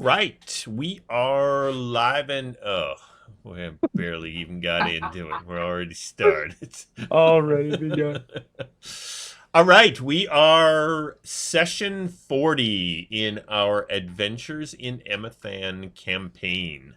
right, we are live and we have barely even got into it. We're already started. Already begun. All right, we are session 40 in our Adventures in Emathan campaign.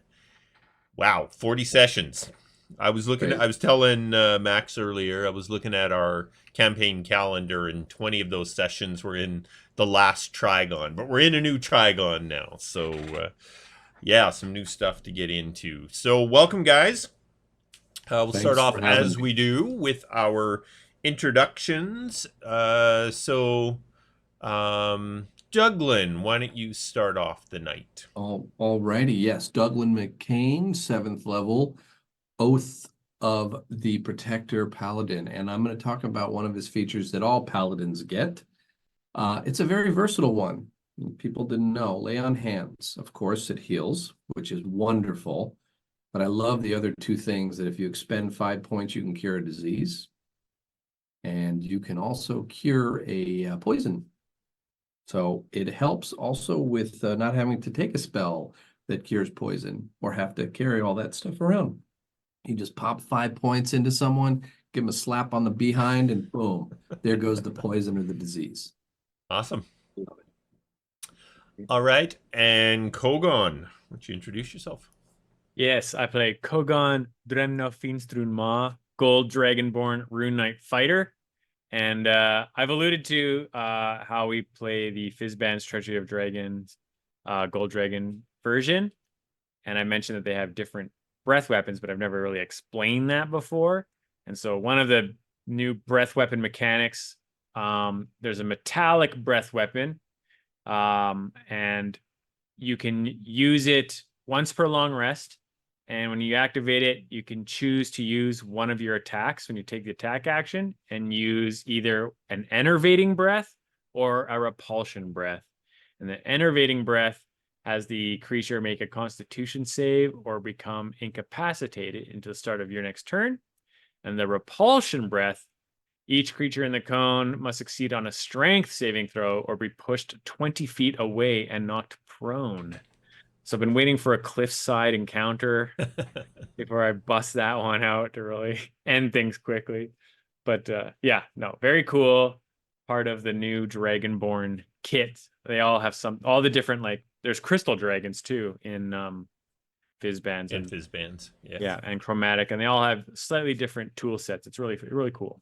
Wow, 40 sessions. I Crazy. was telling Max earlier, I was looking at our campaign calendar, and 20 of those sessions were in the last Trigon, but we're in a new Trigon now. So, yeah, some new stuff to get into. So, welcome, guys. We'll start Thanks off for having as me. we do with our introductions. Douglan, why don't you start off the night? Alrighty, yes. Douglan McKayne, 7th level, Oath of the Protector Paladin. And I'm going to talk about one of his features that all Paladins get. It's a very versatile one. People didn't know. Lay on hands. Of course, it heals, which is wonderful. But I love the other two things that if you expend 5 points, you can cure a disease. And you can also cure a poison. So it helps also with not having to take a spell that cures poison or have to carry all that stuff around. You just pop 5 points into someone, give them a slap on the behind, and boom, there goes the poison or the disease. Awesome. Love it. All right, and Kogan, why don't you introduce yourself? Yes, I play Kogaan, Dremnaufinstrunmah, Gold Dragonborn Rune Knight Fighter. And I've alluded to how we play the Fizzban's Treasury of Dragons Gold Dragon version. And I mentioned that they have different breath weapons, but I've never really explained that before. And so one of the new breath weapon mechanics, there's a metallic breath weapon, and you can use it once per long rest. And when you activate it, you can choose to use one of your attacks when you take the attack action and use either an enervating breath or a repulsion breath. And the enervating breath has the creature make a constitution save or become incapacitated until the start of your next turn. And the repulsion breath, each creature in the cone must succeed on a strength saving throw or be pushed 20 feet away and knocked prone. So I've been waiting for a cliffside encounter before I bust that one out to really end things quickly. But yeah, no, very cool. Part of the new Dragonborn kit. They all have all the different, like, there's crystal dragons too in Fizzbands And Fizzbands, yes. yeah, and chromatic, and they all have slightly different tool sets. It's really cool.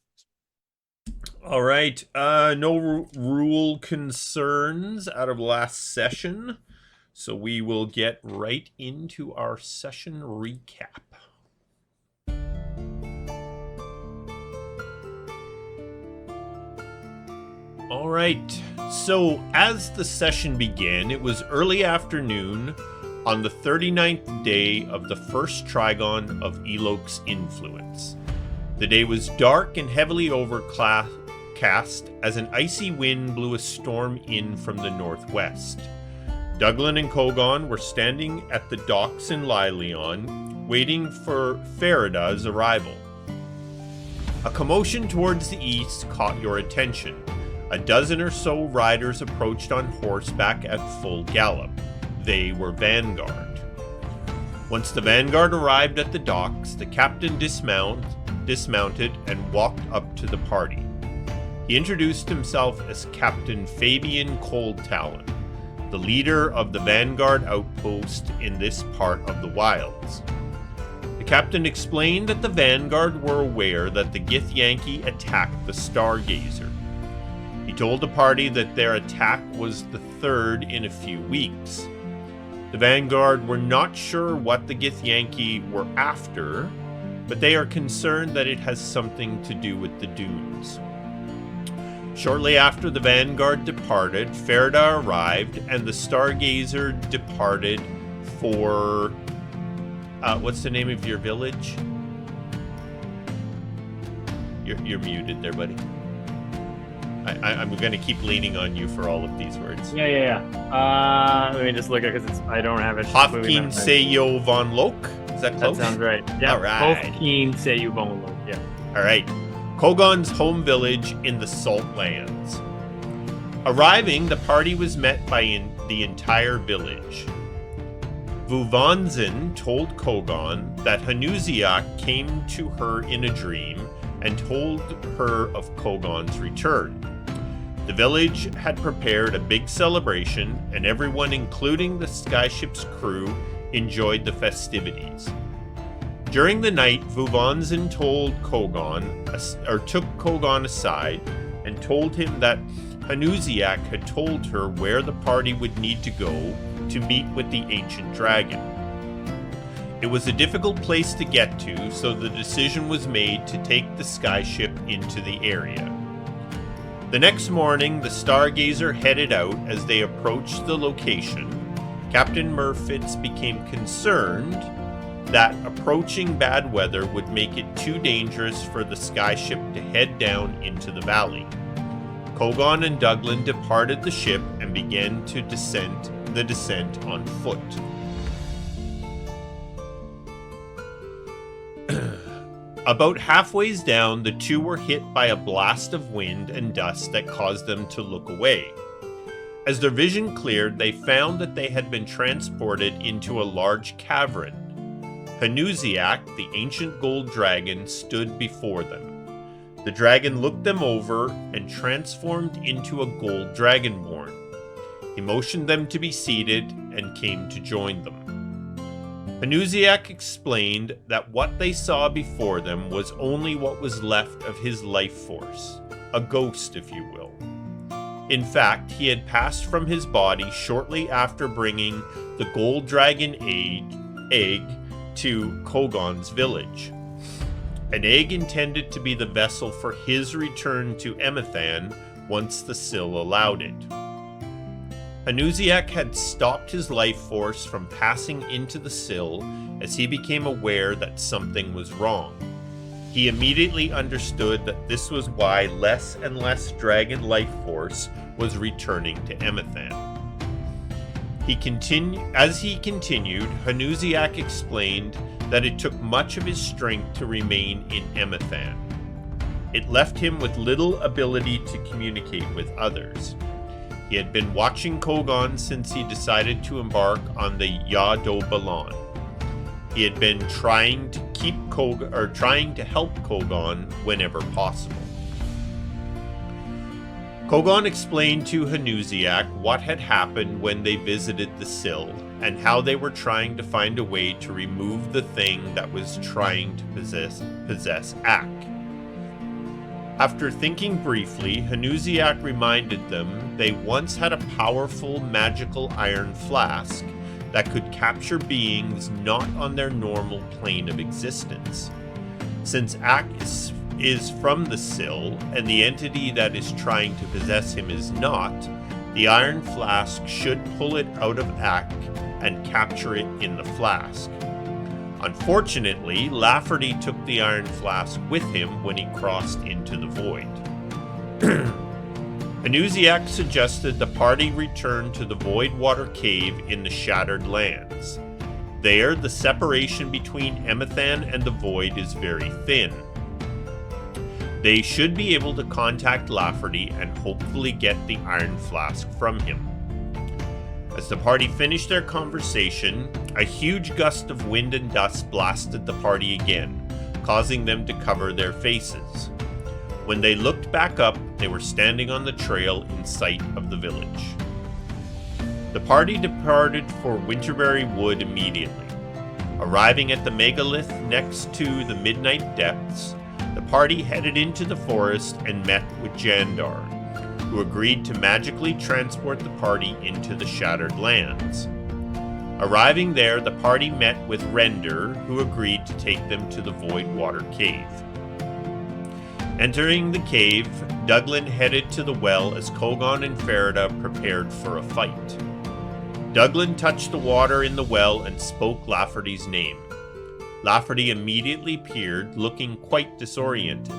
All right, no rule concerns out of last session. So we will get right into our session recap. All right, so as the session began, it was early afternoon on the 39th day of the first Trigon of Elok's influence. The day was dark and heavily overcast as an icy wind blew a storm in from the northwest. Douglan and Kogaan were standing at the docks in Lilion, waiting for Farida's arrival. A commotion towards the east caught your attention. A dozen or so riders approached on horseback at full gallop. They were Vanguard. Once the Vanguard arrived at the docks, the captain dismounted and walked up to the party. He introduced himself as Captain Fabian Coldtalon, the leader of the Vanguard outpost in this part of the wilds. The captain explained that the Vanguard were aware that the Githyanki attacked the Stargazer. He told the party that their attack was the third in a few weeks. The Vanguard were not sure what the Githyanki were after, but they are concerned that it has something to do with the dunes. Shortly after the Vanguard departed, Farida arrived, and the Stargazer departed for... what's the name of your village? You're muted there, buddy. I'm going to keep leaning on you for all of these words. Yeah. Let me just look at it because I don't have it. Hofkeen Seyo von Lok? Is that close? That sounds right. Yeah. All right. Hofkeen Seyo von Lok. Yeah. All right. Kogaan's home village in the Salt Lands. Arriving, the party was met by the entire village. Vuvanzin told Kogaan that Hanuziak came to her in a dream and told her of Kogaan's return. The village had prepared a big celebration, and everyone, including the skyship's crew, enjoyed the festivities. During the night, Vuvanzin took Kogaan aside and told him that Hanuziak had told her where the party would need to go to meet with the ancient dragon. It was a difficult place to get to, so the decision was made to take the skyship into the area. The next morning, the Stargazer headed out. As they approached the location, Captain Murfitz became concerned that approaching bad weather would make it too dangerous for the skyship to head down into the valley. Kogaan and Douglan departed the ship and began the descent on foot. About halfway down, the two were hit by a blast of wind and dust that caused them to look away. As their vision cleared, they found that they had been transported into a large cavern. Hanuziak, the ancient gold dragon, stood before them. The dragon looked them over and transformed into a gold dragonborn. He motioned them to be seated and came to join them. Hanuziak explained that what they saw before them was only what was left of his life force, a ghost, if you will. In fact, he had passed from his body shortly after bringing the gold dragon egg to Kogaan's village. An egg intended to be the vessel for his return to Emathan once the Sill allowed it. Hanuziak had stopped his life force from passing into the Sill as he became aware that something was wrong. He immediately understood that this was why less and less dragon life force was returning to Emathan. As he continued, Hanuziak explained that it took much of his strength to remain in Emathan. It left him with little ability to communicate with others. He had been watching Kogaan since he decided to embark on the Yado Balan. He had been trying to help Kogaan whenever possible. Kogaan explained to Hanuziak what had happened when they visited the Sill, and how they were trying to find a way to remove the thing that was trying to possess Ak. After thinking briefly, Hanuziak reminded them they once had a powerful magical iron flask that could capture beings not on their normal plane of existence. Since Ak is from the Sill, and the entity that is trying to possess him is not, the iron flask should pull it out of Ak and capture it in the flask. Unfortunately, Lafferty took the iron flask with him when he crossed into the void. Hanuziak suggested the party return to the Void Water Cave in the Shattered Lands. There, the separation between Emathan and the Void is very thin. They should be able to contact Lafferty and hopefully get the iron flask from him. As the party finished their conversation, a huge gust of wind and dust blasted the party again, causing them to cover their faces. When they looked back up, they were standing on the trail in sight of the village. The party departed for Winterberry Wood immediately. Arriving at the megalith next to the Midnight Depths, the party headed into the forest and met with Jandr, who agreed to magically transport the party into the Shattered Lands. Arriving there, the party met with Render, who agreed to take them to the Void Water Cave. Entering the cave, Douglan headed to the well as Kogaan and Farida prepared for a fight. Douglan touched the water in the well and spoke Lafferty's name. Lafferty immediately appeared, looking quite disoriented.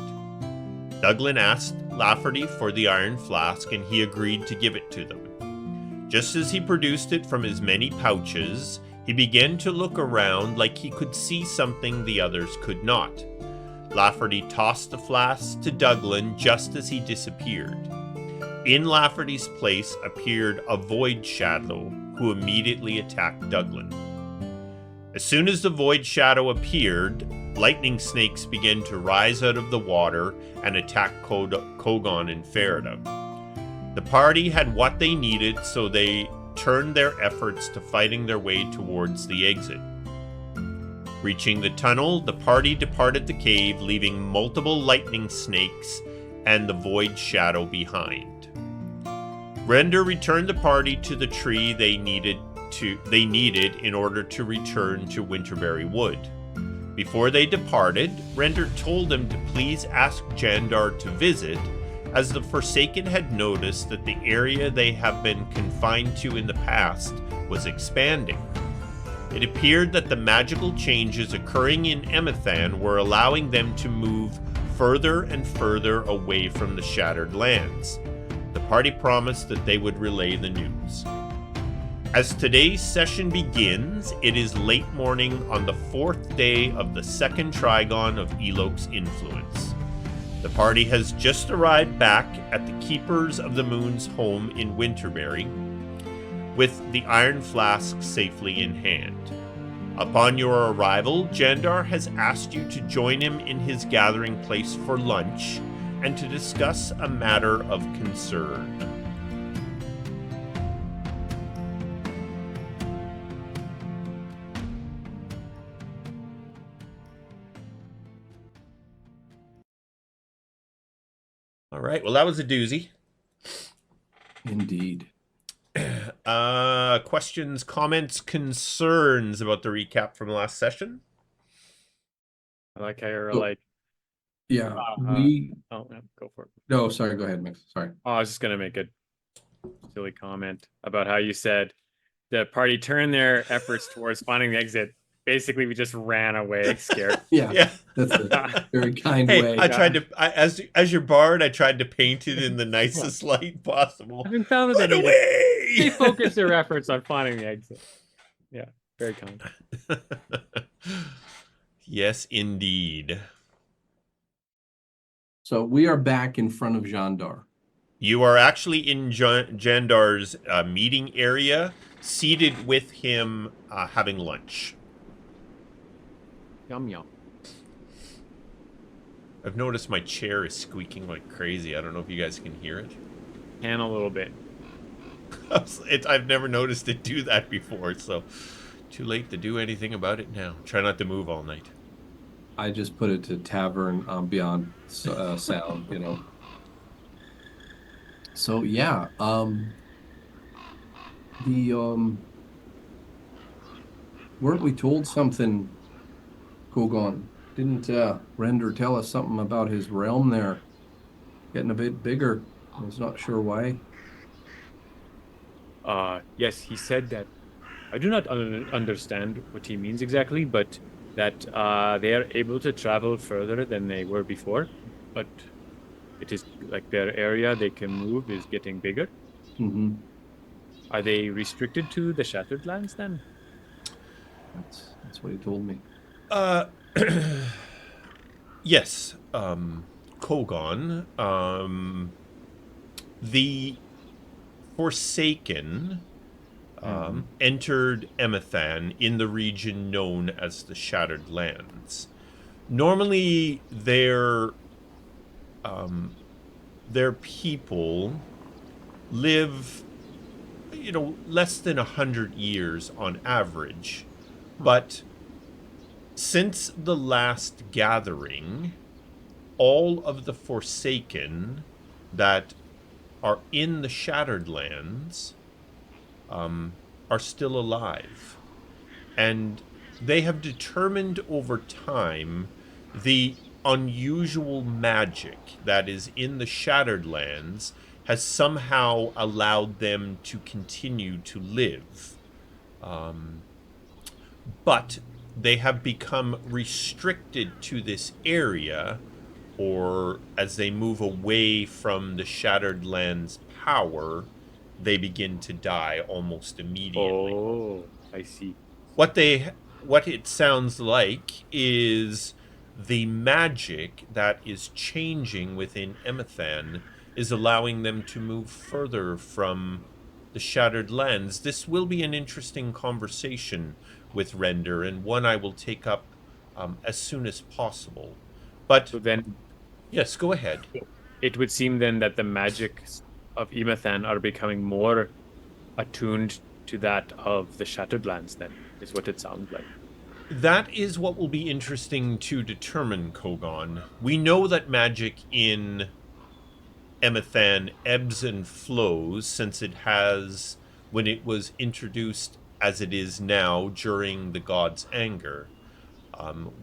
Douglan asked Lafferty for the iron flask, and he agreed to give it to them. Just as he produced it from his many pouches, he began to look around like he could see something the others could not. Lafferty tossed the flask to Douglan just as he disappeared. In Lafferty's place appeared a void shadow, who immediately attacked Douglan. As soon as the void shadow appeared, lightning snakes began to rise out of the water and attack Kogaan and Ferida. The party had what they needed, so they turned their efforts to fighting their way towards the exit. Reaching the tunnel, the party departed the cave, leaving multiple lightning snakes and the void shadow behind. Jandr returned the party to the tree they needed in order to return to Winterberry Wood. Before they departed, Jandr told them to please ask Jandr to visit, as the Forsaken had noticed that the area they have been confined to in the past was expanding. It appeared that the magical changes occurring in Emathan were allowing them to move further and further away from the Shattered Lands. The party promised that they would relay the news. As today's session begins, it is late morning on the 4th day of the second Trigon of Elok's influence. The party has just arrived back at the Keepers of the Moon's home in Winterberry, with the iron flask safely in hand. Upon your arrival, Jandr has asked you to join him in his gathering place for lunch and to discuss a matter of concern. All right, well, that was a doozy. Indeed. Questions, comments, concerns about the recap from last session? I like how you're Oh, like, Yeah, oh, yeah, go for it. no, sorry, go ahead, Mix. Sorry. Oh, I was just gonna make a silly comment about how you said the party turned their efforts towards finding the exit. Basically, we just ran away, scared. Yeah, that's a very kind Hey, way. I tried to, as your bard, I tried to paint it in the nicest light possible. Having found that Run away! they focus their efforts on finding the exit. Yeah, very kind. Yes, indeed. So we are back in front of Jandr. You are actually in Jandr's meeting area, seated with him, having lunch. Yum yum. I've noticed my chair is squeaking like crazy. I don't know if you guys can hear it. Can a little bit. I've never noticed it do that before, so too late to do anything about it now. Try not to move all night. I just put it to tavern beyond sound, you know. So yeah, weren't we told something, Kogaan? Didn't Jandr tell us something about his realm there getting a bit bigger? I was not sure why. Yes, he said that. I do not understand what he means exactly, but that they are able to travel further than they were before. But it is like their area they can move is getting bigger. Mm-hmm. Are they restricted to the Shattered Lands then? That's what he told me. Yes, Kogaan. The Forsaken entered Emathan in the region known as the Shattered Lands. Normally, their people live, less than 100 years on average. But since the last gathering, all of the Forsaken that are in the Shattered Lands are still alive. And they have determined over time the unusual magic that is in the Shattered Lands has somehow allowed them to continue to live. But they have become restricted to this area, or as they move away from the Shattered Lands power, they begin to die almost immediately. Oh, I see. What it sounds like is the magic that is changing within Emathan is allowing them to move further from the Shattered Lands, this will be an interesting conversation with Render, and one I will take up as soon as possible. But So then yes, go ahead. it would seem then that the magics of Emathan are becoming more attuned to that of the Shattered Lands, then, is what it sounds like. That is what will be interesting to determine, Kogaan. We know that magic in Emathan ebbs and flows since it has, when it was introduced as it is now during the god's anger.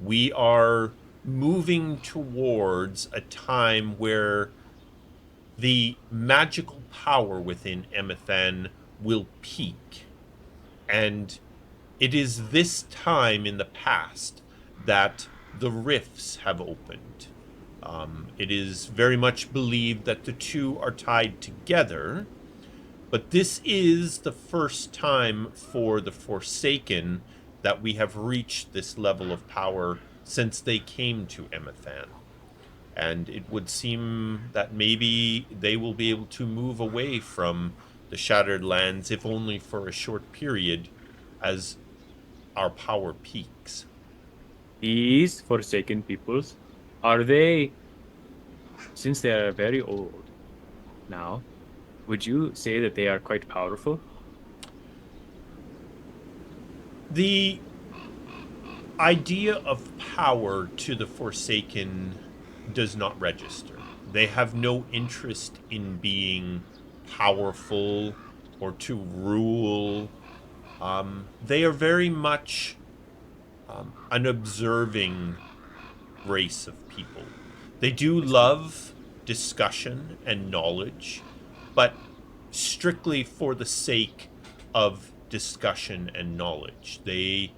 We are moving towards a time where the magical power within Emathan will peak. And it is this time in the past that the rifts have opened. It is very much believed that the two are tied together, but this is the first time for the Forsaken that we have reached this level of power since they came to Emathan. And it would seem that maybe they will be able to move away from the Shattered Lands, if only for a short period, as our power peaks. These Forsaken peoples, are they, since they are very old now, would you say that they are quite powerful? The idea of power to the Forsaken does not register. They have no interest in being powerful or to rule. They are very much an observing race of people. They do love discussion and knowledge, but strictly for the sake of discussion and knowledge. The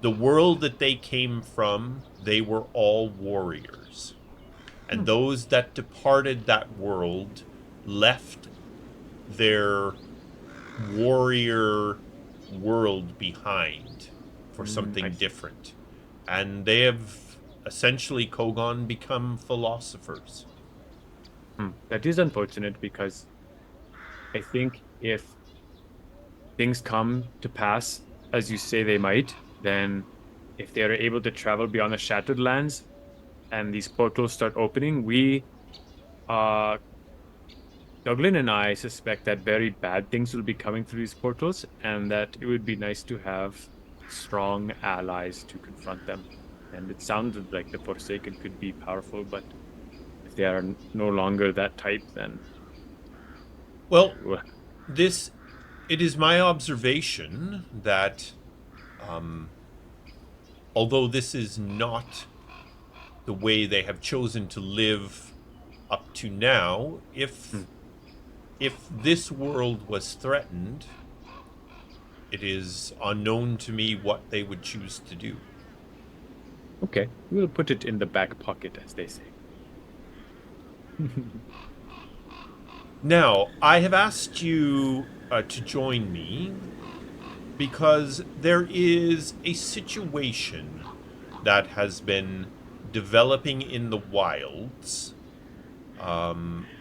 world that they came from, they were all warriors. And those that departed that world left their warrior world behind for something different. And they have essentially, Kogaan, become philosophers. That is unfortunate because I think if things come to pass as you say they might, then if they are able to travel beyond the Shattered Lands and these portals start opening, uh, Douglan and I suspect that very bad things will be coming through these portals, and that it would be nice to have strong allies to confront them. And it sounded like the Forsaken could be powerful, but if they are no longer that type, then Well, it is my observation that although this is not the way they have chosen to live up to now, if this world was threatened, it is unknown to me what they would choose to do. Okay, we'll put it in the back pocket, as they say. Now, I have asked you to join me because there is a situation that has been developing in the wilds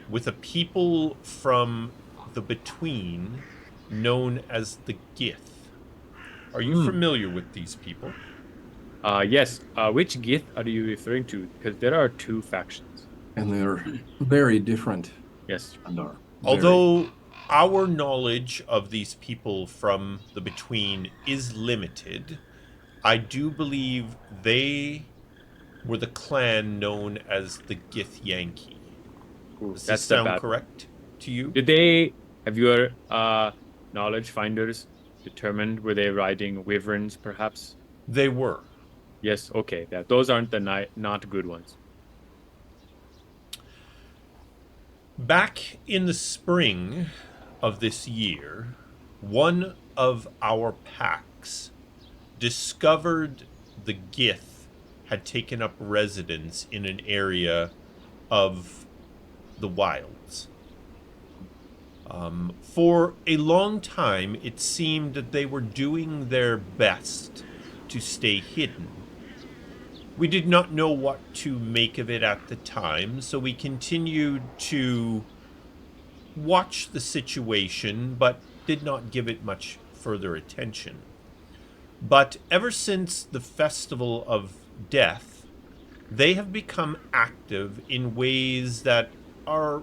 with a people from the Between known as the Gith. Are you familiar with these people? Yes. Which Gith are you referring to? Because there are two factions. And they're very different. Yes. Jandr. Although our knowledge of these people from the Between is limited, I do believe they were the clan known as the Gith Yankee. Does this sound correct to you? Have your knowledge finders determined, were they riding wyverns, perhaps? They were. Yes, okay. Those aren't the not good ones. Back in the spring of this year, one of our packs discovered the Gith had taken up residence in an area of the wilds. For a long time, it seemed that they were doing their best to stay hidden. We did not know what to make of it at the time, so we continued to watch the situation, but did not give it much further attention. But ever since the Festival of Death, they have become active in ways that are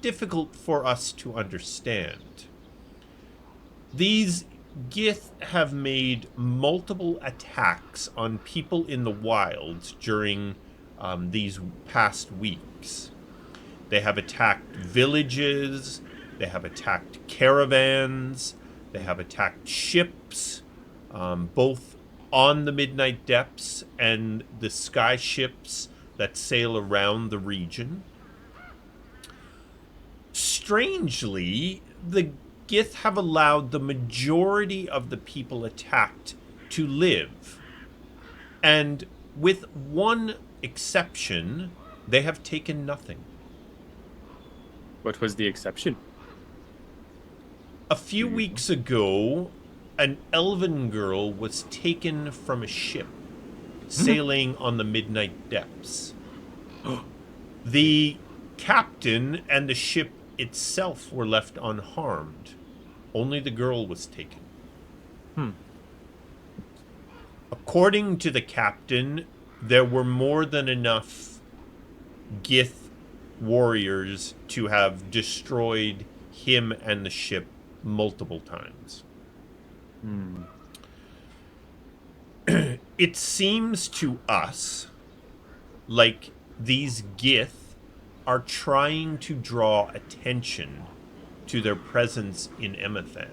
difficult for us to understand. These Gith have made multiple attacks on people in the wilds during these past weeks. They have attacked villages, they have attacked caravans, they have attacked ships, both on the Midnight Depths and the sky ships that sail around the region. Strangely, the Gith have allowed the majority of the people attacked to live. And with one exception, they have taken nothing. What was the exception? A few weeks ago, an elven girl was taken from a ship sailing on the Midnight Depths. The captain and the ship itself were left unharmed. Only the girl was taken. According to the captain, there were more than enough Gith warriors to have destroyed him and the ship multiple times. It seems to us like these Gith are trying to draw attention to their presence in Emathan.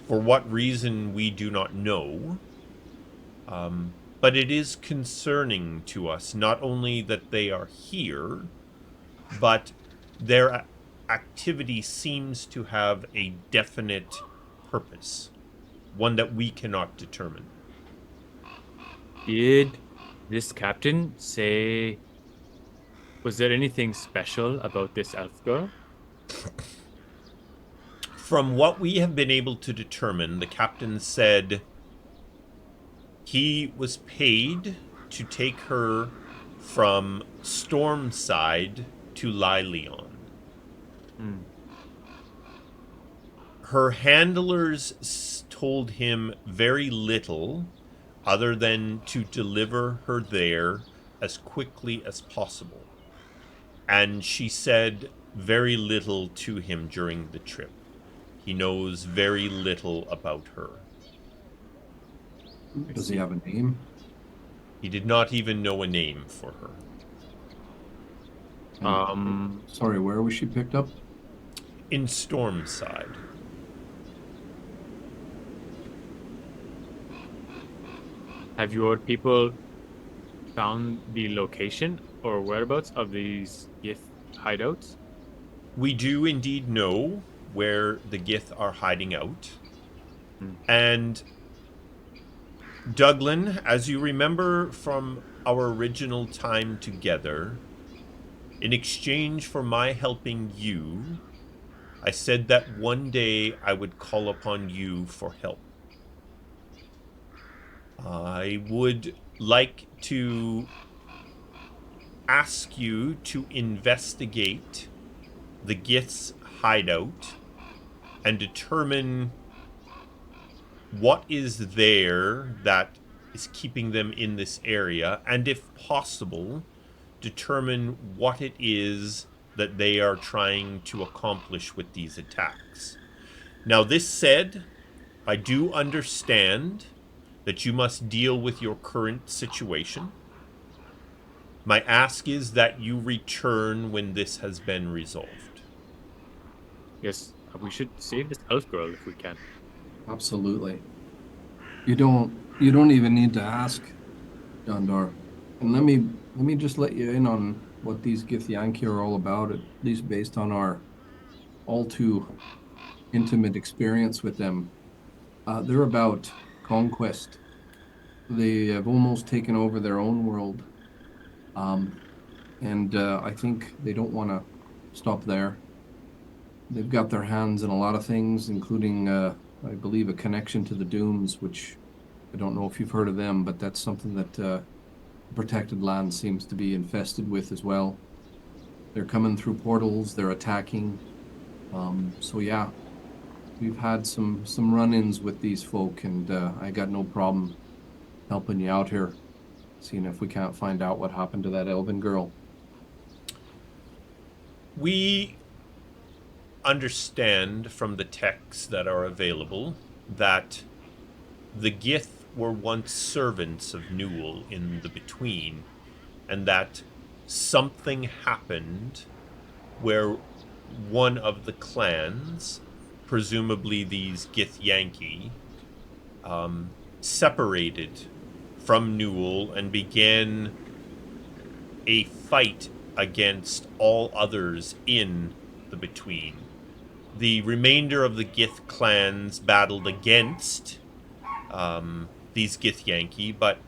For what reason, we do not know. But it is concerning to us, not only that they are here, but their activity seems to have a definite purpose, one that we cannot determine. Did this captain say... Was there anything special about this elf girl? From what we have been able to determine, the captain said he was paid to take her from Stormside to Lilion. Her handlers told him very little other than to deliver her there as quickly as possible. And she said very little to him during the trip. He knows very little about her. Does he have a name? He did not even know a name for her. Sorry, where was she picked up? In Stormside. Have your people found the location or whereabouts of these Gith hideouts? We do indeed know where the Gith are hiding out. And Douglan, as you remember from our original time together, in exchange for my helping you, I said that one day I would call upon you for help. I would like to ask you to investigate the Gith's hideout and determine what is there that is keeping them in this area, and if possible, determine what it is that they are trying to accomplish with these attacks. Now, this said, I do understand that you must deal with your current situation. My ask is that you return when this has been resolved. Yes, we should save this elf girl if we can. Absolutely. You don't even need to ask, Jandr. And let me just let you in on what these Githyanki are all about, at least based on our all too intimate experience with them. They're about conquest. They have almost taken over their own world. And I think they don't want to stop there. They've got their hands in a lot of things, including, I believe, a connection to the Dooms, which I don't know if you've heard of them, but that's something that protected land seems to be infested with as well. They're coming through portals, they're attacking. So yeah, we've had some run-ins with these folk, and I got no problem helping you out here, seeing if we can't find out what happened to that elven girl. We understand from the texts that are available that the Gith were once servants of Newell in the Between, and that something happened where one of the clans, presumably these Githyanki, separated from Newell and began a fight against all others in the Between. The remainder of the Gith clans battled against these Githyanki, but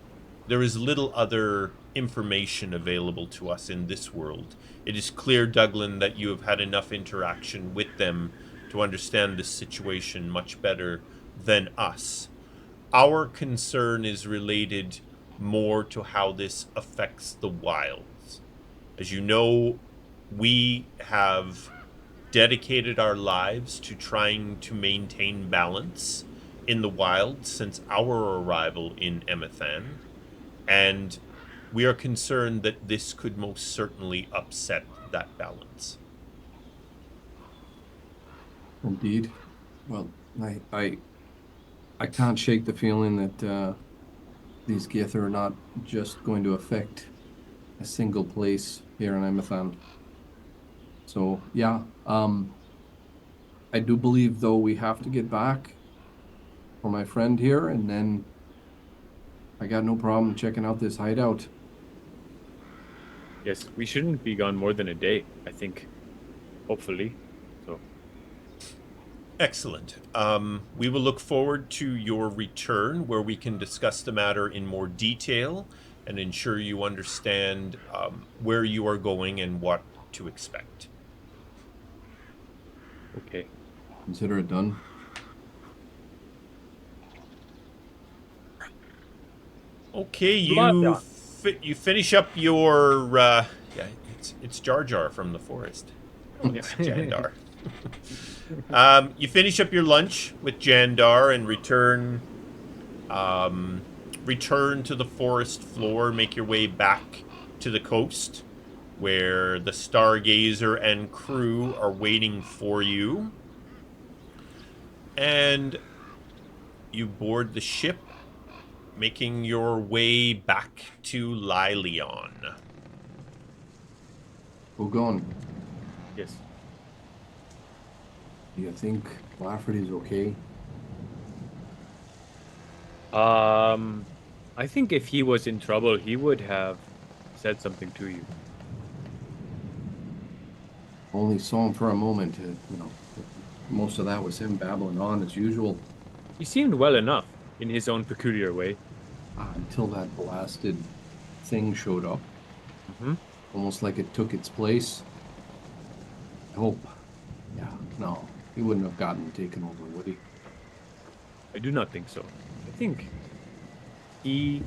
there is little other information available to us in this world. It is clear, Douglan, that you have had enough interaction with them to understand this situation much better than us. Our concern is related more to how this affects the wilds. As you know, we have dedicated our lives to trying to maintain balance in the wild since our arrival in Emathan, and we are concerned that this could most certainly upset that balance. Indeed. Well, I can't shake the feeling that these Gith are not just going to affect a single place here in Emathan. So yeah, I do believe though we have to get back for my friend here, and then I got no problem checking out this hideout. Yes, we shouldn't be gone more than a day, I think. Hopefully. So Excellent. We will look forward to your return, where we can discuss the matter in more detail and ensure you understand where you are going and what to expect. okay. Consider it done. Okay, Love you that. you finish up your it's Jar Jar from the forest. It's Jandr. You finish up your lunch with Jandr and return to the forest floor, make your way back to the coast, where the Stargazer and crew are waiting for you. And you board the ship, making your way back to Lilion. Kogaan, Yes. do you think Lafferty's okay? I think if he was in trouble, he would have said something to you. Only saw him for a moment. Most of that was him babbling on as usual. He seemed well enough in his own peculiar way. Until that blasted thing showed up. Mm-hmm. Almost like it took its place. I hope. Yeah, no, he wouldn't have gotten taken over, would he? I do not think so. I think he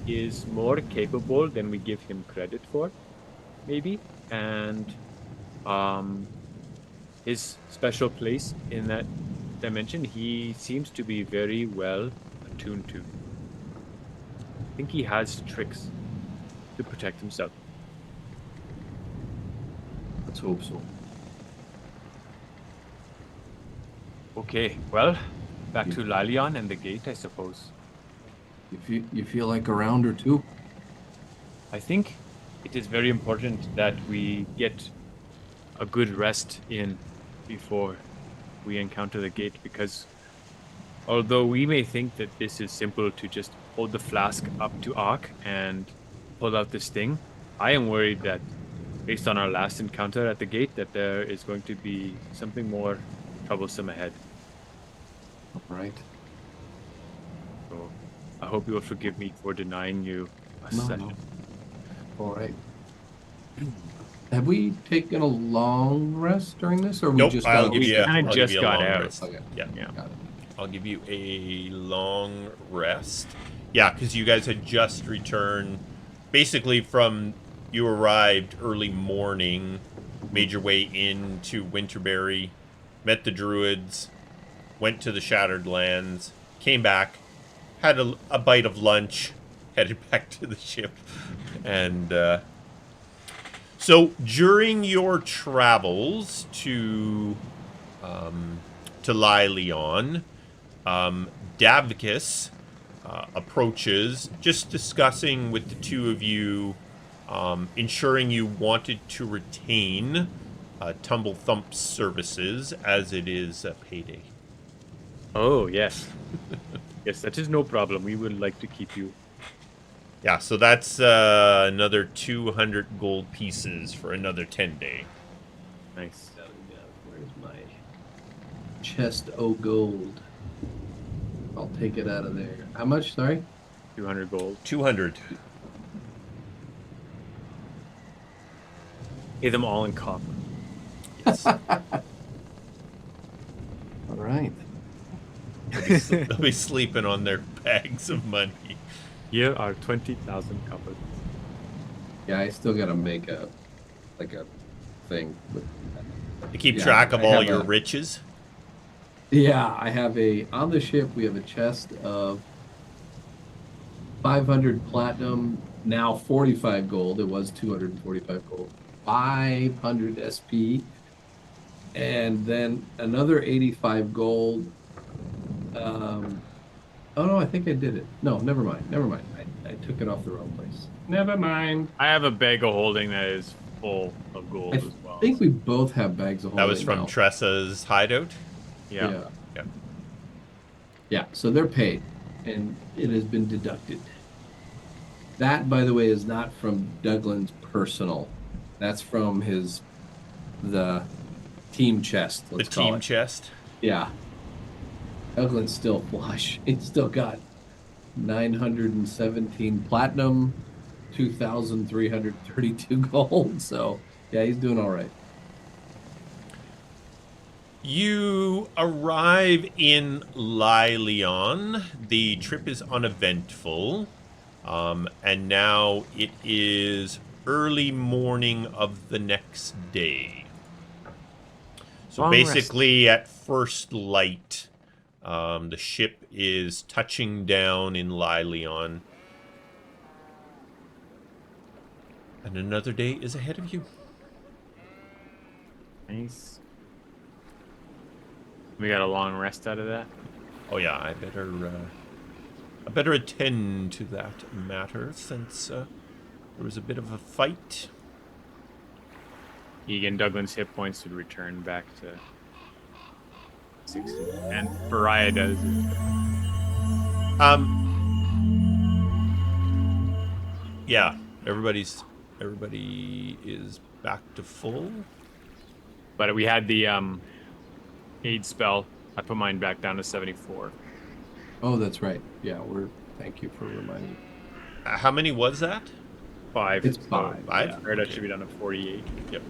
is more capable than we give him credit for, maybe, and his special place in that dimension, he seems to be very well attuned to. I think he has tricks to protect himself. Let's hope so. Okay, well, back to Lilion and the gate, I suppose. You feel like a round or two? I think it is very important that we get a good rest in before we encounter the gate, because although we may think that this is simple to just hold the flask up to Ark and pull out this thing, I am worried that based on our last encounter at the gate that there is going to be something more troublesome ahead. All right. So I hope you will forgive me for denying you a No, session. no. All right. Have we taken a long rest during this, or we Nope, just I'll got give we you. kinda I'll just give you a got long out. rest. Okay. Yeah, Yeah. Got it. I'll give you a long rest. Yeah, because you guys had just returned, basically from you arrived early morning, made your way into Winterberry, met the druids, went to the Shattered Lands, came back, had a bite of lunch, headed back to the ship, and so during your travels to Lyleon, Davkis approaches, just discussing with the two of you, ensuring you wanted to retain Tumble Thump's services as it is a payday. Oh, yes. Yes, that is no problem. We would like to keep you. Yeah, so that's another 200 gold pieces for another 10-day. Nice. Where's my chest o' gold? I'll take it out of there. How much? Sorry? 200 gold. 200. Pay them all in copper. Yes. All right. They'll be sleeping on their bags of money. Here are 20,000 copper. Yeah, I still gotta make a thing with To keep Yeah, track of I all have your a- riches. Yeah, I have on the ship we have a chest of 500 platinum, now 45 gold. It was 245 gold. 500 SP, and then another 85 gold. Oh no, I think I did it. No, never mind. I took it off the wrong place. Never mind. I have a bag of holding that is full of gold I as well. think we both have bags of holding. That was from now. Tressa's hideout. Yeah. Yeah, so they're paid, and it has been deducted. That, by the way, is not from Douglan's personal. That's from the team chest. The Let's call team it. chest. Yeah. Douglan's still flush. He's still got 917 platinum, 2,332 gold. So yeah, he's doing all right. You arrive in Lyleon. The trip is uneventful. And now it is early morning of the next day. So Long basically, at first light, the ship is touching down in Lyleon. And another day is ahead of you. Nice. We got a long rest out of that. Oh yeah, I better attend to that matter since there was a bit of a fight. Egan, Douglan's hit points would return back to 60. And Pariah does. Yeah, everybody is back to full. But we had the aid spell. I put mine back down to 74. Oh, that's right. Yeah, thank you for reminding me. How many was that? 5. It's 5. Five? Yeah. Or that should be down to 48. Yep.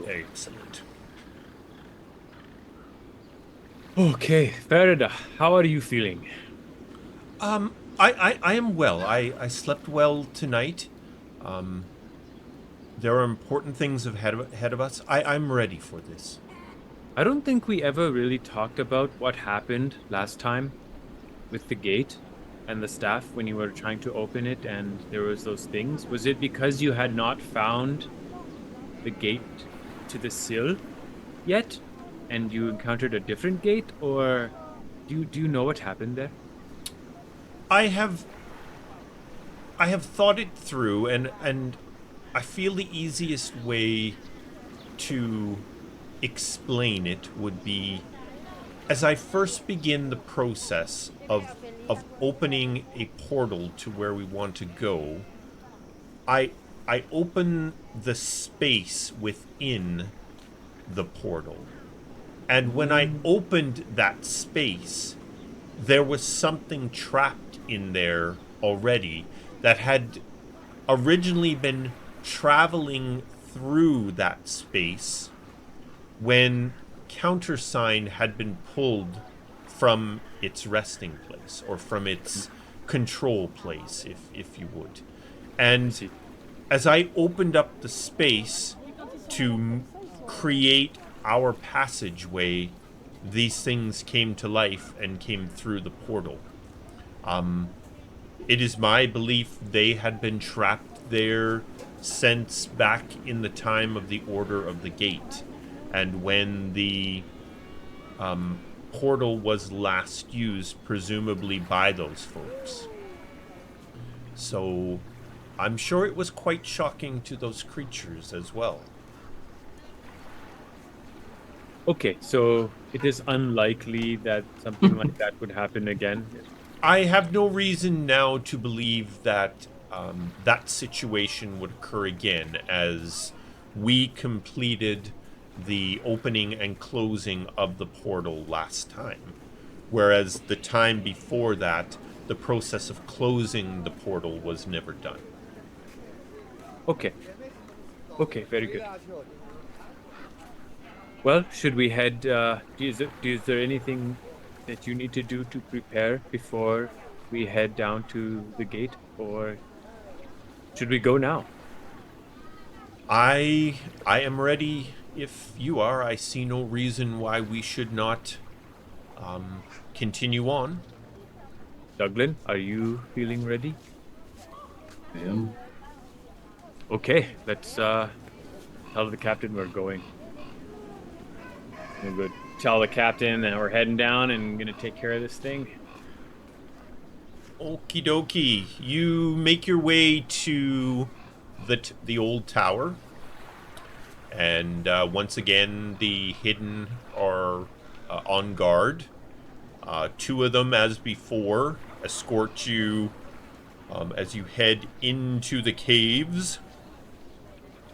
Excellent. Okay, Farida, how are you feeling? I am well. I slept well tonight. There are important things ahead of us. I'm ready for this. I don't think we ever really talked about what happened last time with the gate and the staff when you were trying to open it and there was those things. Was it because you had not found the gate to the sill yet and you encountered a different gate, or do you know what happened there? I have thought it through, and I feel the easiest way to explain it would be, as I first begin the process of opening a portal to where we want to go, I open the space within the portal. And when I opened that space, there was something trapped in there already that had originally been traveling through that space when countersign had been pulled from its resting place, or from its control place, if you would. And as I opened up the space to create our passageway, these things came to life and came through the portal. It is my belief they had been trapped there since back in the time of the Order of the Gate. And when the portal was last used, presumably by those folks. So I'm sure it was quite shocking to those creatures as well. Okay, so it is unlikely that something like that would happen again. I have no reason now to believe that that situation would occur again, as we completed the opening and closing of the portal last time. Whereas the time before that, the process of closing the portal was never done. Okay. Okay, very good. Well, should we head, is there anything that you need to do to prepare before we head down to the gate, or should we go now? I am ready if you are. I see no reason why we should not continue on. Douglan, are you feeling ready? I am. Okay, let's tell the captain we're going. I'm gonna tell the captain that we're heading down and gonna take care of this thing. Okie dokie. You make your way to the old tower. And once again, the hidden are on guard. Two of them, as before, escort you as you head into the caves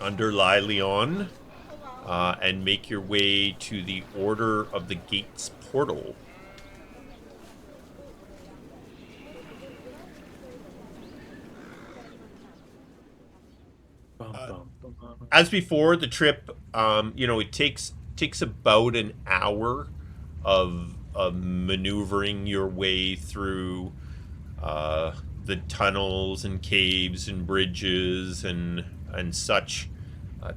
under Lilion, and make your way to the Order of the Gates portal. As before, the trip, it takes about an hour of maneuvering your way through the tunnels and caves and bridges and such,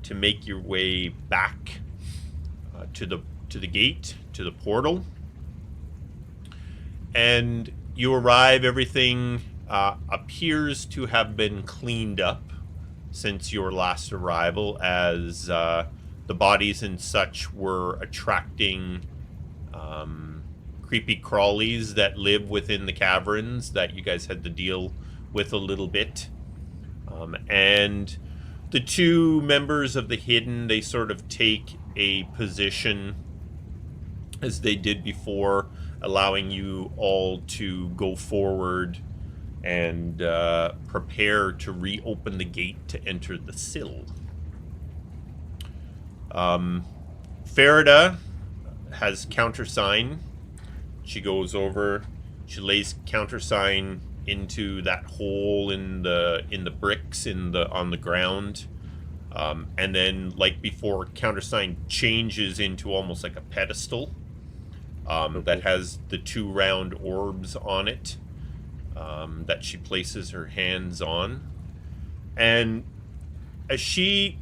to make your way back to the gate, to the portal. And you arrive. Everything appears to have been cleaned up since your last arrival, as the bodies and such were attracting creepy crawlies that live within the caverns that you guys had to deal with a little bit. And the two members of the Hidden, they sort of take a position as they did before, allowing you all to go forward and prepare to reopen the gate to enter the sill. Farida has countersign. She goes over, she lays countersign into that hole in the bricks on the ground, and then, like before, countersign changes into almost like a pedestal that has the two round orbs on it, that she places her hands on. And as she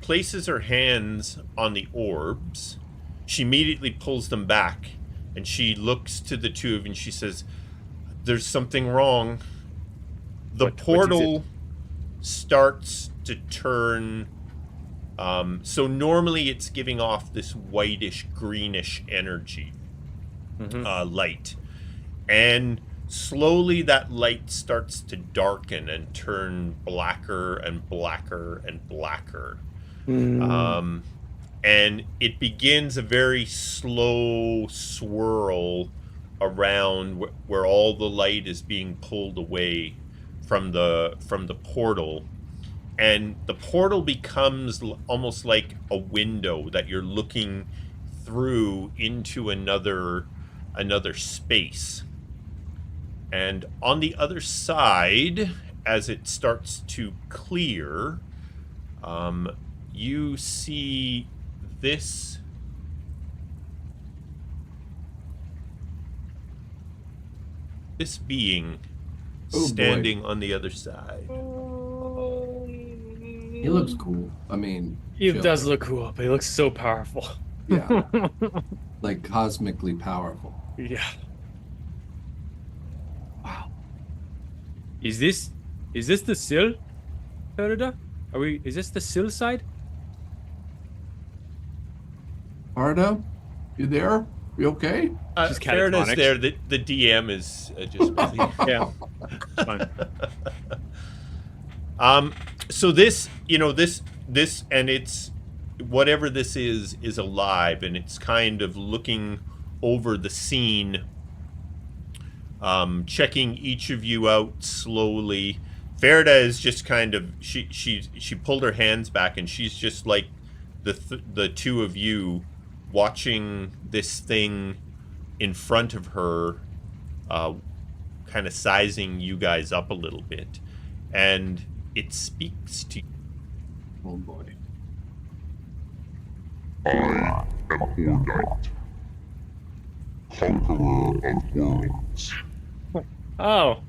places her hands on the orbs, she immediately pulls them back, and she looks to the two of you and she says, "There's something wrong." The portal starts to turn. So normally it's giving off this whitish, greenish energy, light. And slowly that light starts to darken and turn blacker and blacker and blacker. And it begins a very slow swirl around where all the light is being pulled away from the portal. And the portal becomes almost like a window that you're looking through into another space. And on the other side, as it starts to clear, you see this this being Oh, boy. standing on the other side? He looks cool. I mean, He chill. does look cool, but he looks so powerful. Yeah. Like cosmically powerful. Yeah. Wow. Is this the sill, Perida? Is this the sill side? Arda, you there? You okay? She's Fairness catatonic. there, the DM is just busy. Yeah. Fine. So this, this, and it's whatever this is alive, and it's kind of looking over the scene, checking each of you out slowly. Ferda is just kind of she pulled her hands back, and she's just like the two of you watching this thing in front of her, kind of sizing you guys up a little bit, and it speaks to you. Oh boy. I am Ordite, conqueror of worlds. Oh.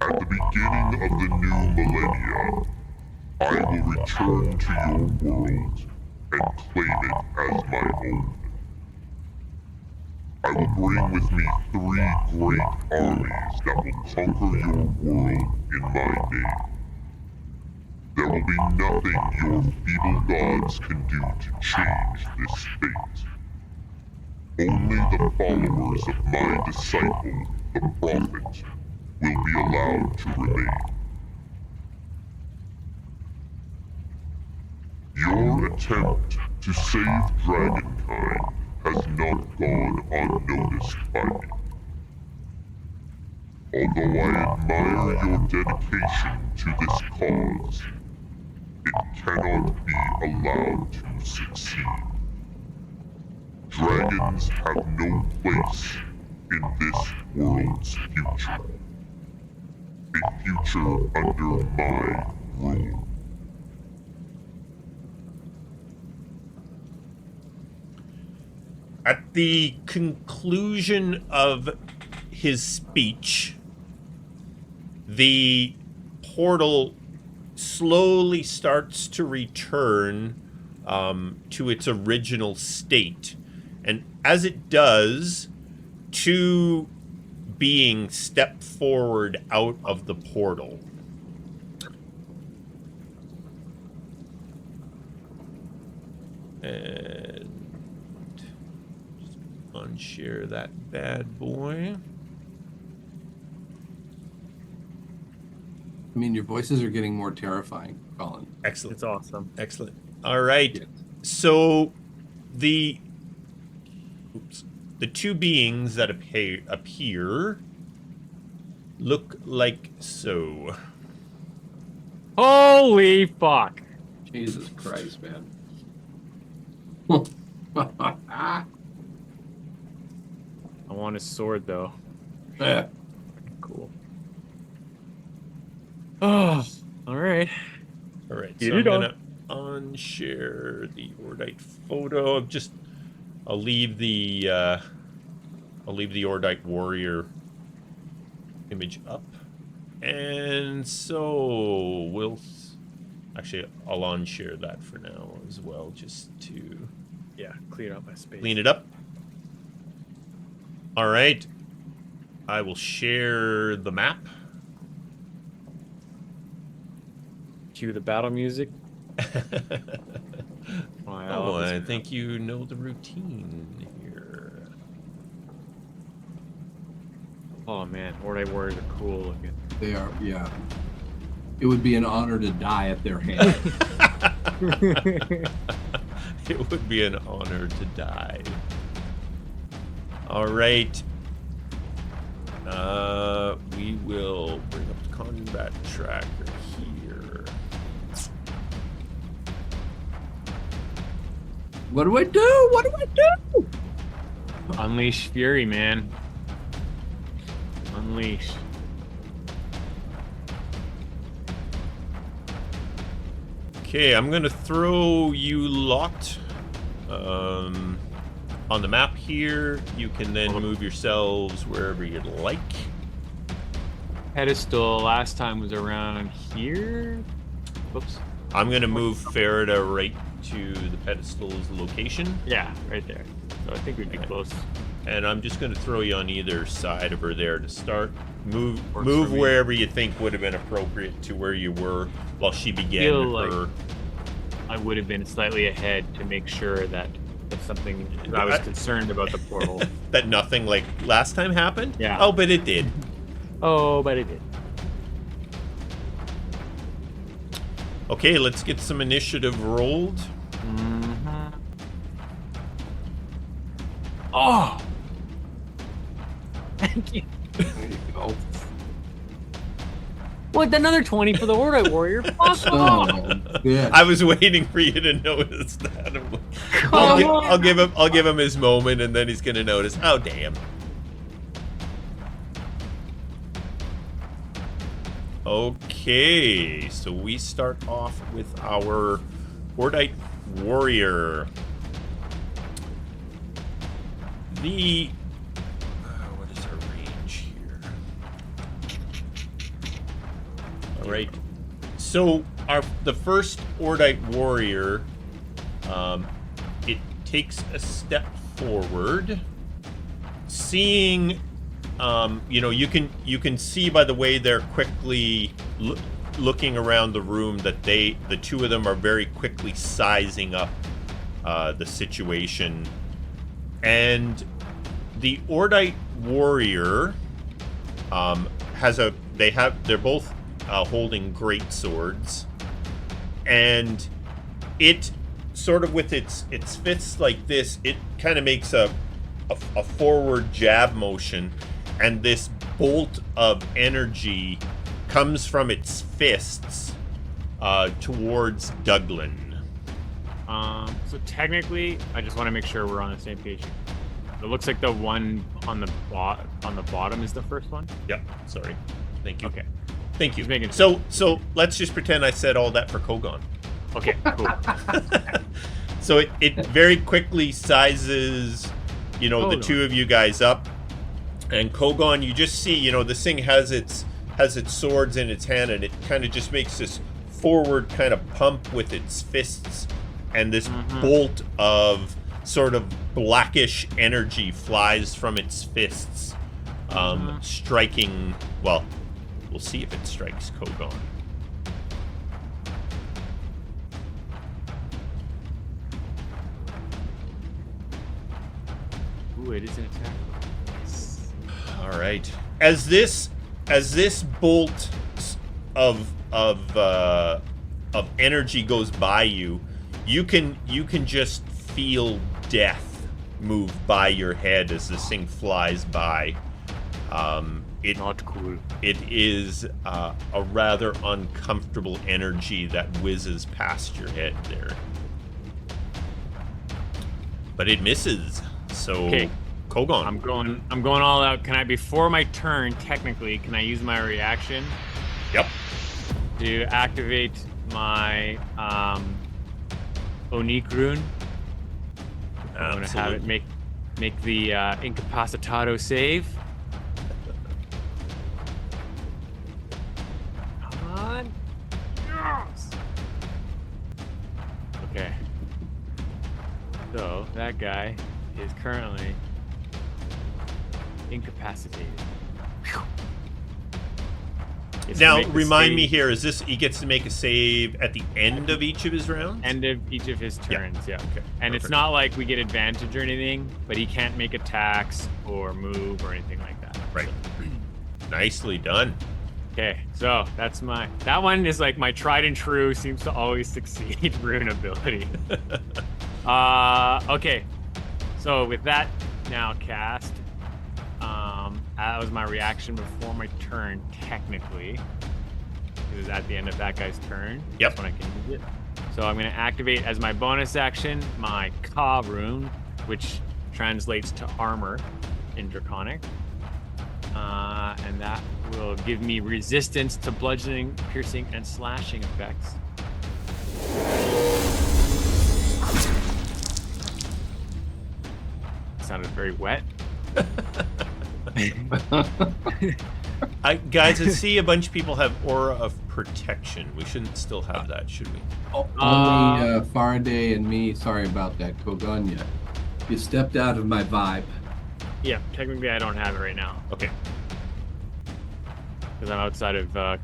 At the beginning of the new millennia, I will return to your world and claim it as my own. I will bring with me 3 great armies that will conquer your world in my name. There will be nothing your feeble gods can do to change this fate. Only the followers of my disciple, the Prophet, will be allowed to remain. Your attempt to save Dragonkind has not gone unnoticed by me. Although I admire your dedication to this cause, it cannot be allowed to succeed. Dragons have no place in this world's future. A future under my rule. At the conclusion of his speech, the portal slowly starts to return to its original state. And as it does, 2 beings step forward out of the portal. And just unshare that bad boy. I mean, your voices are getting more terrifying, Colin. Excellent. It's awesome. Excellent. All right. Yeah. So the 2 beings that appear look like so. Holy fuck. Jesus Christ, man. I want his sword though. Yeah. Cool. Oh, all right. All right. Get So I'm it on. gonna unshare the Ordite photo. I'll leave the Ordite warrior image up, and so actually I'll unshare that for now as well, just to Yeah, clear out my space. clean it up. All right. I will share the map. Cue the battle music. Oh, I think you know the routine here. Oh man, Ordite warriors are cool looking. They are, yeah. It would be an honor to die at their hands. It would be an honor to die. All right. We will bring up the combat tracker here. What do I do? What do I do? Unleash fury, man. Unleash. Okay, I'm gonna throw you lot on the map here. You can then move yourselves wherever you'd like. Pedestal last time was around here. Whoops. I'm going to move Farida right to the pedestal's location. Yeah, right there. So I think we'd be close. And I'm just going to throw you on either side of her there to start. Move Works for me. wherever you think would have been appropriate to where you were while she began Feel her... like I would have been slightly ahead to make sure that if something... I was concerned about the portal. that nothing like last time happened? Yeah. Oh, but it did. Oh, but it did. Okay, let's get some initiative rolled. Mm-hmm. Oh! Thank you. There you go. What, another 20 for the Order Warrior? Fuck off! Oh, yeah. I was waiting for you to notice that. I'm like, Come on. I'll give him his moment, and then he's gonna notice. Oh, damn. Okay, so we start off with our Hordite Warrior. The what is our range here? All right. So the first Hordite Warrior, it takes a step forward, seeing. You can see by the way they're quickly looking around the room that the two of them are very quickly sizing up the situation, and the Hordite Warrior they're both holding great swords, and it sort of with its fists like this, it kind of makes a forward jab motion. And this bolt of energy comes from its fists towards Douglan. So technically, I just want to make sure we're on the same page. It looks like the one on the bottom is the first one. Yep. Sorry. Thank you. Okay. Thank you. Just making So let's just pretend I said all that for Kogaan. Okay. Cool. So it very quickly sizes, the two of you guys up. And Kogaan, you just see, this thing has its swords in its hand, and it kind of just makes this forward kind of pump with its fists, and this bolt of sort of blackish energy flies from its fists, striking. Well, we'll see if it strikes Kogaan. Ooh, it is an attack. All right. As this bolt of energy goes by you, you can just feel death move by your head as this thing flies by. Not cool. It is a rather uncomfortable energy that whizzes past your head there, but it misses. So. Okay. Kogaan. I'm going all out. Can I, before my turn, technically, can I use my reaction? Yep. To activate my Onik rune? I'm going to have it make the Incapacitado save. Come on. Yes. Okay. So, that guy is currently incapacitated. Now, remind me here, is this he gets to make a save at the end of each of his rounds? End of each of his turns, yeah. Okay. And Perfect. it's not like we get advantage or anything, but he can't make attacks or move or anything like that. Right. Nicely done. Okay, so that's that one is like my tried and true, seems to always succeed rune ability. Okay. So with that now cast, that was my reaction before my turn, technically. It was at the end of that guy's turn. Yep. That's when I can use it. So I'm going to activate as my bonus action my Ka rune, which translates to armor in Draconic. And that will give me resistance to bludgeoning, piercing, and slashing effects. sounded very wet. Guys, I see a bunch of people have aura of protection. We shouldn't still have that, should we? Only Faraday and me. Sorry about that, Kogaan. You stepped out of my vibe. Yeah, technically I don't have it right now Okay. because I'm outside of. And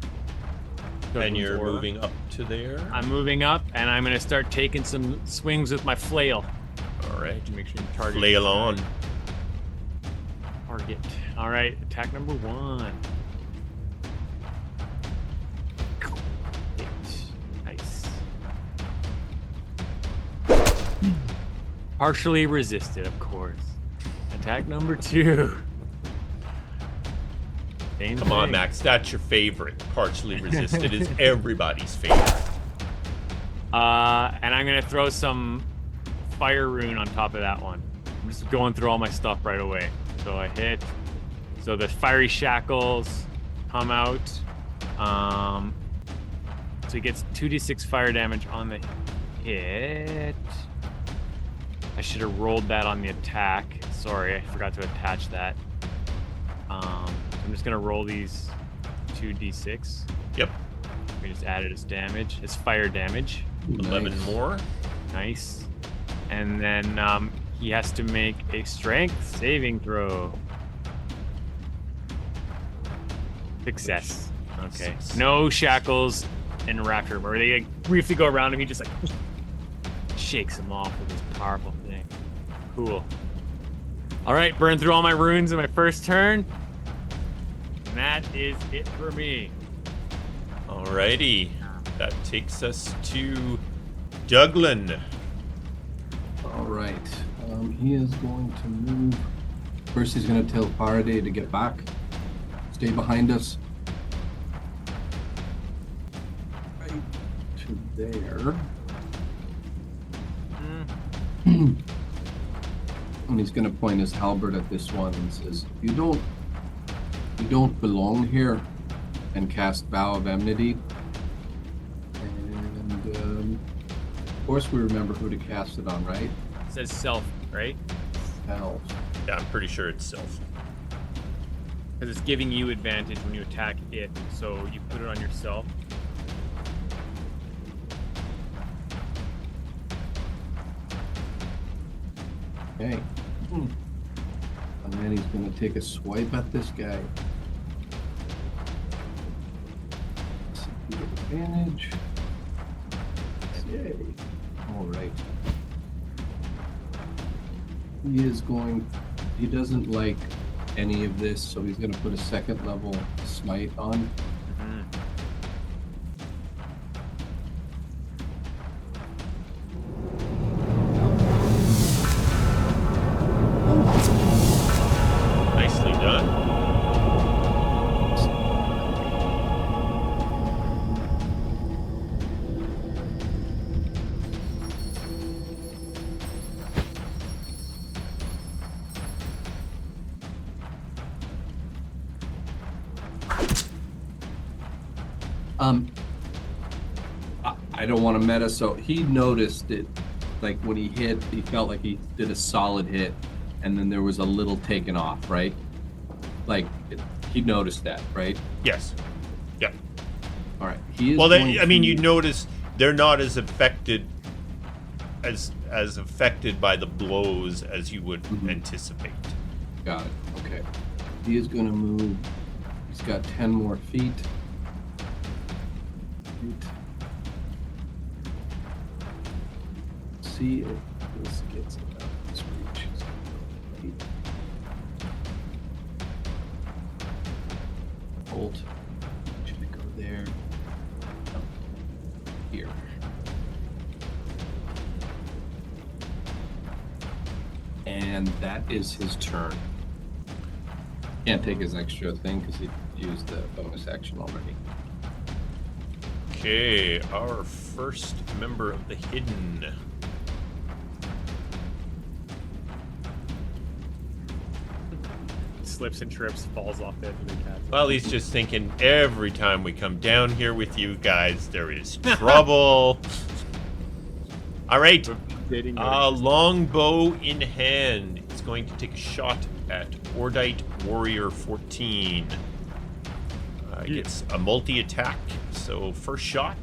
Douglan's you're aura. moving up to there. I'm moving up, and I'm gonna start taking some swings with my flail All right. to make sure you target. Flail on. Target. All right, attack number 1. Hit. Nice. Partially resisted, of course. Attack number 2. Same Come on, thing. Max. That's your favorite. Partially resisted is everybody's favorite. And I'm gonna throw some fire rune on top of that one. I'm just going through all my stuff right away. So I hit. So the fiery shackles come out. So he gets 2d6 fire damage on the hit. I should have rolled that on the attack. Sorry, I forgot to attach that. I'm just gonna roll these 2d6. Yep. We just added its damage. It's fire damage. 11 Nice. more. Nice. And then he has to make a strength saving throw. Success. Okay. Success. No shackles and rapture, where they like, briefly go around him. He just like shakes him off with this powerful thing. Cool. All right, burn through all my runes in my first turn. And that is it for me. Alrighty. That takes us to Douglan. All right. He is going to move. First, he's going to tell Faraday to get back. Stay behind us. Right to there. And he's going to point his halberd at this one and says, You don't belong here," and cast Vow of Enmity. And of course, we remember who to cast it on, right? It says self, right? Hell. Yeah, I'm pretty sure it's self. Because it's giving you advantage when you attack it. So you put it on yourself. Okay. And then he's going to take a swipe at this guy. See if we get advantage. Yay. All right. He doesn't like any of this, so he's going to put a second level smite on. Nicely done. I don't want to meta, so he noticed it, like when he hit, he felt like he did a solid hit, and then there was a little taken off, right? Like he noticed that, right? Yes. Yeah. All right. He is Well, going I mean, to- you notice they're not as affected as affected by the blows as you would anticipate. Got it. Okay. He is going to move. He's got 10 more feet. See if this gets out of his reach. Bolt. Should go there. Oh, here. And that is his turn. Can't take his extra thing because he used the bonus action already. Okay, our first member of the Hidden. Slips and trips, falls off the edge of the cat. Well, he's just thinking every time we come down here with you guys, there is trouble. All right, longbow in hand. is going to take a shot at Ordite Warrior 14. Gets a multi-attack, so first shot.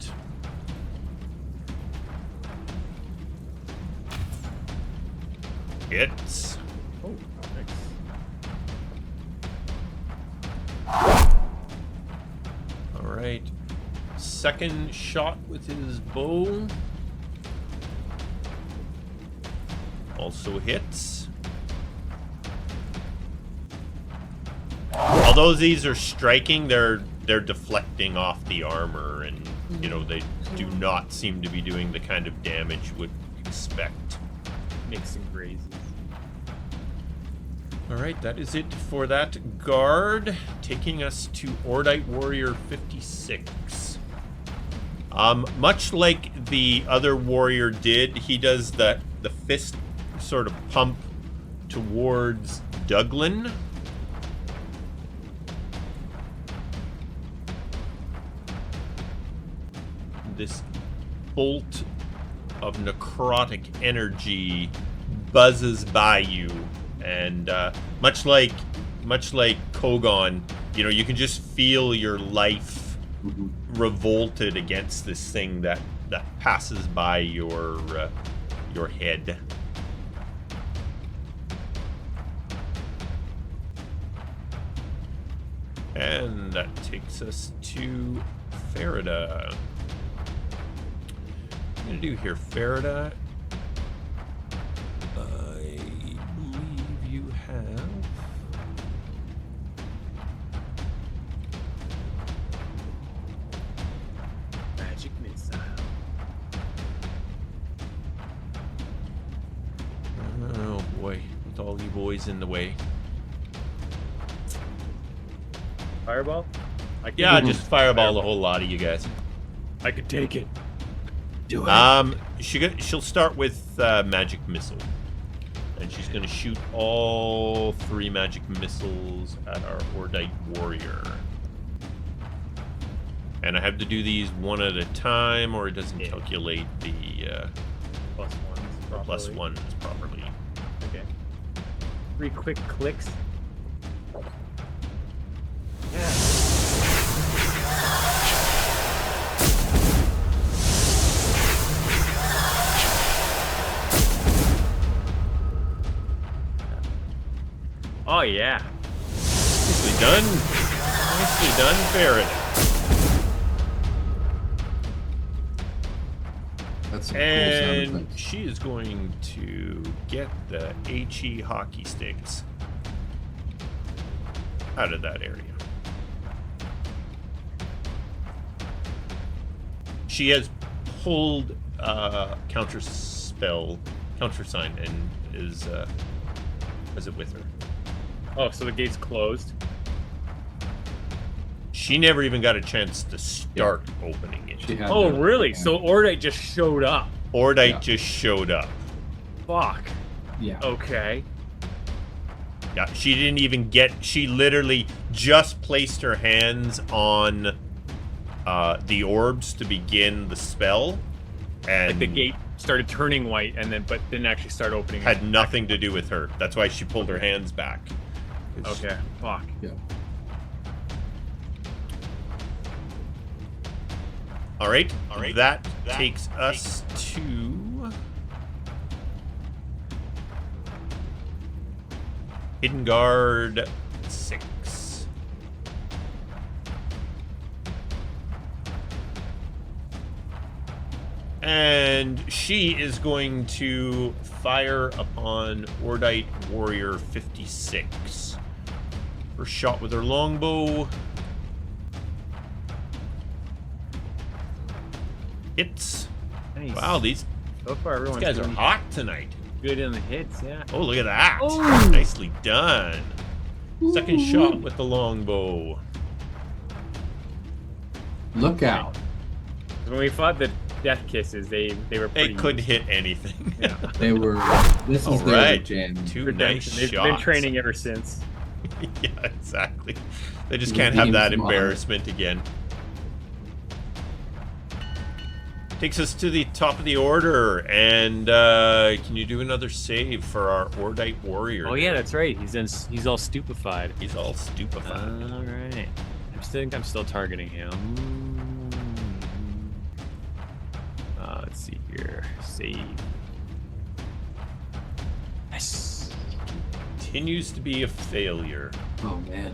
Hits. Oh, All right. Second shot with his bow. Also hits. Although these are striking, they're deflecting off the armor, and you know they do not seem to be doing the kind of damage you would expect. Makes some grazes. All right, that is it for that guard, taking us to Ordite Warrior 56. Much like the other warrior did, he does the fist sort of pump towards Douglan. This bolt of necrotic energy buzzes by you, and much like Kogaan, you know, you can just feel your life revolted against this thing that passes by your head. And that takes us to Farida. What I'm gonna do here, Farida. I believe you have Magic missile. Oh boy, with all you boys in the way. Fireball? Yeah, just fireball the whole lot of you guys. I could take it. Do it. She'll start with magic missile, and she's gonna shoot all 3 magic missiles at our Ordite warrior. And I have to do these one at a time, or it doesn't calculate the Plus ones. Properly. plus ones properly. Okay. 3 quick clicks. Oh yeah. Nicely done. Nicely done, Farida. That's some cool sound And effects. she is going to get the HE hockey sticks out of that area. She has pulled counter sign, and is it with her? Oh, so the gate's closed. She never even got a chance to start opening it. She had Oh, that- really? yeah. So Ordite just showed up. Ordite Yeah. just showed up. Fuck. Yeah. Okay. Yeah, she didn't even she literally just placed her hands on the orbs to begin the spell, and Like the gate started turning white, and then but didn't actually start opening. had nothing to do with her. That's why she pulled her hands back. Okay. Fuck. Yeah. All right. That takes us to Hidden Guard 6. And she is going to fire upon Ordite Warrior 56. First shot with her longbow. Hits. Nice. Wow, these So far, everyone's guys are doing hot tonight. good in the hits. Yeah. Oh, look at that. Oh. Nicely done. Second shot with the longbow. Look out. When we fought the Death Kisses, they were They pretty. could hit anything. Yeah. They were. This All is their right. jam. 2 nice Redemption. They've shots. been training ever since. Yeah, exactly. They just The can't have that beams on. embarrassment again. Takes us to the top of the order, and can you do another save for our Ordite warrior? Oh yeah, that's right. He's all stupefied. He's all stupefied. All right. I'm still targeting him. Let's see here. Save. Yes. Continues to be a failure. Oh man.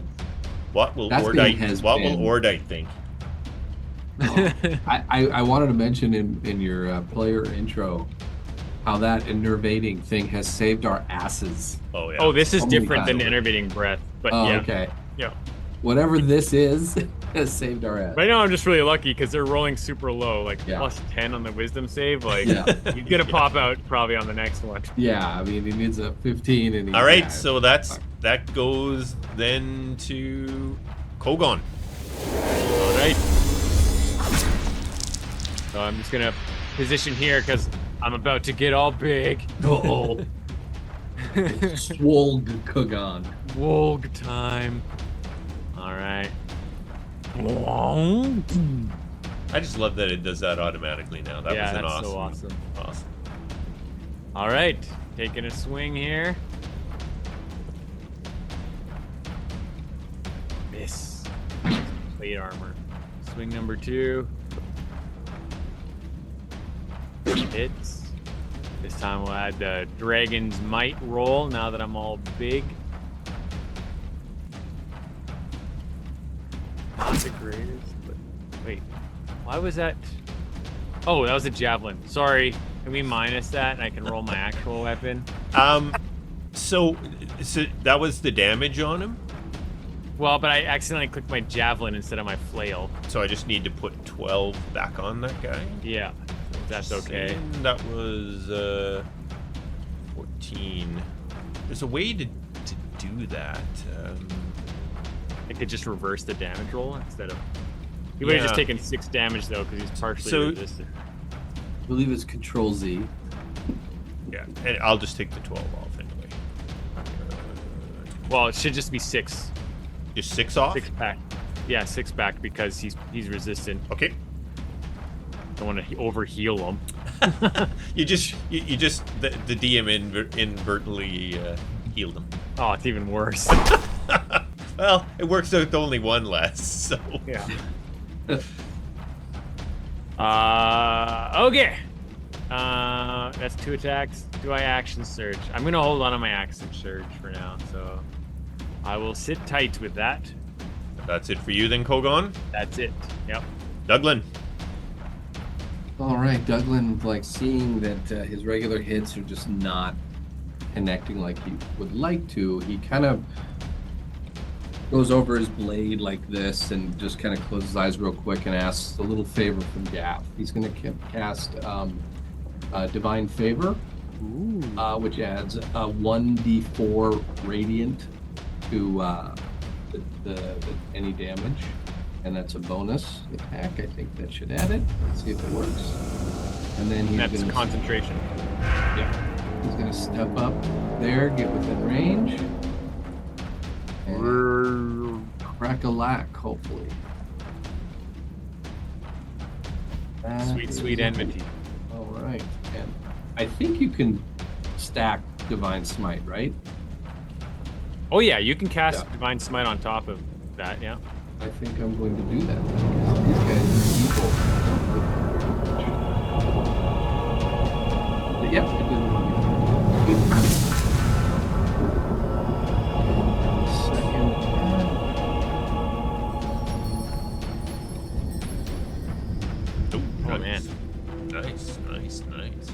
What will That thing has been- Ordite think? Oh, I wanted to mention in your player intro how that enervating thing has saved our asses. Oh yeah. Oh, this is Oh my different than God. enervating breath. But Oh, yeah. okay. Yeah. Whatever this is has saved our ass. Right now, I'm just really lucky because they're rolling super low, like Yeah. plus 10 on the wisdom save. Like, Yeah. he's gonna pop out probably on the next one. Yeah, I mean he needs a 15 and he's All right, yeah, so that goes then to Kogaan. All right. So I'm just gonna position here because I'm about to get all big. oh Swolg Kogaan. Wolg time. All right. I just love that it does that automatically now. That Yeah, was an that's awesome. so awesome. All right, taking a swing here. Miss. Plate armor. Swing number 2. Hits. This time we'll add the Dragon's Might roll now that I'm all big. Not the greatest, but wait. Why was that? Oh, that was a javelin. Sorry. Can we minus that and I can roll my actual weapon? So that was the damage on him. Well, but I accidentally clicked my javelin instead of my flail. So I just need to put 12 back on that guy. Yeah, if that's okay. And that was 14. There's a way to do that. I could just reverse the damage roll instead of. He would have just Yeah. taken 6 damage though, because he's partially So- resistant. I believe it's Control Z. Yeah, and I'll just take the 12 off anyway. Well, it should just be 6. Just 6 off? 6 back. Yeah, 6 back because he's resistant. Okay. Don't want to over heal him. You just the DM inadvertently healed him. Oh, it's even worse. Well, it works out to only 1 less, so. Yeah. Okay. That's 2 attacks. Do I action surge? I'm gonna hold on to my action surge for now, so I will sit tight with that. That's it for you then, Kogaan. That's it. Yep. Douglan. All right, Douglan, like seeing that his regular hits are just not connecting like he would like to, he kind of goes over his blade like this and just kind of closes his eyes real quick and asks a little favor from Gaff. He's going to cast Divine Favor, which adds 1d4 radiant to any damage, and that's a bonus attack. I think that should add it. Let's see if it works. And then he's That's going to concentration. he's going to step up there, get within range. And crack-a-lack, hopefully. That Sweet, is sweet it. enmity. All right. And I think you can stack Divine Smite, right? Oh yeah, you can cast Yeah. Divine Smite on top of that. Yeah. I think I'm going to do that. Because these guys are evil. But yeah, it didn't. Second. Oh, Oh, nice. Nice.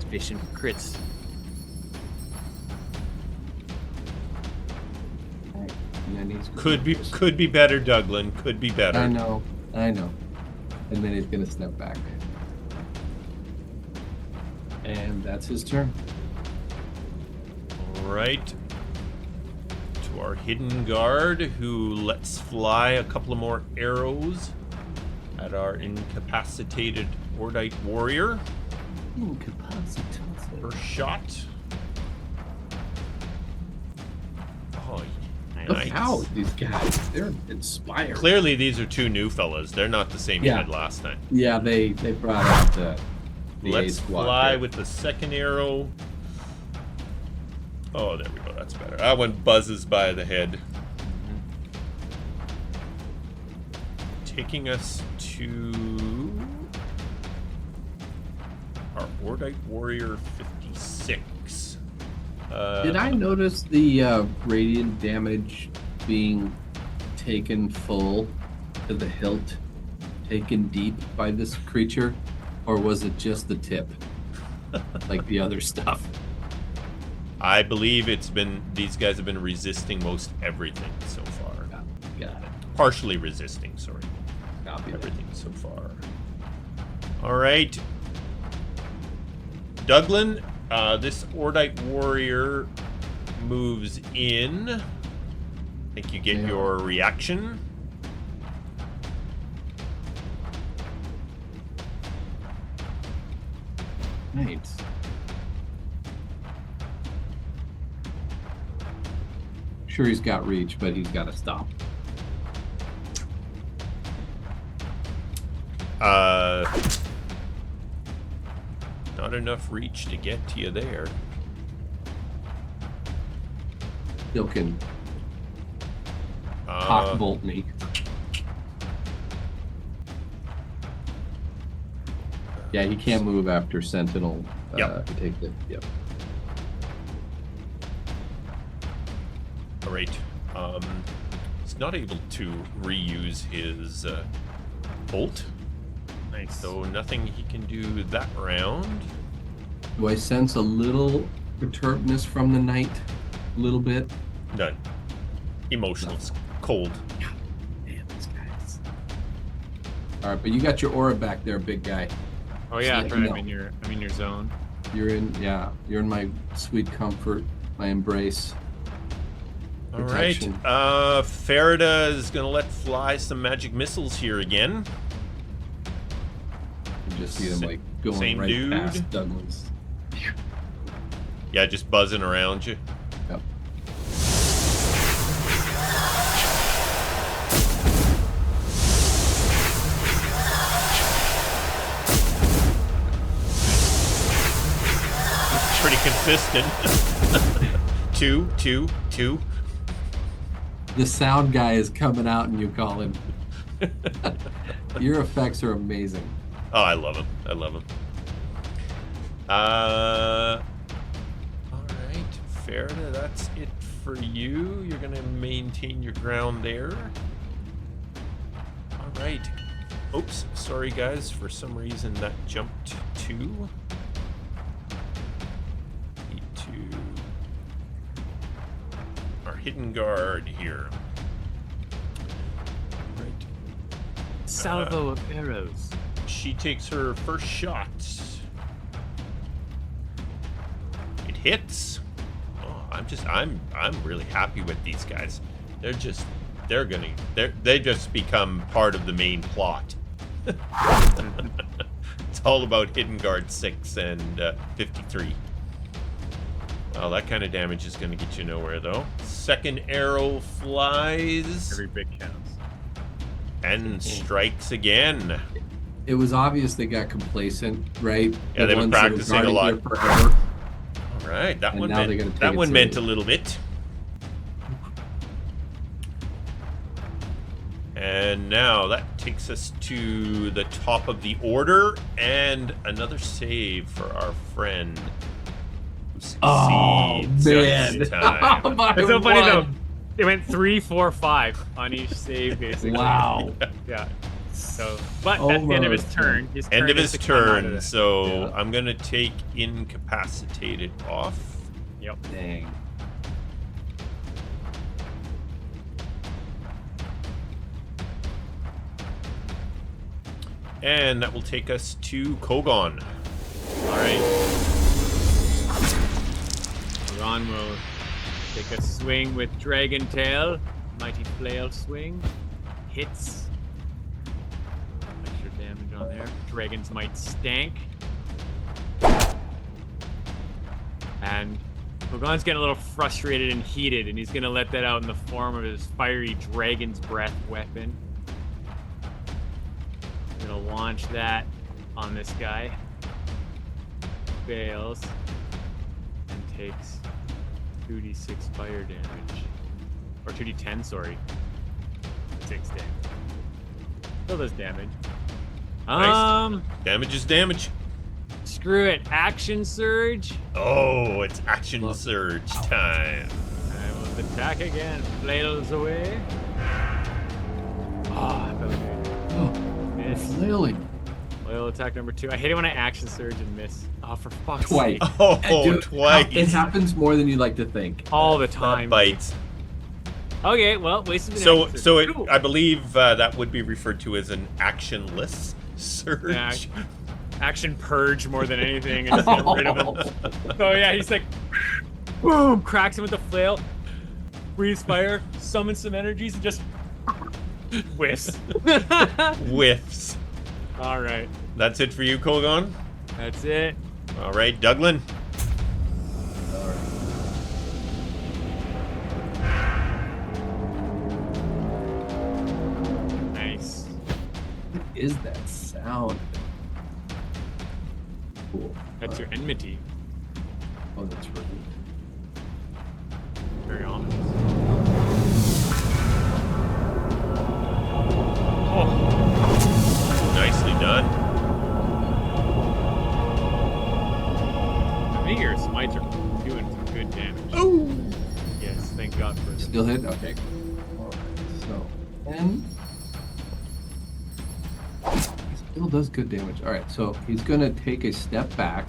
Efficient crits. And then he's Could be better, Douglan. Could be better. I know. And then he's gonna step back. And that's his turn. All right. To our hidden guard, who lets fly a couple of more arrows at our incapacitated Ordite warrior. Incapacitated. First shot. Oh, Look nice. how these guys, they're inspired. Clearly, these are 2 new fellas. They're not the same you Yeah. had last time. Yeah, they brought out Let's A fly squad. with the second arrow. Oh, there we go. That's better. That one buzzes by the head. Taking us to our Ordite Warrior 56. Did I notice the radiant damage being taken full to the hilt, taken deep by this creature, or was it just the tip, like the other stuff? I believe these guys have been resisting most everything so far. Got it. Partially resisting, sorry. Copy that. Everything so far. All right. Douglan, this Ordite Warrior moves in. I think you get Yeah. your reaction. Nice. Sure, he's got reach, but he's got to stop. Not enough reach to get to you there. Still can cock bolt me. Yeah, he can't move after Sentinel. Yep. To take the. Yep. All right. He's not able to reuse his bolt, Nice. so nothing he can do that round. Do I sense a little perturbedness from the knight? A little bit. None. Emotional. Cold. Damn, these guys. All right, but you got your aura back there, big guy. Oh yeah, Just that's let right. you know. I'm in your zone. You're in my sweet comfort, my embrace. All right. Protection. Farida is going to let fly some magic missiles here again. You just see them like going Same right dude. past Douglas. Yeah, just buzzing around you. Yep. Pretty consistent. Two. The sound guy is coming out in you, Colin. Your effects are amazing. Oh, I love him. All right, Farida, that's it for you. You're gonna maintain your ground there. All right. Oops, sorry guys. For some reason that jumped to. Need to. Our hidden guard here. Right. Salvo of arrows. She takes her first shot. It hits. Oh, I'm really happy with these guys. They just become part of the main plot. It's all about Hidden Guard 6 and 53. Well, that kind of damage is going to get you nowhere, though. Second arrow flies Every bit counts. and strikes again. It was obvious they got complacent, right? Yeah, they've been ones that have practicing a guarded lot. here forever. All right, that And one now they're gonna meant, take that it one meant a seriously. little bit. And now that takes us to the top of the order and another save for our friend who succeeds this time. Oh, my It's so funny though. word. It went 3, 4, 5 on each save, basically. Wow. Yeah. So, but at the end of his Almost. turn, End of is his to come out of turn, it. so Yeah. I'm gonna take incapacitated off. Yep. Dang. And that will take us to Kogaan. All right. Ron will take a swing with Dragon Tail. Mighty Flail swing. Hits. Extra damage on there. Dragon's Might Stank. And Kogaan's getting a little frustrated and heated, and he's going to let that out in the form of his fiery Dragon's Breath weapon. Gonna launch that on this guy. fails and takes 2d6 fire damage. Or 2d10, sorry. 6 damage. Still does damage. Nice. Damage is damage. Screw it. Action surge. Oh, it's action surge time. I will attack again. Flails away. Ah, that was good. Oh, Miss. Lily. Flail attack number 2. I hate it when I action surge and miss. Oh, for fuck's Twice. sake. Oh, Dude, twice. It happens more than you like to think. All the That time. bites. Okay, well, wasted an So, action so surge. it, Cool. I believe that would be referred to as an actionless surge. Yeah, action purge more than anything and just get rid of him. So yeah, he's like, boom, cracks him with the flail, breathes fire, summons some energies, and just whiffs. Whiffs. All right, That's it for you, Kogaan. that's it. All right, Douglan. Nice. What is that sound? Cool. That's your enmity. Oh, that's right. Very ominous. Oh, Nicely done. I think your smites are doing some good damage. Oh. Yes, thank God for this. Still hit? Okay. All right. So, 10. He still does good damage. All right. So he's going to take a step back.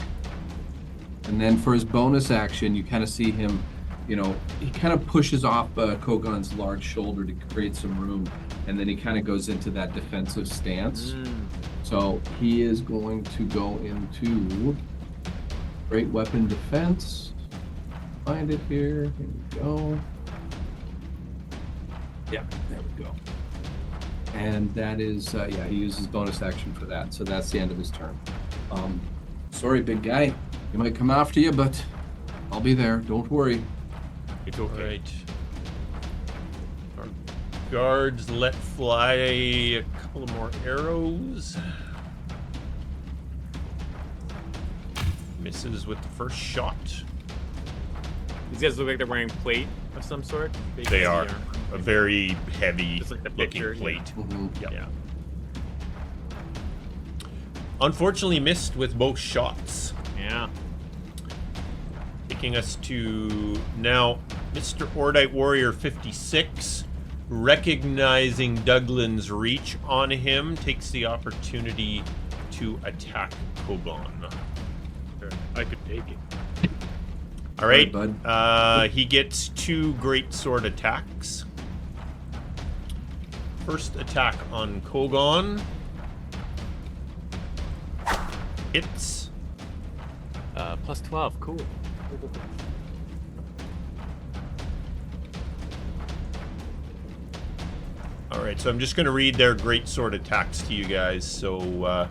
And then for his bonus action, you kind of see him, you know, he kind of pushes off Kogan's large shoulder to create some room. And then he kind of goes into that defensive stance. So he is going to go into great weapon defense. Find it here. Here we go. Yeah, there we go. And that is, yeah, he uses bonus action for that. So that's the end of his turn. Sorry, big guy. He might come after you, but I'll be there. Don't worry. It's All okay. right. Our guards let fly a couple of more arrows. Misses with the first shot. These guys look like they're wearing plate of some sort. They are. Yeah. A very heavy Just like the looking picture, yeah. plate. Yep. Yeah. Unfortunately missed with both shots. Yeah. Taking us to now Mr. Ordite Warrior 56, recognizing Douglan's reach on him, takes the opportunity to attack Kogaan. Sure. I could take it. All right, bud. he gets 2 great sword attacks. First attack on Kogaan. Hits. Plus 12. Cool. All right, so I'm just going to read their great sword attacks to you guys. So, Oh,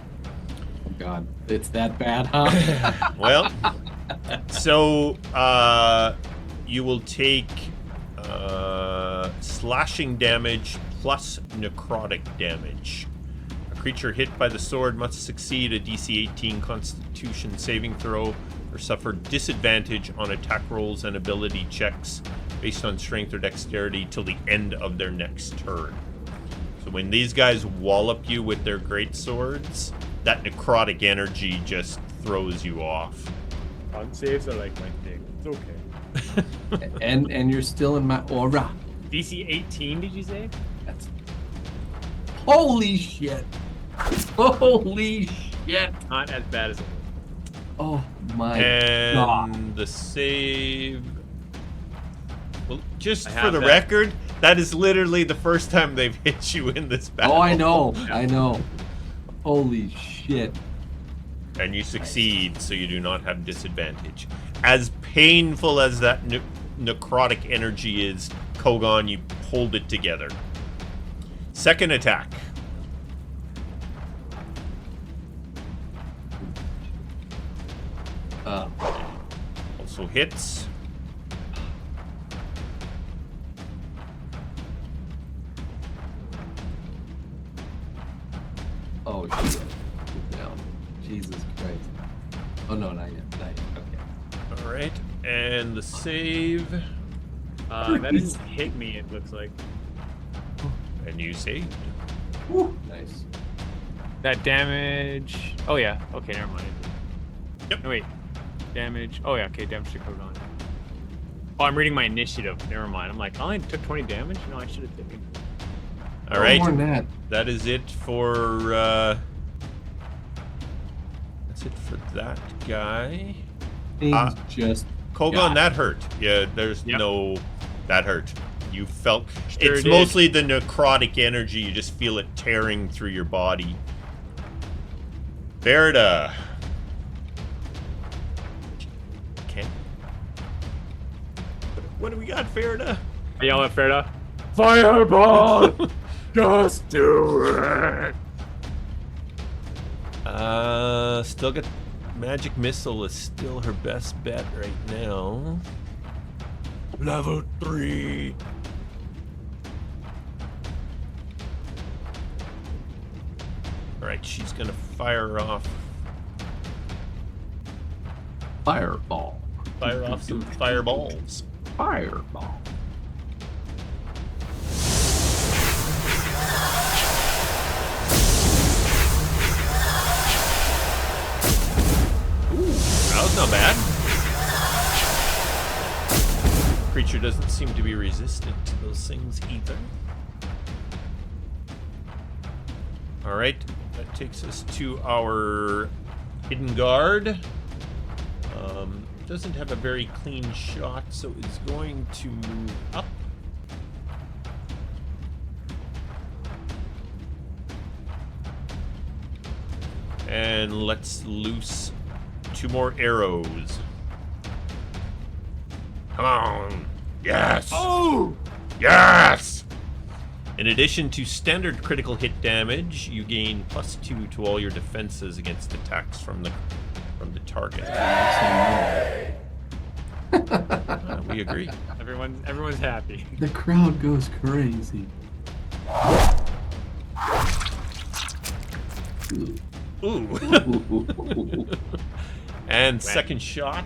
God. It's that bad, huh? well, so you will take slashing damage plus necrotic damage. A creature hit by the sword must succeed a DC 18 Constitution saving throw or suffer disadvantage on attack rolls and ability checks based on strength or dexterity till the end of their next turn. So when these guys wallop you with their great swords, that necrotic energy just throws you off. On saves are like my thing. It's okay. and you're still in my aura. DC 18, did you say? That's... Holy shit. Holy shit. Not as bad as it was. Oh my And God. the save. Well, just I for have the that. record, that is literally the first time they've hit you in this battle. Oh, I know. I know. Holy shit. And you succeed, so you do not have disadvantage. As painful as that necrotic energy is, Kogaan, you hold it together. Second attack. Also hits. Oh shit. Get down. Jesus Christ. Oh, no, not yet. Not yet. Okay. All right, and the save, That didn't hit me, it looks like. and you saved. Woo, nice. That damage. Oh, yeah. Okay, never mind. Yep. No, wait. Damage. Oh, yeah. Okay, damage to Kogaan. Oh, I'm reading my initiative. Never mind. I'm like, I only took 20 damage? No, I should have taken. All right, More than that. that is it for. That's it for that guy. Things just Kogaan, got that hurt. Yeah, there's Yep. no. That hurt. You felt. Sure It's did. mostly the necrotic energy. You just feel it tearing through your body. Verda. Okay. What do we got, Verda? I yell at Ferda. Fireball! Just do it! Still got magic missile is still her best bet right now. Level 3. All right, she's gonna fire off fireball. some fireballs. Fireball. Ooh, that was not bad. Creature doesn't seem to be resistant to those things either. All right, that takes us to our hidden guard. Doesn't have a very clean shot, so it's going to move up. And let's loose 2 more arrows. Come on. Yes. Oh! Yes! In addition to standard critical hit damage, you gain +2 to all your defenses against attacks from the target. We agree. Everyone's happy. The crowd goes crazy. Ooh. And second shot.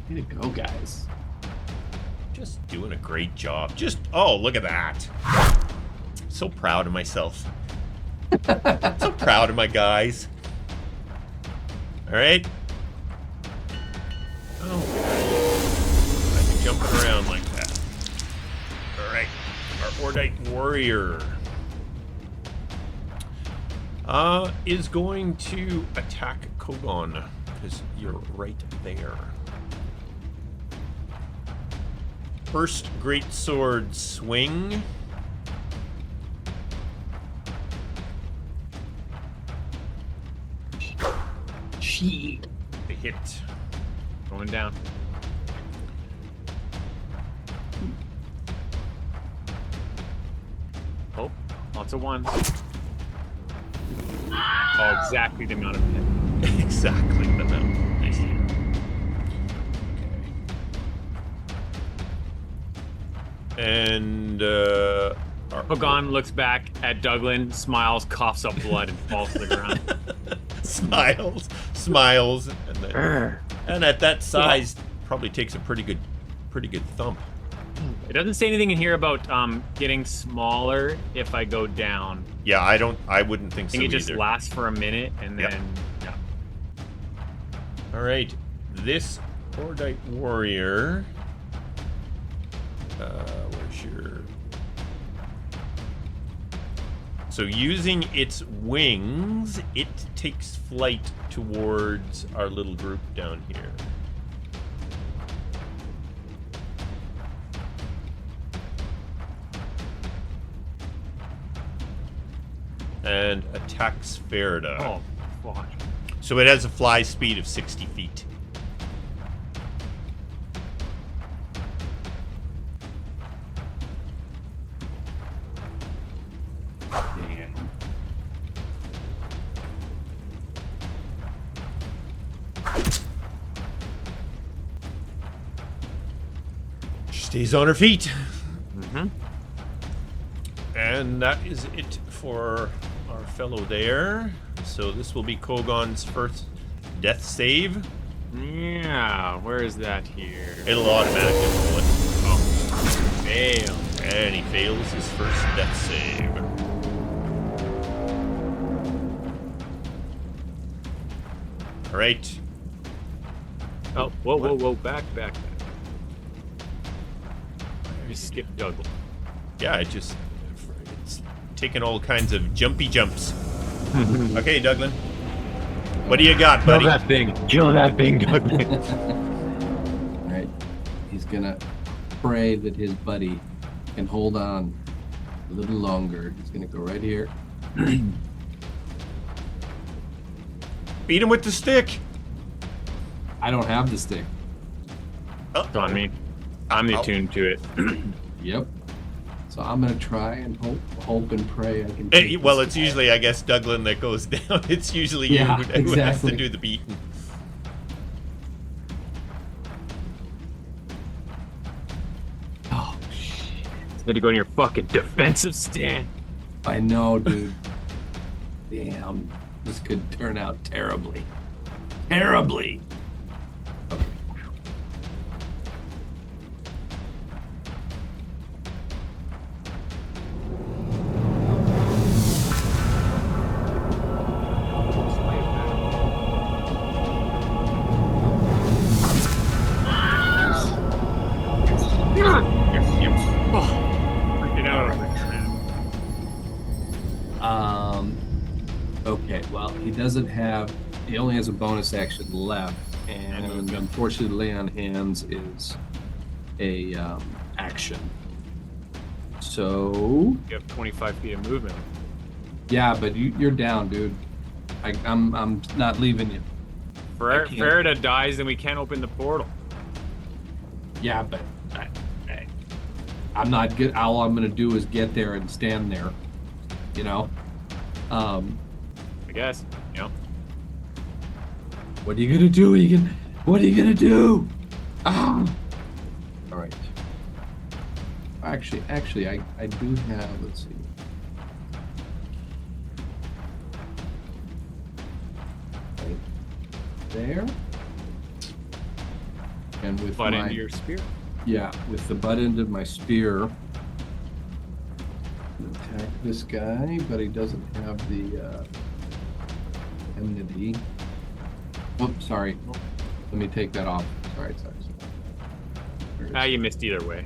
Way to go, guys. Just doing a great job. Oh, look at that. So proud of myself. So proud of my guys. All right. Oh, I've been jumping around like that. All right, our Ordite warrior is going to attack Kogaan because you're right there. First great sword swing. Cheat. A hit. Going down. Oh, lots of ones. Oh, exactly the amount of hit. Exactly the amount. Nice. Okay. And our Kogaan looks back at Douglan, smiles, coughs up blood, and falls to the ground. smiles, and at that size, probably takes a pretty good thump. It doesn't say anything in here about getting smaller if I go down. Yeah, I wouldn't think I so think it either. just lasts for a minute and Yep. then yeah. All right, this Ordite warrior. Where's your? So using its wings, it takes flight towards our little group down here. And attacks Verda. Oh, fuck. So it has a fly speed of 60 feet. Damn. She stays on her feet. Mm-hmm. And that is it for our fellow there. So this will be Kogan's first death save. Yeah, where is that here? It'll automatically roll it. Oh, Fail. and he fails his first death save. All right. Oh, whoa, back. Let me skip Douglan. Yeah, it's taking all kinds of jumpy jumps. Okay, Douglan. What do you got, buddy? Kill that thing, Douglan. All right. He's gonna pray that his buddy can hold on a little longer. He's gonna go right here. Beat him with the stick. I don't have the stick. Oh, It's on me. I'm attuned to it. Yep. So I'm gonna try and hope and pray I can. Well, it's usually, I guess, Douglan that goes down. It's usually Yeah, you who has to exactly. do the beating. Oh shit! Need to go in your fucking defensive stand. I know, dude. Damn, this could turn out terribly. Terribly. Okay. Freaking out on the trap. Okay, well, he doesn't have, he only has a bonus action left, and unfortunately, lay on hands is a action. So, You have 25 feet of movement. yeah, but you're down, dude. I'm not leaving you. If can't. Farida dies, then we can't open the portal. Yeah, but I'm not good. All I'm gonna do is get there and stand there. You know. I guess. What are you gonna do, Egan? What are you gonna do? Ah. All right. Actually, I do have. Let's see. Right there. And with Butt my into your spear. with the butt end of my spear, attack this guy, but he doesn't have the enmity. Whoops, sorry. Let me take that off. Sorry. You missed either way.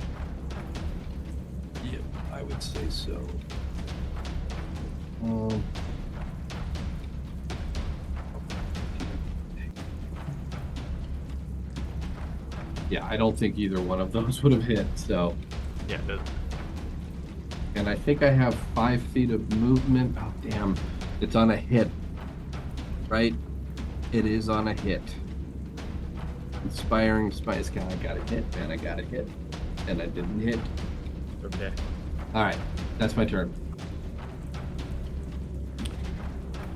Yep, I would say so. Yeah, I don't think either one of those would have hit, so. Yeah, it doesn't. And I think I have 5 feet of movement. Oh, damn. It's on a hit. Right? It is on a hit. Inspiring spice. I got a hit, man. I got a hit. And I didn't hit. Okay. All right. That's my turn.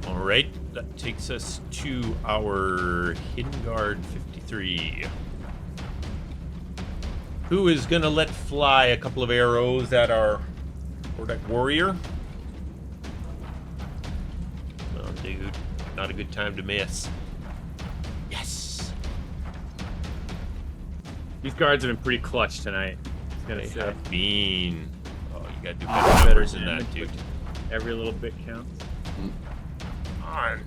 All right, that takes us to our Hidden Guard 53. Who is gonna let fly a couple of arrows at our Hordak warrior? Oh, dude, not a good time to miss. Yes. These guards have been pretty clutch tonight. It's gonna They say. have been. Oh, you gotta do better numbers than that, dude. Every little bit counts. On.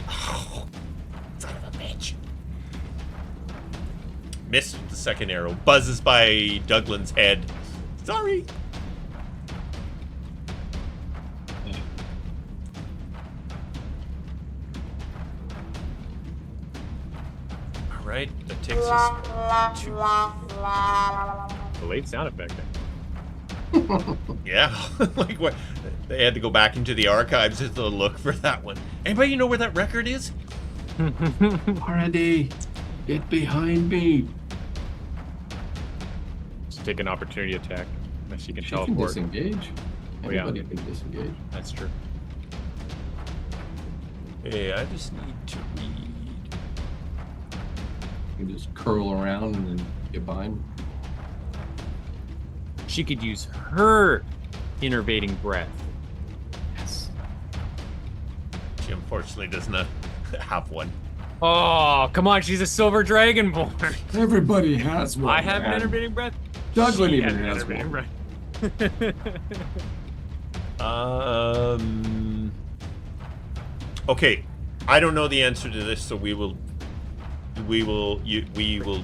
Oh, son of a bitch. Missed with the second arrow. Buzzes by Douglan's head. Sorry. All right, that takes us to. The late sound effect. Yeah, like what? They had to go back into the archives just to look for that one. Anybody know where that record is? Already. Get behind me. Just take an opportunity attack. Unless you can She can teleport. disengage. Oh, yeah. Anybody can disengage. That's true. Hey, I just need to read. You can just curl around and then get behind. She could use her innervating breath. She unfortunately does not have one. Oh, come on. She's a silver dragonborn. Everybody has one. I have an man. intermittent breath. Douglan She even an has intermittent one. breath. Okay, I don't know the answer to this, so we will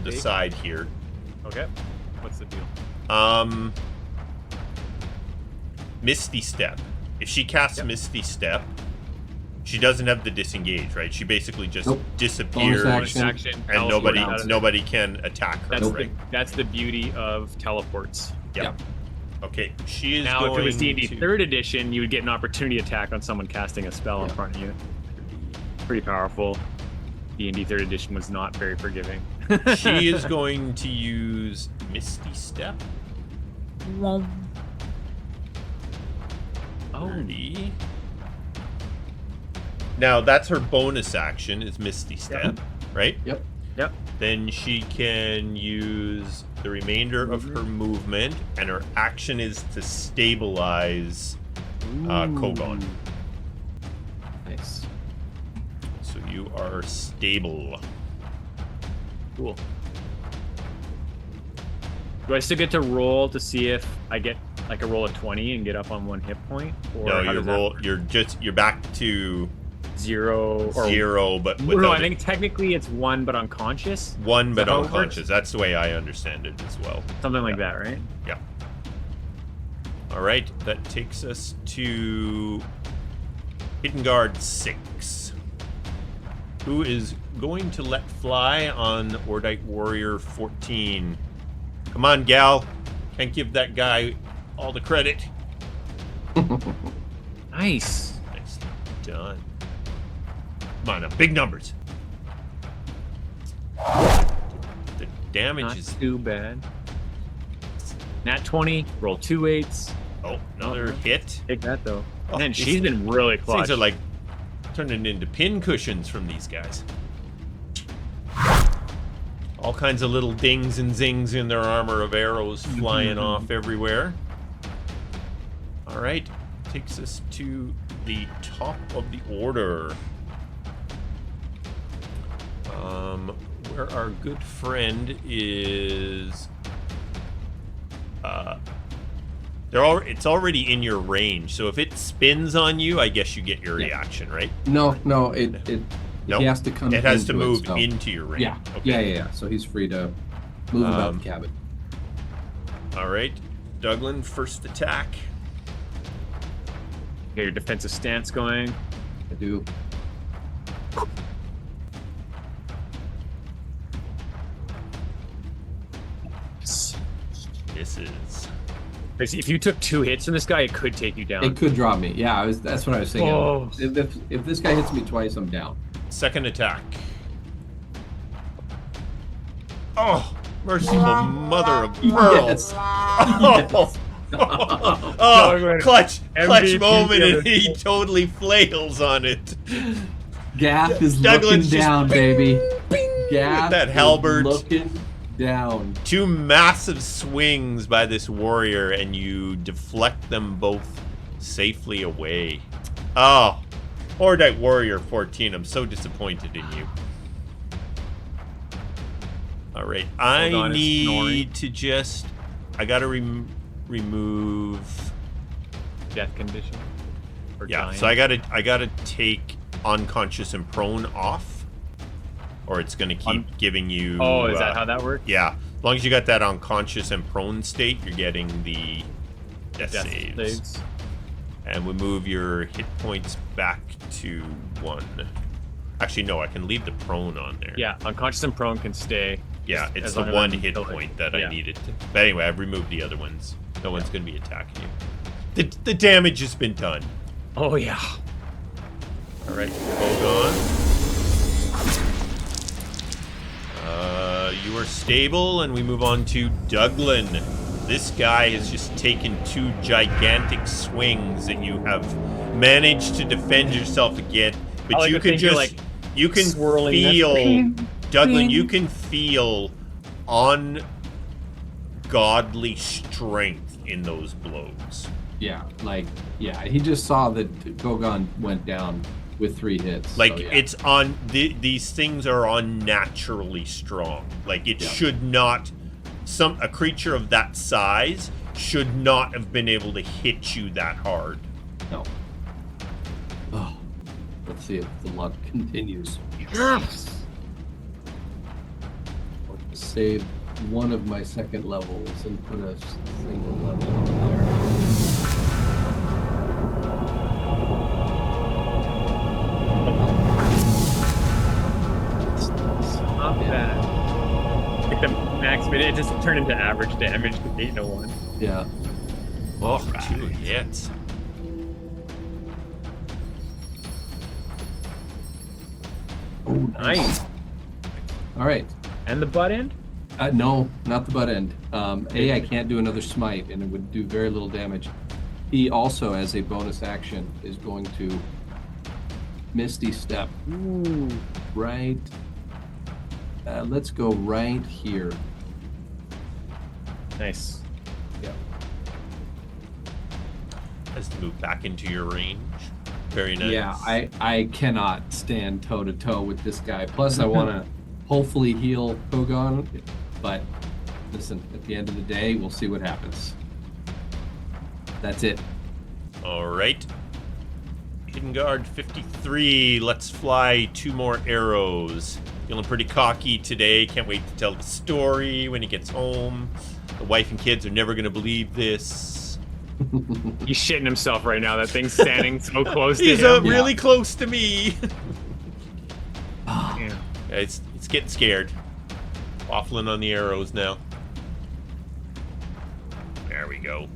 decide here. Okay. What's the deal? Misty Step. If she casts Misty Step, she doesn't have the disengage, right? She basically just disappears, Bonus action, and teleport out of there. nobody can attack her, That's right? that's the beauty of teleports. Yeah. Okay, she is Now, going if it was D&D to... 3rd edition, you would get an opportunity attack on someone casting a spell in front of you. Pretty powerful. D&D 3rd edition was not very forgiving. She is going to use Misty Step. Oh. 30. Now, that's her bonus action, is Misty Step, right? Yep. Yep. Then she can use the remainder of her movement, and her action is to stabilize Kogaan. Nice. So you are stable. Cool. Do I still get to roll to see if I get like a roll of 20 and get up on 1 hit point? Or No, how you does that roll. work? You're back to 0 or 0, but No, without I think technically it's 1 but unconscious. 1, but that how it works? unconscious. That's the way I understand it as well. Something like that, right? Yeah. All right, that takes us to Hidden Guard 6, who is going to let fly on Ordite Warrior 14. Come on, gal. Can't give that guy all the credit. Nice. Nice done. Come on, now, big numbers. The damage Not is... too bad. Nat 20, roll 2 8s. Oh, another hit. Take that though. Oh, Man, these she's been really clutch. Things are like turning into pin cushions from these guys. All kinds of little dings and zings in their armor of arrows flying off everywhere. All right, takes us to the top of the order. Where our good friend is. It's already in your range, so if it spins on you, I guess you get your reaction, right? No, Nope. he has to come. It has to into move so- into your range. Yeah, Okay. yeah. So he's free to move about the cabin. All right, Douglan, first attack. Get your defensive stance going. I do. Misses. Basically, if you took 2 hits from this guy, it could take you down. It could drop me. Yeah, that's what I was thinking. Oh. If this guy hits me twice, I'm down. Second attack. Oh, merciful mother of pearl. Yes. Oh, Douglan, clutch MVP moment, of and the- he totally flails on it. Gaff is Douglan's looking just down, baby. Gaff that is halberd. looking down. 2 massive swings by this warrior, and you deflect them both safely away. Oh, Ordite Warrior 14, I'm so disappointed in you. All right, I on, it's need snoring. to just... I gotta remove... Death condition. Or Yeah, dying. so I gotta take unconscious and prone off, or it's gonna keep giving you... Oh, is that how that works? Yeah, as long as you got that unconscious and prone state, you're getting the death saves. And we move your hit points back to 1. Actually, no, I can leave the prone on there. Yeah, unconscious and prone can stay. Yeah, As it's the long as 1 I'm hit still- point that I yeah. needed to. But anyway, I've removed the other ones. No one's going to be attacking you. The damage has been done. Oh, yeah. All right, Kogaan. You are stable, and we move on to Douglan. This guy has just taken 2 gigantic swings, and you have managed to defend yourself again. But like you to can think you're, just like, you can swirling this feel way. Douglan. You can feel ungodly strength in those blows. Yeah, he just saw that Kogaan went down With 3 hits. Like, so, yeah. it's on... these things are unnaturally strong. Like, it Yeah. should not... A creature of that size should not have been able to hit you that hard. No. Oh, let's see if the luck continues. Yes. I'll save one of my second levels and put a single level on there. Not bad. Like the max, but it just turned into average damage with 8 and a 1. Yeah. Oh, 2 hits. Oh, Nice. All right. And the butt end? No, not the butt end. I can't do another smite, and it would do very little damage. He also, as a bonus action, is going to Misty Step. Ooh. Right. Let's go right here. Nice. Has to move back into your range. Very nice. Yeah, I cannot stand toe to toe with this guy. Plus, I want to hopefully heal Kogaan. But listen, at the end of the day, we'll see what happens. That's it. All right. Hidden Guard 53. Let's fly 2 more arrows. Feeling pretty cocky today. Can't wait to tell the story when he gets home. The wife and kids are never going to believe this. He's shitting himself right now. That thing's standing so close to He's him. really close to me. Yeah. It's getting scared. Waffling on the arrows now. There we go.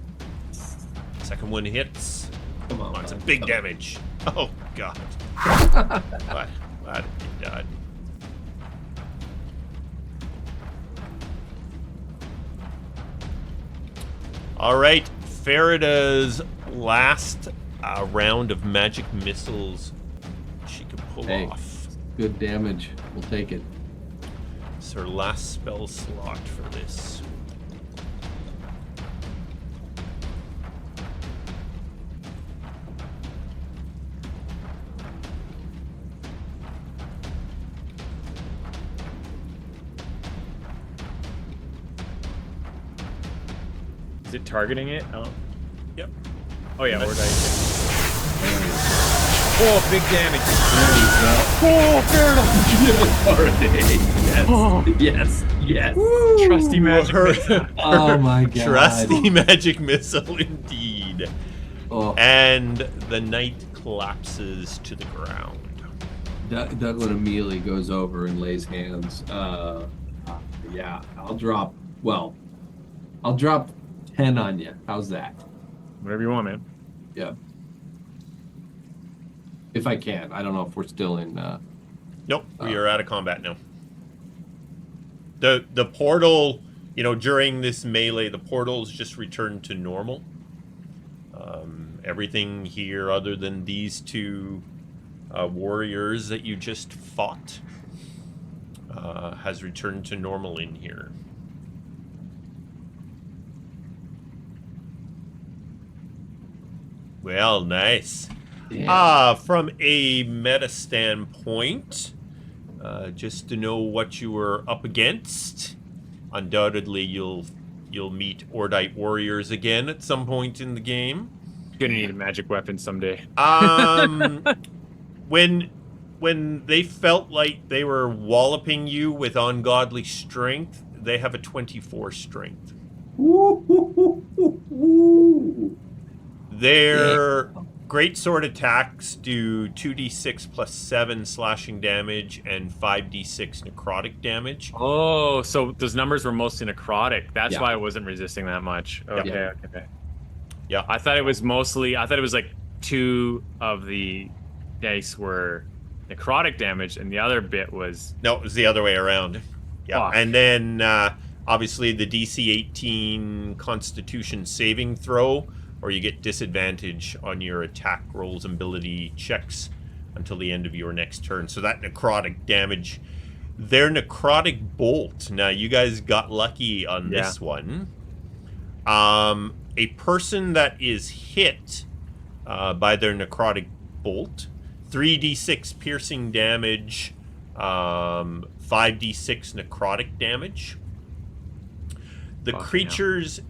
Second one hits. Come on. It's a bud. big damage. Oh, God. What have you done? All right. Farida's last round of magic missiles she can pull off. Good damage. We'll take it. It's her last spell slot for this. Is it targeting it? Oh. Yep. Oh yeah, Nice. we're dice. Oh, big damage. Oh, yes. Yes. Trusty magic. missile. Oh my god. Trusty magic missile indeed. Oh, And the knight collapses to the ground. Douglan immediately goes over and lays hands. Yeah, I'll drop 10 on you. How's that? Whatever you want, man. Yeah. If I can. I don't know if we're still in Nope, we are out of combat now. The portal, during this melee, the portal's just returned to normal. Everything here, other than these 2 warriors that you just fought, has returned to normal in here. Well, nice. yeah. From a meta standpoint, just to know what you were up against, undoubtedly you'll meet Ordite warriors again at some point in the game. Gonna need a magic weapon someday. When they felt like they were walloping you with ungodly strength, they have a 24 strength. Their great sword attacks do 2d6 plus 7 slashing damage and 5d6 necrotic damage. Oh, so those numbers were mostly necrotic. That's Yeah. why I wasn't resisting that much. Okay, Yeah. okay. Yeah. I thought it was like 2 of the dice were necrotic damage, and the other bit was... No, it was the other way around. Yeah, Fuck. and then obviously the DC 18 Constitution saving throw, or you get disadvantage on your attack rolls and ability checks until the end of your next turn. So that necrotic damage, their necrotic bolt. Now you guys got lucky on this one. A person that is hit by their necrotic bolt 3d6 piercing damage, 5d6 necrotic damage. The Fucking creatures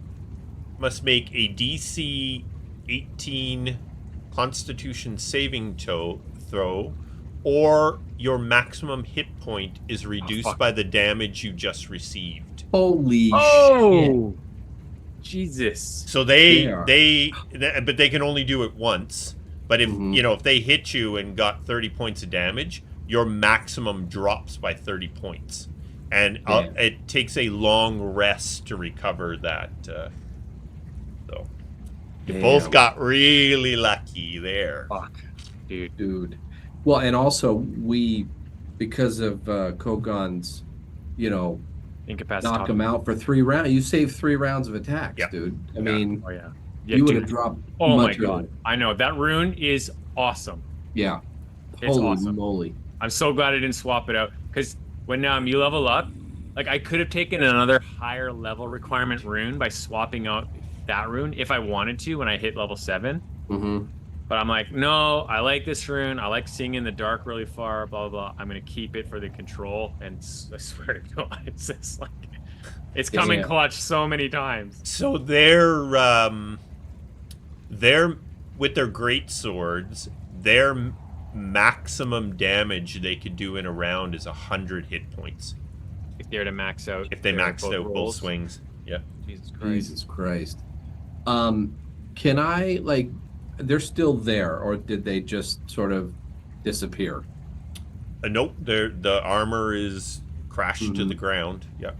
must make a DC 18 Constitution saving throw, or your maximum hit point is reduced fuck. by the damage you just received. Holy shit. Oh, Jesus. So but they can only do it once. But if if they hit you and got 30 points of damage, your maximum drops by 30 points, and it takes a long rest to recover that. So you both got really lucky there. Fuck, dude. Well, and also because of Kogan's, incapacitated, knock him out for 3 rounds. You saved 3 rounds of attacks, dude. I mean, you would have dropped. Oh my much god! earlier. I know that rune is awesome. Yeah, It's holy awesome. moly! I'm so glad I didn't swap it out, because when you level up, like I could have taken another higher level requirement rune by swapping out that rune if I wanted to when I hit level 7. But I'm like, no, I like this rune. I like seeing in the dark really far. Blah blah blah. I'm gonna keep it for the control, and I swear to God, it's just like it's coming clutch so many times. So they're with their great swords, their maximum damage they could do in a round is 100 hit points. If they're to max out. If they maxed out both swings. Yeah. Jesus Christ. Can I, they're still there, or did they just sort of disappear? Nope. The armor is crashed to the ground. Yeah.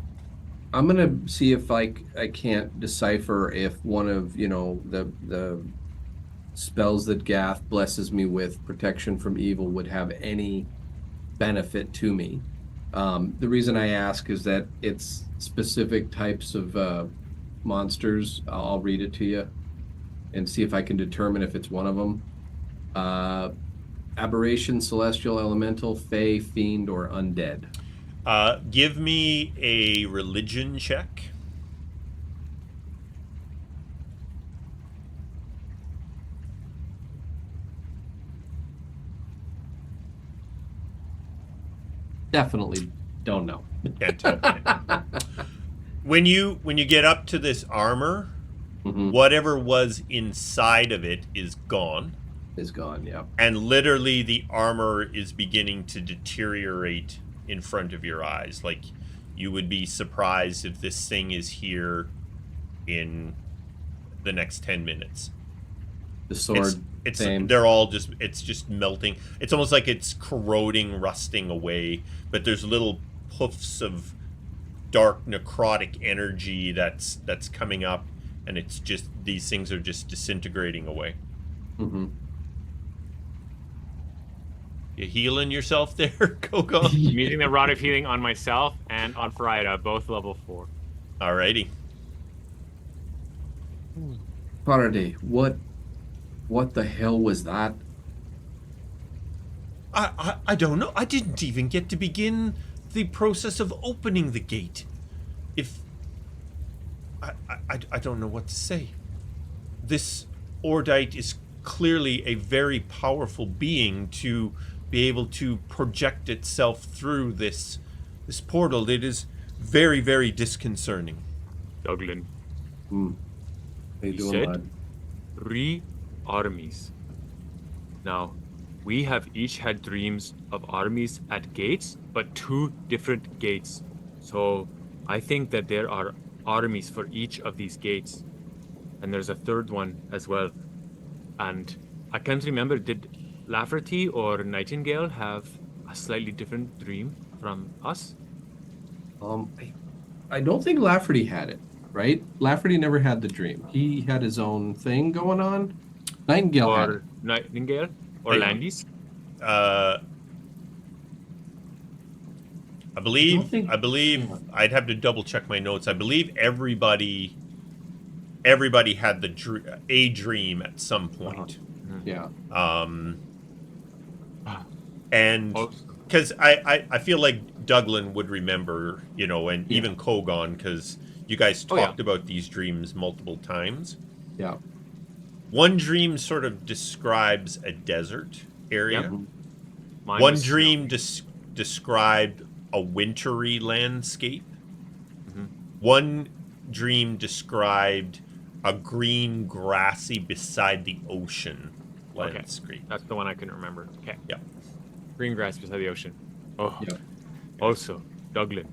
I'm gonna see if I can't decipher if one of the spells that Gath blesses me with, protection from evil, would have any benefit to me. The reason I ask is that it's specific types of monsters. I'll read it to you and see if I can determine if it's one of them. Aberration, celestial, elemental, fey, fiend, or undead. Give me a religion check. Definitely don't know. Can't tell. When you get up to this armor, whatever was inside of it is gone. Is gone, yeah. And literally the armor is beginning to deteriorate in front of your eyes. Like, you would be surprised if this thing is here in the next 10 minutes. The sword, they're all just, it's just melting. It's almost like it's corroding, rusting away, but there's little puffs of dark necrotic energy that's coming up, and it's just, these things are just disintegrating away. You healing yourself there, Kogaan? I'm using the Rod of Healing on myself and on Farida, both level 4. Alrighty. Faraday, what the hell was that? I don't know. I didn't even get to begin the process of opening the gate. I don't know what to say. This Ordite is clearly a very powerful being to be able to project itself through this portal. It is very, very disconcerting. Douglan. How you doing, said lad? 3 armies. Now, we have each had dreams of armies at gates, but 2 different gates. So I think that there are armies for each of these gates. And there's a 3rd one as well. And I can't remember, did Lafferty or Nightingale have a slightly different dream from us? I don't think Lafferty had it, right? Lafferty never had the dream. He had his own thing going on. Nightingale had it. Nightingale? Or Landis? I believe I'd have to double check my notes. I believe everybody had a dream at some point. Yeah. And because I feel like Douglan would remember, and even Kogaan, because you guys talked about these dreams multiple times. Yeah. One dream sort of describes a desert, area. Yep. Mine One was dream described a wintry landscape. Mm-hmm. One dream described a green, grassy beside the ocean landscape. That's the one I couldn't remember. Okay. Yep. Green grass beside the ocean. Oh. Yep. Also, Douglan.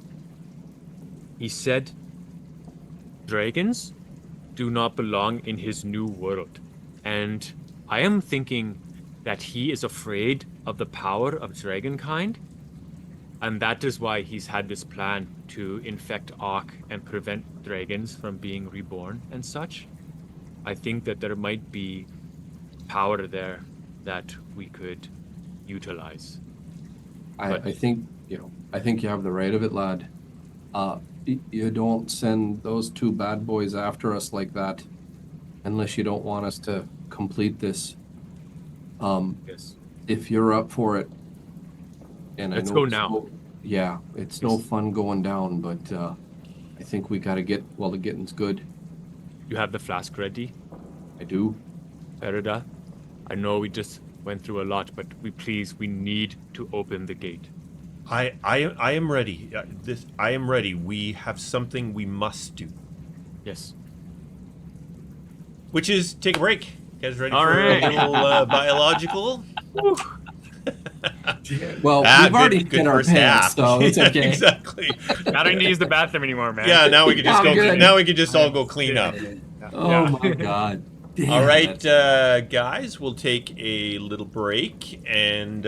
He said dragons do not belong in his new world. And I am thinking that he is afraid of the power of dragonkind. And that is why he's had this plan to infect Ark and prevent dragons from being reborn and such. I think that there might be power there that we could utilize. I think, I think you have the right of it, lad. You don't send those two bad boys after us like that unless you don't want us to complete this. Yes. If you're up for it, and Let's I know go now. Yeah, it's no fun going down, but I think we got to get while the getting's good. You have the flask ready, I do. Erida? I know we just went through a lot, but we need to open the gate. I am ready. I am ready. We have something we must do, Yes. which is take a break. You guys ready All for right. a little biological? Well, we've already been our first pants, half. so it's Yeah, okay. exactly. I don't need to use the bathroom anymore, man. Yeah, now we can just I'm go. good. Now we can just all go clean up. Oh my God. Damn All right, it. guys, we'll take a little break, and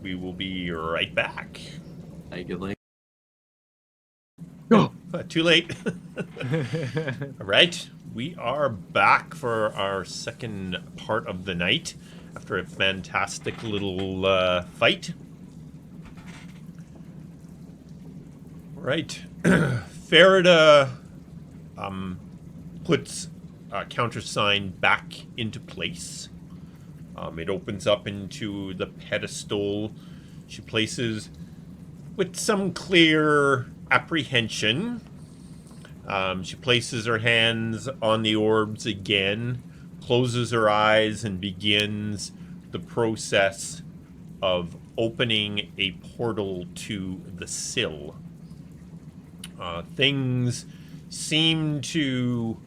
we will be right back. Thank you, Link. Go. Too late. All right, we are back for our second part of the night after a fantastic little fight. All right, Farida puts a countersign back into place. It opens up into the pedestal she places with some clear apprehension. She places her hands on the orbs again, closes her eyes, and begins the process of opening a portal to the sill. Things seem to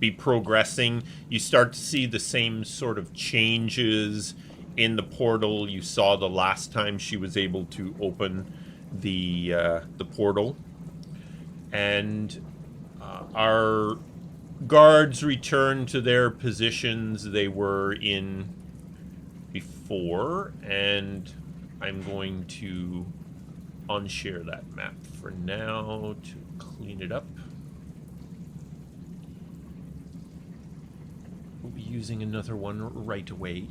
be progressing. You start to see the same sort of changes in the portal you saw the last time she was able to open the portal. And our guards return to their positions they were in before, and I'm going to unshare that map for now to clean it up. We'll be using another one right away.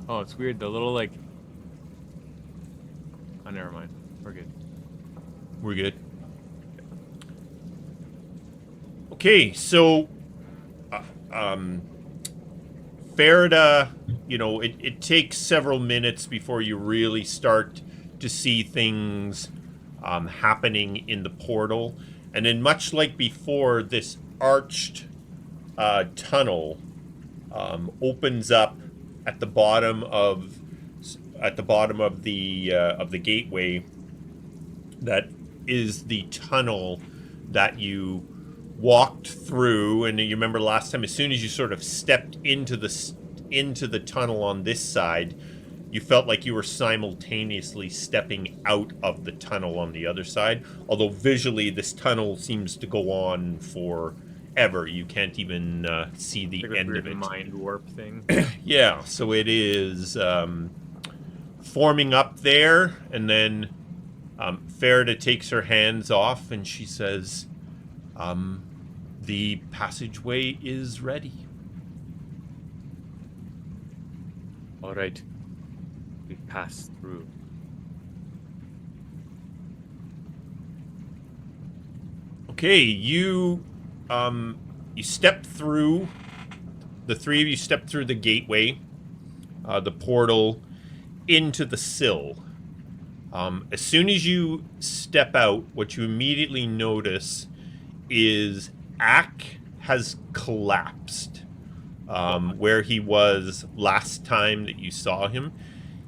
Oh, it's weird. The little like. Oh, never mind. We're good. We're good. Okay, so Farida, it takes several minutes before you really start to see things happening in the portal. And then much like before, this arched tunnel opens up at the bottom of the gateway. That is the tunnel that you walked through, and you remember last time, as soon as you sort of stepped into the tunnel on this side, you felt like you were simultaneously stepping out of the tunnel on the other side. Although visually, this tunnel seems to go on forever. You can't even see the Like a end weird of it. mind warp thing. Yeah, so it is forming up there, and then Farida takes her hands off, and she says, the passageway is ready. All right. We pass through. Okay, you step through. The three of you step through the gateway, the portal, into the sill. As soon as you step out, what you immediately notice is Ak has collapsed. Where he was last time that you saw him,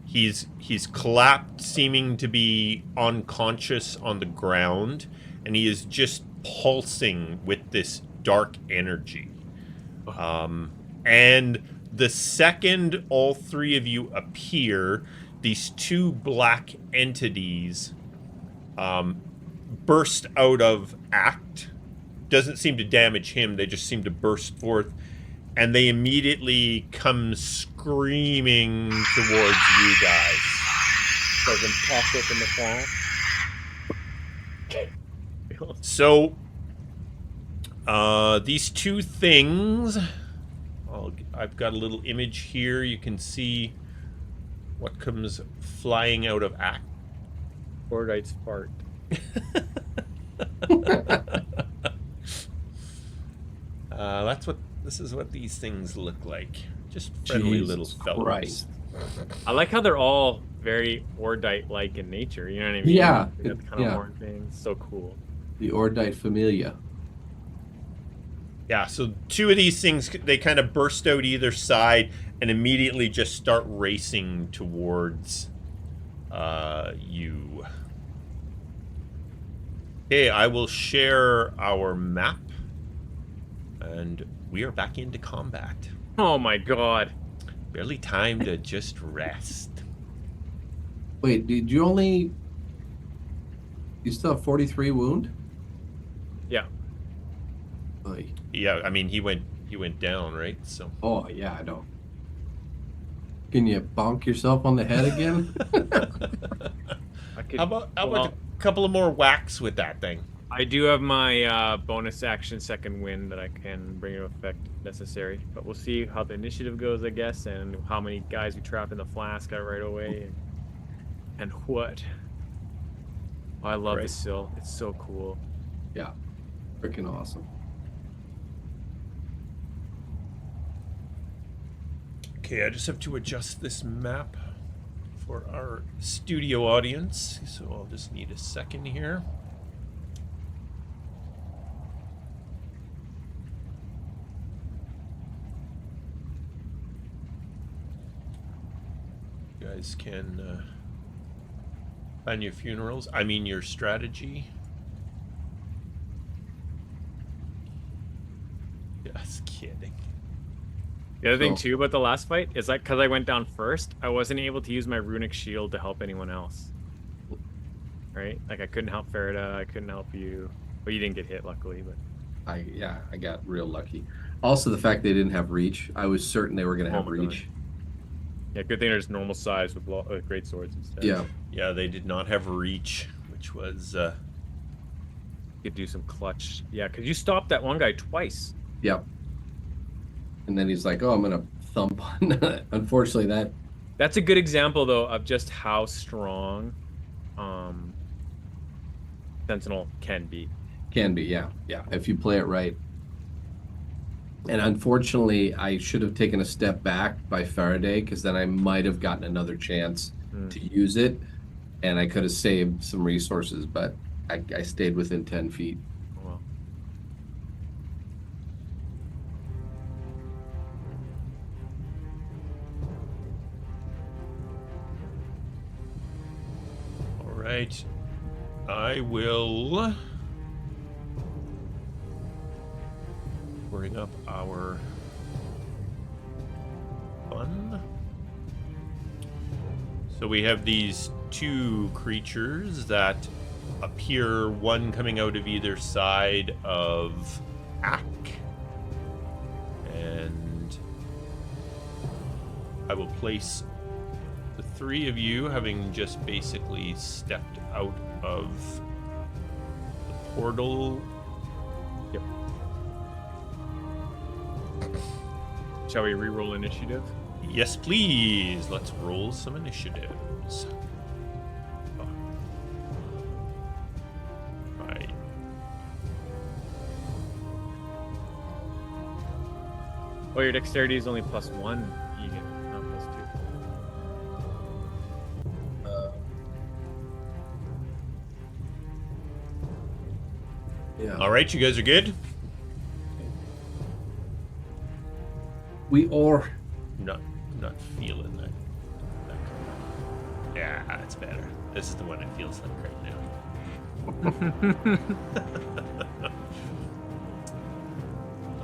he's collapsed, seeming to be unconscious on the ground, and he is just pulsing with this dark energy. And the second all three of you appear, these two black entities burst out of Act. Doesn't seem to damage him, they just seem to burst forth, and they immediately come screaming towards you guys. Doesn't pop open the flask. So, these two things, I've got a little image here. You can see what comes flying out of Act. Ordite's fart. This is what these things look like. Just friendly Jesus little fellows. Christ. I like how they're all very Ordite-like in nature. You know what I mean? Yeah, They got the kind of horn thing. So cool. The Ordite Familia. Yeah, so two of these things, they kind of burst out either side and immediately just start racing towards you. Okay, I will share our map, and we are back into combat. Oh my god. Barely time to just rest. Wait, did you only... You still have 43 wound? Yeah. Oy. Yeah, I mean he went down, right? So. Oh, yeah, I know. Can you bonk yourself on the head again? How about a couple of more whacks with that thing? I do have my bonus action second wind that I can bring into effect if necessary. But we'll see how the initiative goes, I guess, and how many guys we trap in the flask right away. And what? Oh, I love this sill. It's so cool. Yeah. Freaking awesome. Okay, I just have to adjust this map for our studio audience, so I'll just need a second here. You guys can plan your funerals. I mean your strategy. Just kidding. The other thing too about the last fight is like because I went down first, I wasn't able to use my runic shield to help anyone else. Right? Like I couldn't help Farida, I couldn't help you. Well, you didn't get hit, luckily, but I got real lucky. Also, the fact they didn't have reach, I was certain they were going to have reach. Yeah, good thing they're just normal size with great swords instead. Yeah. Yeah, they did not have reach, which was you could do some clutch. Yeah, because you stopped that one guy twice. Yep. And then he's like, "Oh, I'm gonna thump on." Unfortunately, that's a good example though of just how strong Sentinel can be. Can be, yeah. If you play it right. And unfortunately, I should have taken a step back by Faraday because then I might have gotten another chance to use it, and I could have saved some resources. But I stayed within 10 feet. Well. all right. I will bring up our fun. So we have these two creatures that appear, one coming out of either side of Ak. And I will place the three of you, having just basically stepped out of the portal. Yep. Shall we re-roll initiative? Yes, please. Let's roll some initiatives. Right. Oh, your dexterity is only +1, Egan, not +2. Yeah. All right, you guys are good? We are. Not feeling that. Yeah, that's better. This is the one it feels like right now.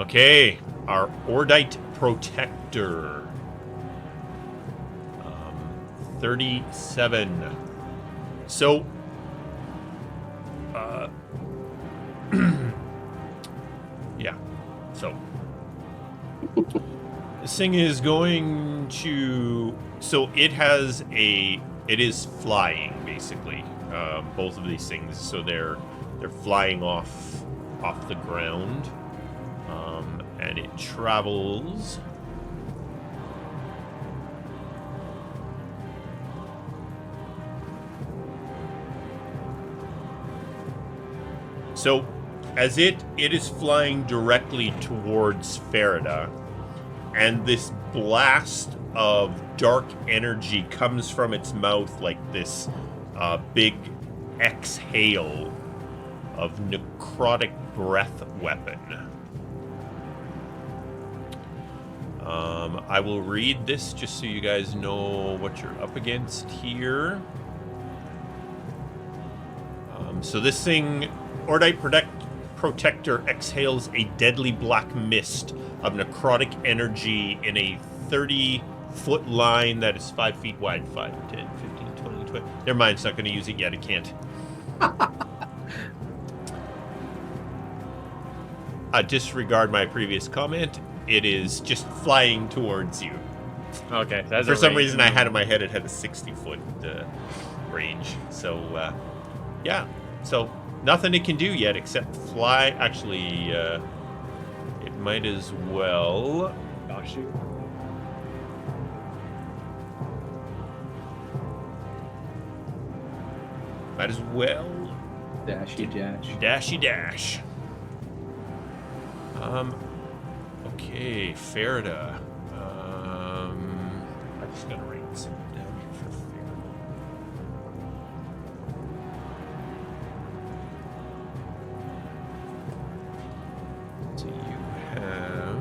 Okay, our Ordite Protector. 37. So, yeah. So, this thing is going to. So it has a. It is flying basically. Both of these things. So they're flying off the ground, and it travels. So, as it is flying directly towards Farida, and this blast of dark energy comes from its mouth like this big exhale of necrotic breath weapon. I will read this just so you guys know what you're up against here. So this thing, Ordite Protector exhales a deadly black mist of necrotic energy in a 30-foot line that is 5 feet wide. 5, 10, 15, 20, 20. Never mind, it's not going to use it yet. It can't. Disregard my previous comment. It is just flying towards you. Okay. That's For some reason, I had in my head it had a 60-foot range. So, yeah. So, nothing it can do yet except fly. Actually, it might as well. Oh, shoot. Might as well. Dashy dash. Dashy dash. Okay, Farida. I'm just gonna write something down here for Farida. So you have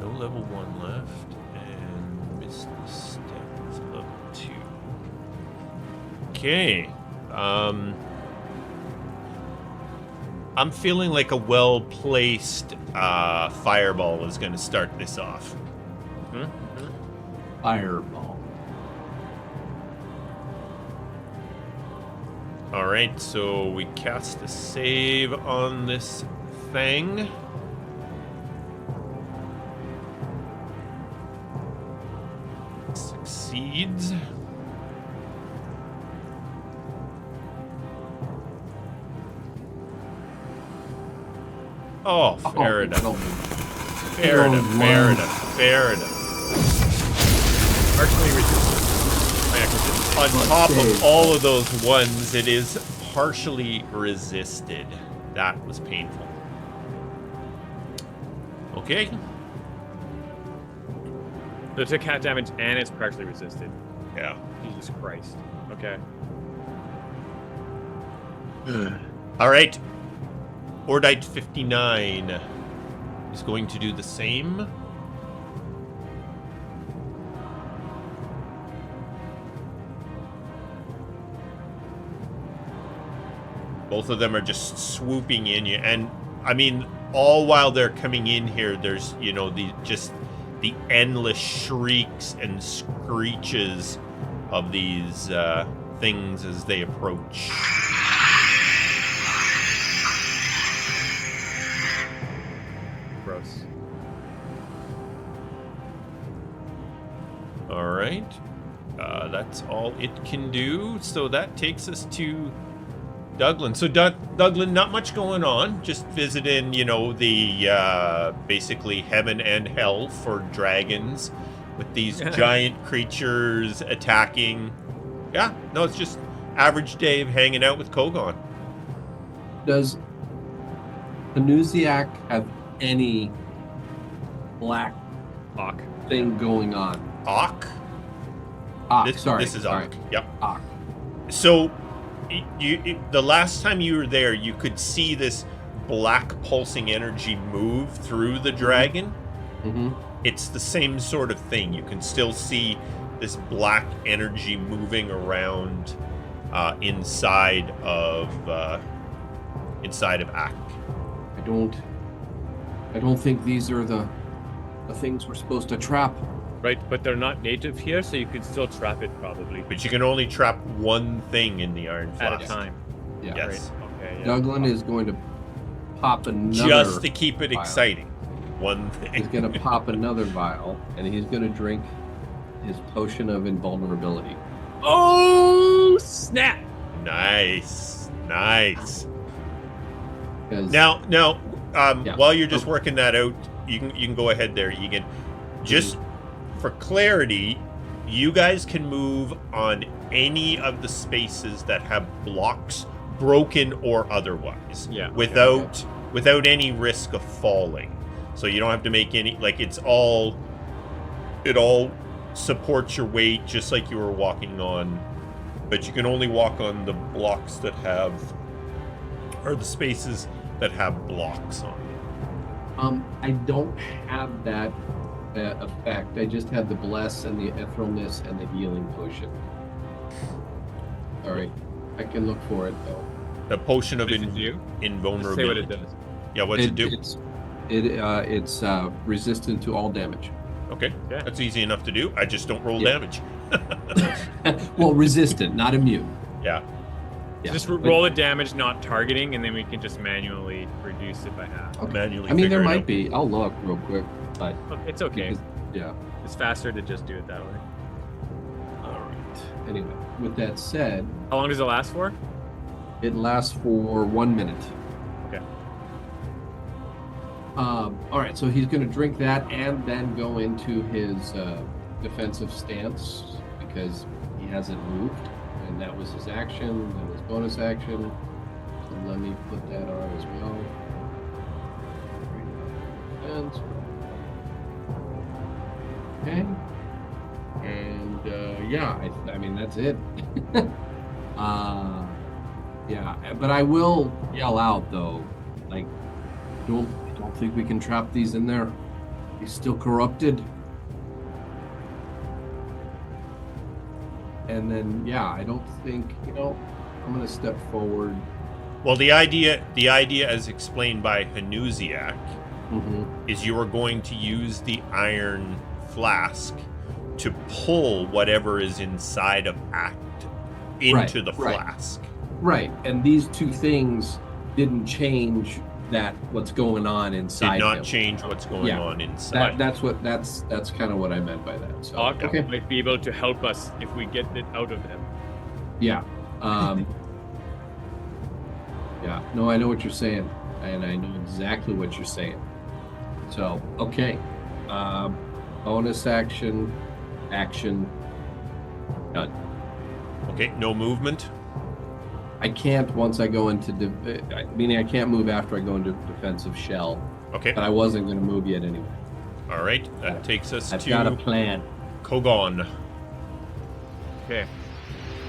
no level 1 left, and missed the step is level 2. Okay. I'm feeling like a well-placed fireball is going to start this off. Fireball. All right, so we cast a save on this thing. Succeeds. Oh, Farida. Farida. Partially resisted. On top of all of those ones, it is partially resisted. That was painful. Okay. So it took half damage and it's partially resisted. Yeah. Jesus Christ. Okay. All right. Ordite 59 is going to do the same. Both of them are just swooping in you, and I mean, all while they're coming in here, there's, you know, the endless shrieks and screeches of these things as they approach. Gross. All right. That's all it can do. So that takes us to Douglan. So Douglan, not much going on. Just visiting, you know, the basically heaven and hell for dragons with these giant creatures attacking. Yeah, no, it's just average day of hanging out with Kogaan. Does Hanusiak have any black Hawk. thing going on? Ock? Sorry. This is sorry. Ock. Yep. Ock. So the last time you were there, you could see this black pulsing energy move through the dragon. Mm-hmm. It's the same sort of thing. You can still see this black energy moving around inside of Ak. I don't think these are the things we're supposed to trap. Right, but they're not native here, so you can still trap it probably But you can only trap one thing in the iron at flask a time. Yeah. Yes. Right. Okay. Yeah. Douglan is going to pop another. Just to keep it vial. exciting. One thing. He's going to pop another vial, and he's going to drink his potion of invulnerability. Oh snap! Nice. 'Cause- Now, Yeah. while you're just working that out, you can go ahead there, Egan. Just for clarity, you guys can move on any of the spaces that have blocks, broken or otherwise. Yeah. Without any risk of falling. So you don't have to make any it all supports your weight just like you were walking on. But you can only walk on the blocks that have or the spaces that have blocks on them. I don't have that effect. I just have the bless and the etherealness and the healing potion. All right, I can look for it though. The potion of What does it do? invulnerability. Say what it does. Yeah, what's it do? It's resistant to all damage. Okay, Yeah. that's easy enough to do. I just don't roll Yeah. damage. Well, resistant, not immune. Yeah. Yeah. Just roll the damage, not targeting, and then we can just manually reduce it by half. Okay. Manually I mean, there figure it might out. be. I'll look real quick, but It's okay. yeah. It's faster to just do it that way. All right. Anyway, with that said, How long does it last for? it lasts for 1 minute. Okay. All right, so he's going to drink that and then go into his defensive stance because he hasn't moved, and that was his action and his bonus action. So let me put that on as well. Defense. Okay. And yeah, I mean that's it. Yeah, but I will yell out though, like, don't think we can trap these in there. He's still corrupted. And then yeah, I don't think I'm gonna step forward. Well, the idea as explained by Hanusiak Mm-hmm. is you are going to use the iron flask to pull whatever is inside of Act into the right. flask. Right, and these two things didn't change what's going on inside. Did not him. change what's going on inside. That's kind of what I meant by that. So Okay. Might be able to help us if we get it out of them. yeah, yeah. No, I know what you're saying, and I know exactly what you're saying. So okay, bonus action, done. Okay, no movement. I can't once I go into meaning I can't move after I go into defensive shell. Okay. But I wasn't going to move yet anyway. All right. That takes us I've to got a plan. Kogaan. Okay.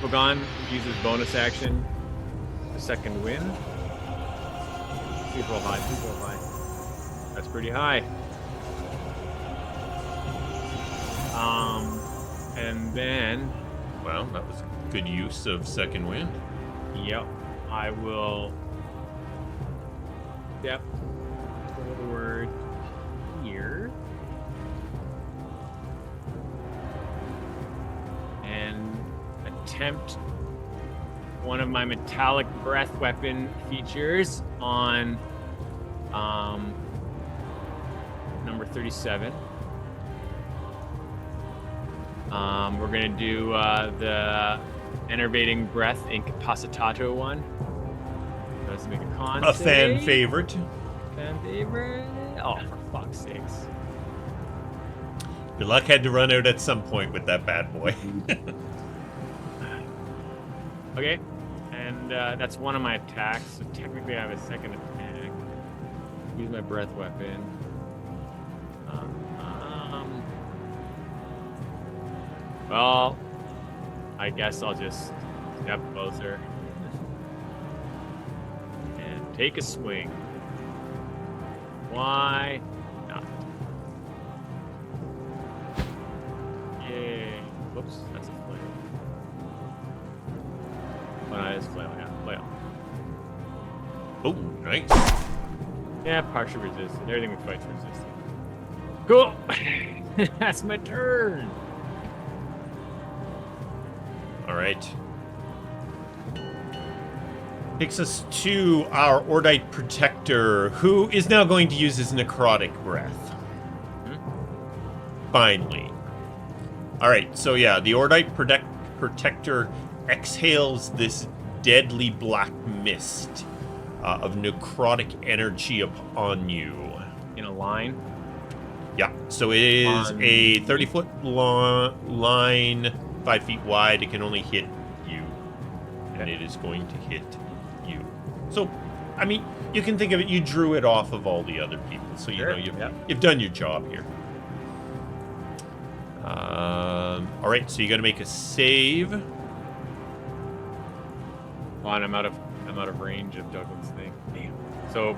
Kogaan uses bonus action. The second win. Please roll high. That's pretty high. And then, Well, that was good use of second wind. yep, I will step forward here. And attempt one of my metallic breath weapon features on number 37. We're gonna do the enervating breath incapacitato one. Let's make a con A save. fan favorite. Fan favorite. Oh, for fuck's sakes! Your luck had to run out at some point with that bad boy. Okay, and that's one of my attacks. So technically, I have a second attack. Use my breath weapon. Well, I guess I'll just step closer. take a swing. Why not? Yay. Whoops, that's a flail. Oh, no, it's flail, yeah, flail. Oh, nice. Yeah, partial resistant. Everything we fight's resistant. Cool. That's my turn. All right. Takes us to our Ordite Protector, who is now going to use his necrotic breath. Finally. All right, so yeah, the Ordite Protector exhales this deadly black mist of necrotic energy upon you. In a line. Yeah, so it is a 30-foot line, 5 feet wide. It can only hit you, and it is going to hit you. So, I mean, you can think of it, you drew it off of all the other people, so you know you've done your job here. All right, so you got to make a save. Oh, and I'm out of range of Douglan's thing. Damn. So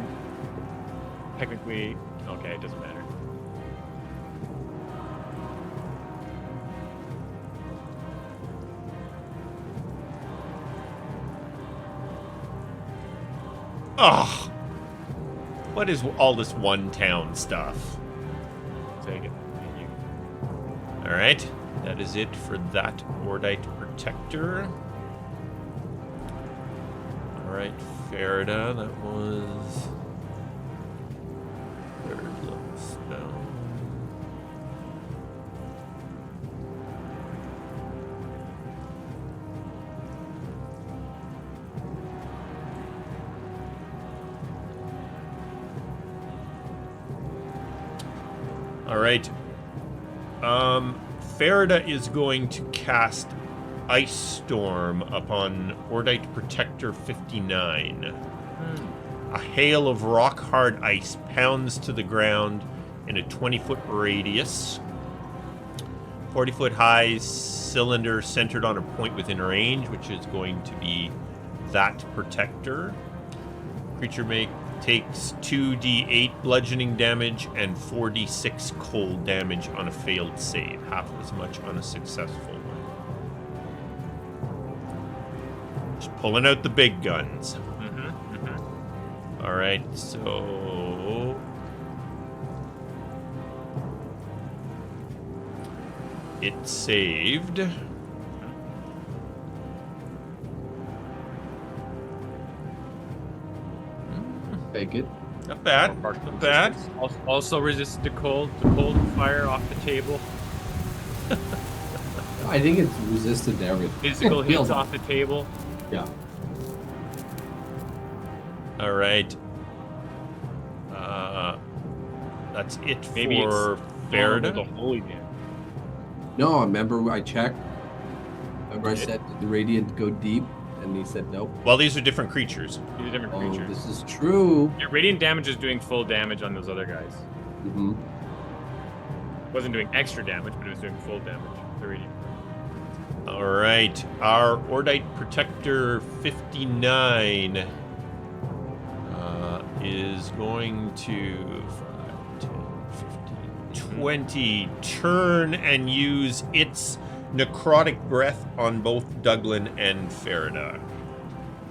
technically, okay, it doesn't matter. Ugh. What is all this one town stuff? Take it. Thank you. All right, that is it for that Ordite Protector. All right, Farida, that was third level spell. All right. Farida is going to cast Ice Storm upon Ordite Protector 59. A hail of rock-hard ice pounds to the ground in a 20-foot radius. 40-foot high cylinder centered on a point within range, which is going to be that protector. Creature takes 2d8 bludgeoning damage and 4d6 cold damage on a failed save, half as much on a successful one. Just pulling out the big guns. All right, so it saved. Take it. Not bad. Not bad. Also resist the cold fire off the table. I think it's resistant to everything. Physical hits off the table. Yeah. All right. That's it Maybe for The Farida. holy damage. No, remember I checked. Remember I said, did the radiant go deep? And he said nope. Well, these are different creatures. These are different Oh, creatures. this is true. Your radiant damage is doing full damage on those other guys. Mm-hmm. It wasn't doing extra damage, but it was doing full damage. The radiant. All right. Our Ordite Protector 59 is going to 5, 10, 15, 20 turn and use its necrotic breath on both Douglan and Farida.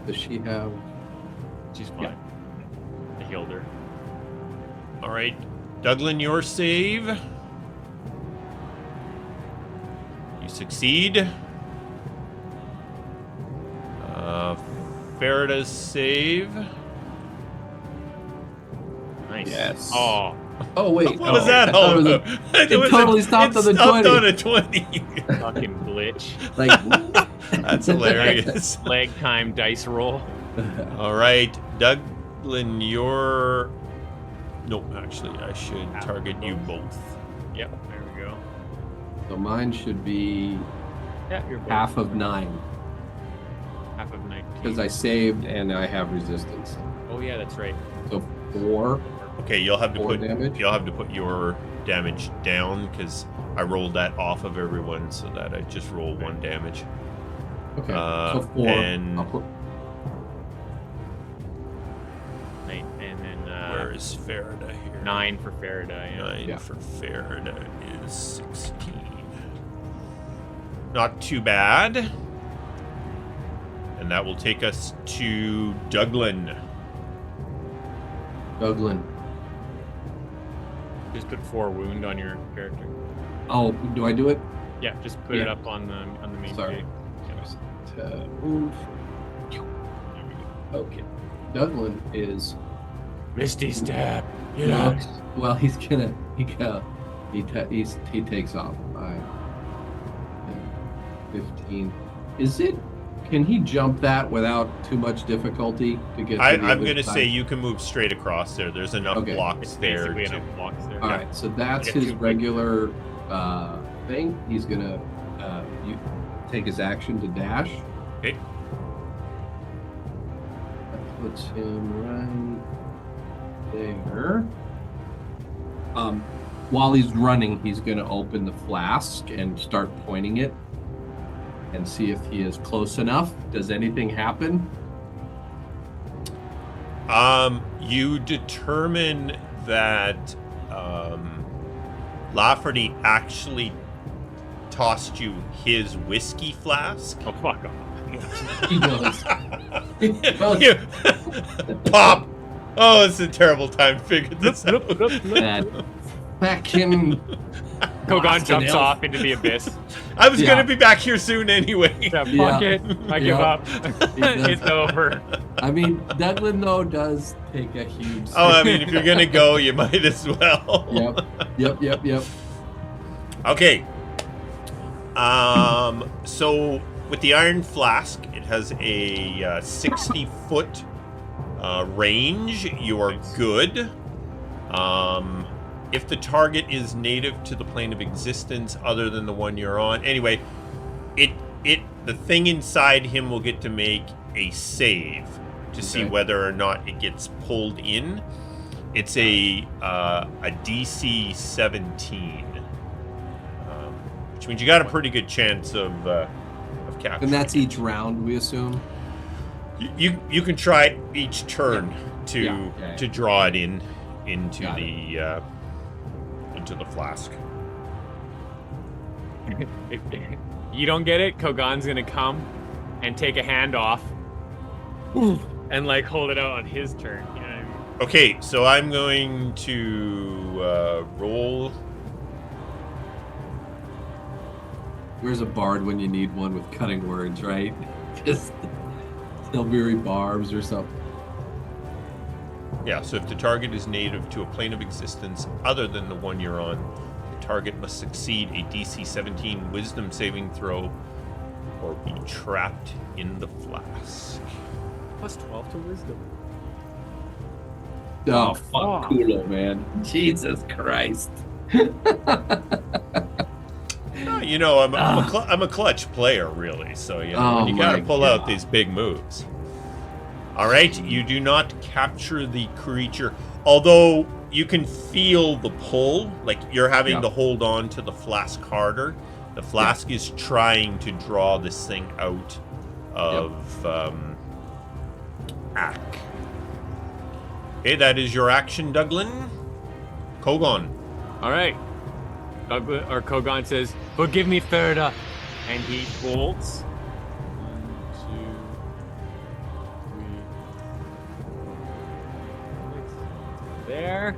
Does she have? She's fine. I healed her. All right. Douglan, your save. You succeed. Farida's save. Nice. Yes. Oh. Oh wait. What was that? I thought Oh, it totally stopped on the 20. on a 20. Fucking glitch. Like That's hilarious. Leg time dice roll. All right. Douglan, your... Nope, actually, I should target you both. Yep, there we go. So mine should be Yeah, you're both. half of 9 Half of 19. because I saved and I have resistance. Oh yeah, that's right. So 4. Okay, you'll have to 4 put damage? you'll have to put your damage down because I rolled that off of everyone so that I just roll 1 damage. Okay. So 4. and- I'll put... Where is Farida here? 9 for Farida. Yeah. 9 Yeah. for Farida is 16. Not too bad. And that will take us to Douglan. Douglan. Just put 4 wound on your character. Oh, do I do it? Yeah, just put it Yeah. up on the main Sorry. page. Move. Okay. Douglan is Misty Step. well, he's gonna he takes off. 5, 15. Is it? Can he jump that without too much difficulty to get? I'm to the other going to side? say you can move straight across there. There's enough Okay. blocks It's there. basically To, enough blocks there. All right, so that's Get his two big- regular thing. He's gonna take his action to dash. okay. That puts him right there. While he's running, he's gonna open the flask and start pointing it and see if he is close enough. Does anything happen? You determine that Lafferty actually tossed you his whiskey flask. Oh, fuck off. He does. He does. You- Pop! Oh, it's a terrible time to figure this out. That fucking Kogan Boston jumps elf. off into the abyss. I was Yeah. going to be back here soon anyway. Yeah, fuck Yeah. it. I give Yeah. up. It's over. I mean, Douglan though does take a huge. Oh, I mean, if you're going to go, you might as well. Yep. Okay. So with the iron flask, it has a 60-foot range. You are Nice. good. If the target is native to the plane of existence other than the one you're on, anyway, the thing inside him will get to make a save to see Okay. whether or not it gets pulled in. It's a DC 17, which means you got a pretty good chance of capturing. And that's each round, we assume. You can try each turn to Yeah. to draw it into Got into the flask. If you don't get it, Kogan's gonna come and take a hand off and like hold it out on his turn. You know what I mean? Okay, so I'm going to roll. Where's a bard when you need one with cutting words, right? Just silvery barbs or something. Yeah, so if the target is native to a plane of existence other than the one you're on, the target must succeed a DC 17 Wisdom saving throw or be trapped in the flask. Plus 12 to wisdom. Oh, fuck. fuck Kulo, man. Jesus Christ. You know, I'm a clutch player, really. So you know, Oh you got to my pull out God. these big moves. All right, you do not capture the creature, although you can feel the pull. Like you're having Yeah. to hold on to the flask harder. The flask is trying to draw this thing out of Ack. Okay, that is your action, Douglan. Kogaan. All right. Douglan or Kogan says, "Forgive me, Ferda," and he bolts. 1, 2, 3, 4, 5, 6. There.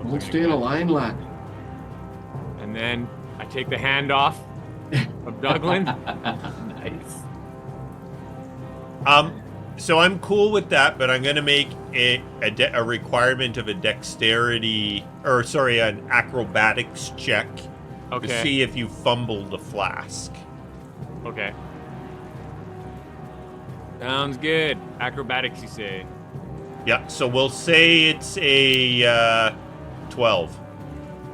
Won't stay in a line, lad. And then I take the hand off of Douglan. Nice. So I'm cool with that, but I'm going to make a requirement of a dexterity, or sorry, an acrobatics check to Okay. see if you fumble the flask. Okay. Sounds good. Acrobatics, you say? Yeah, so we'll say it's a 12.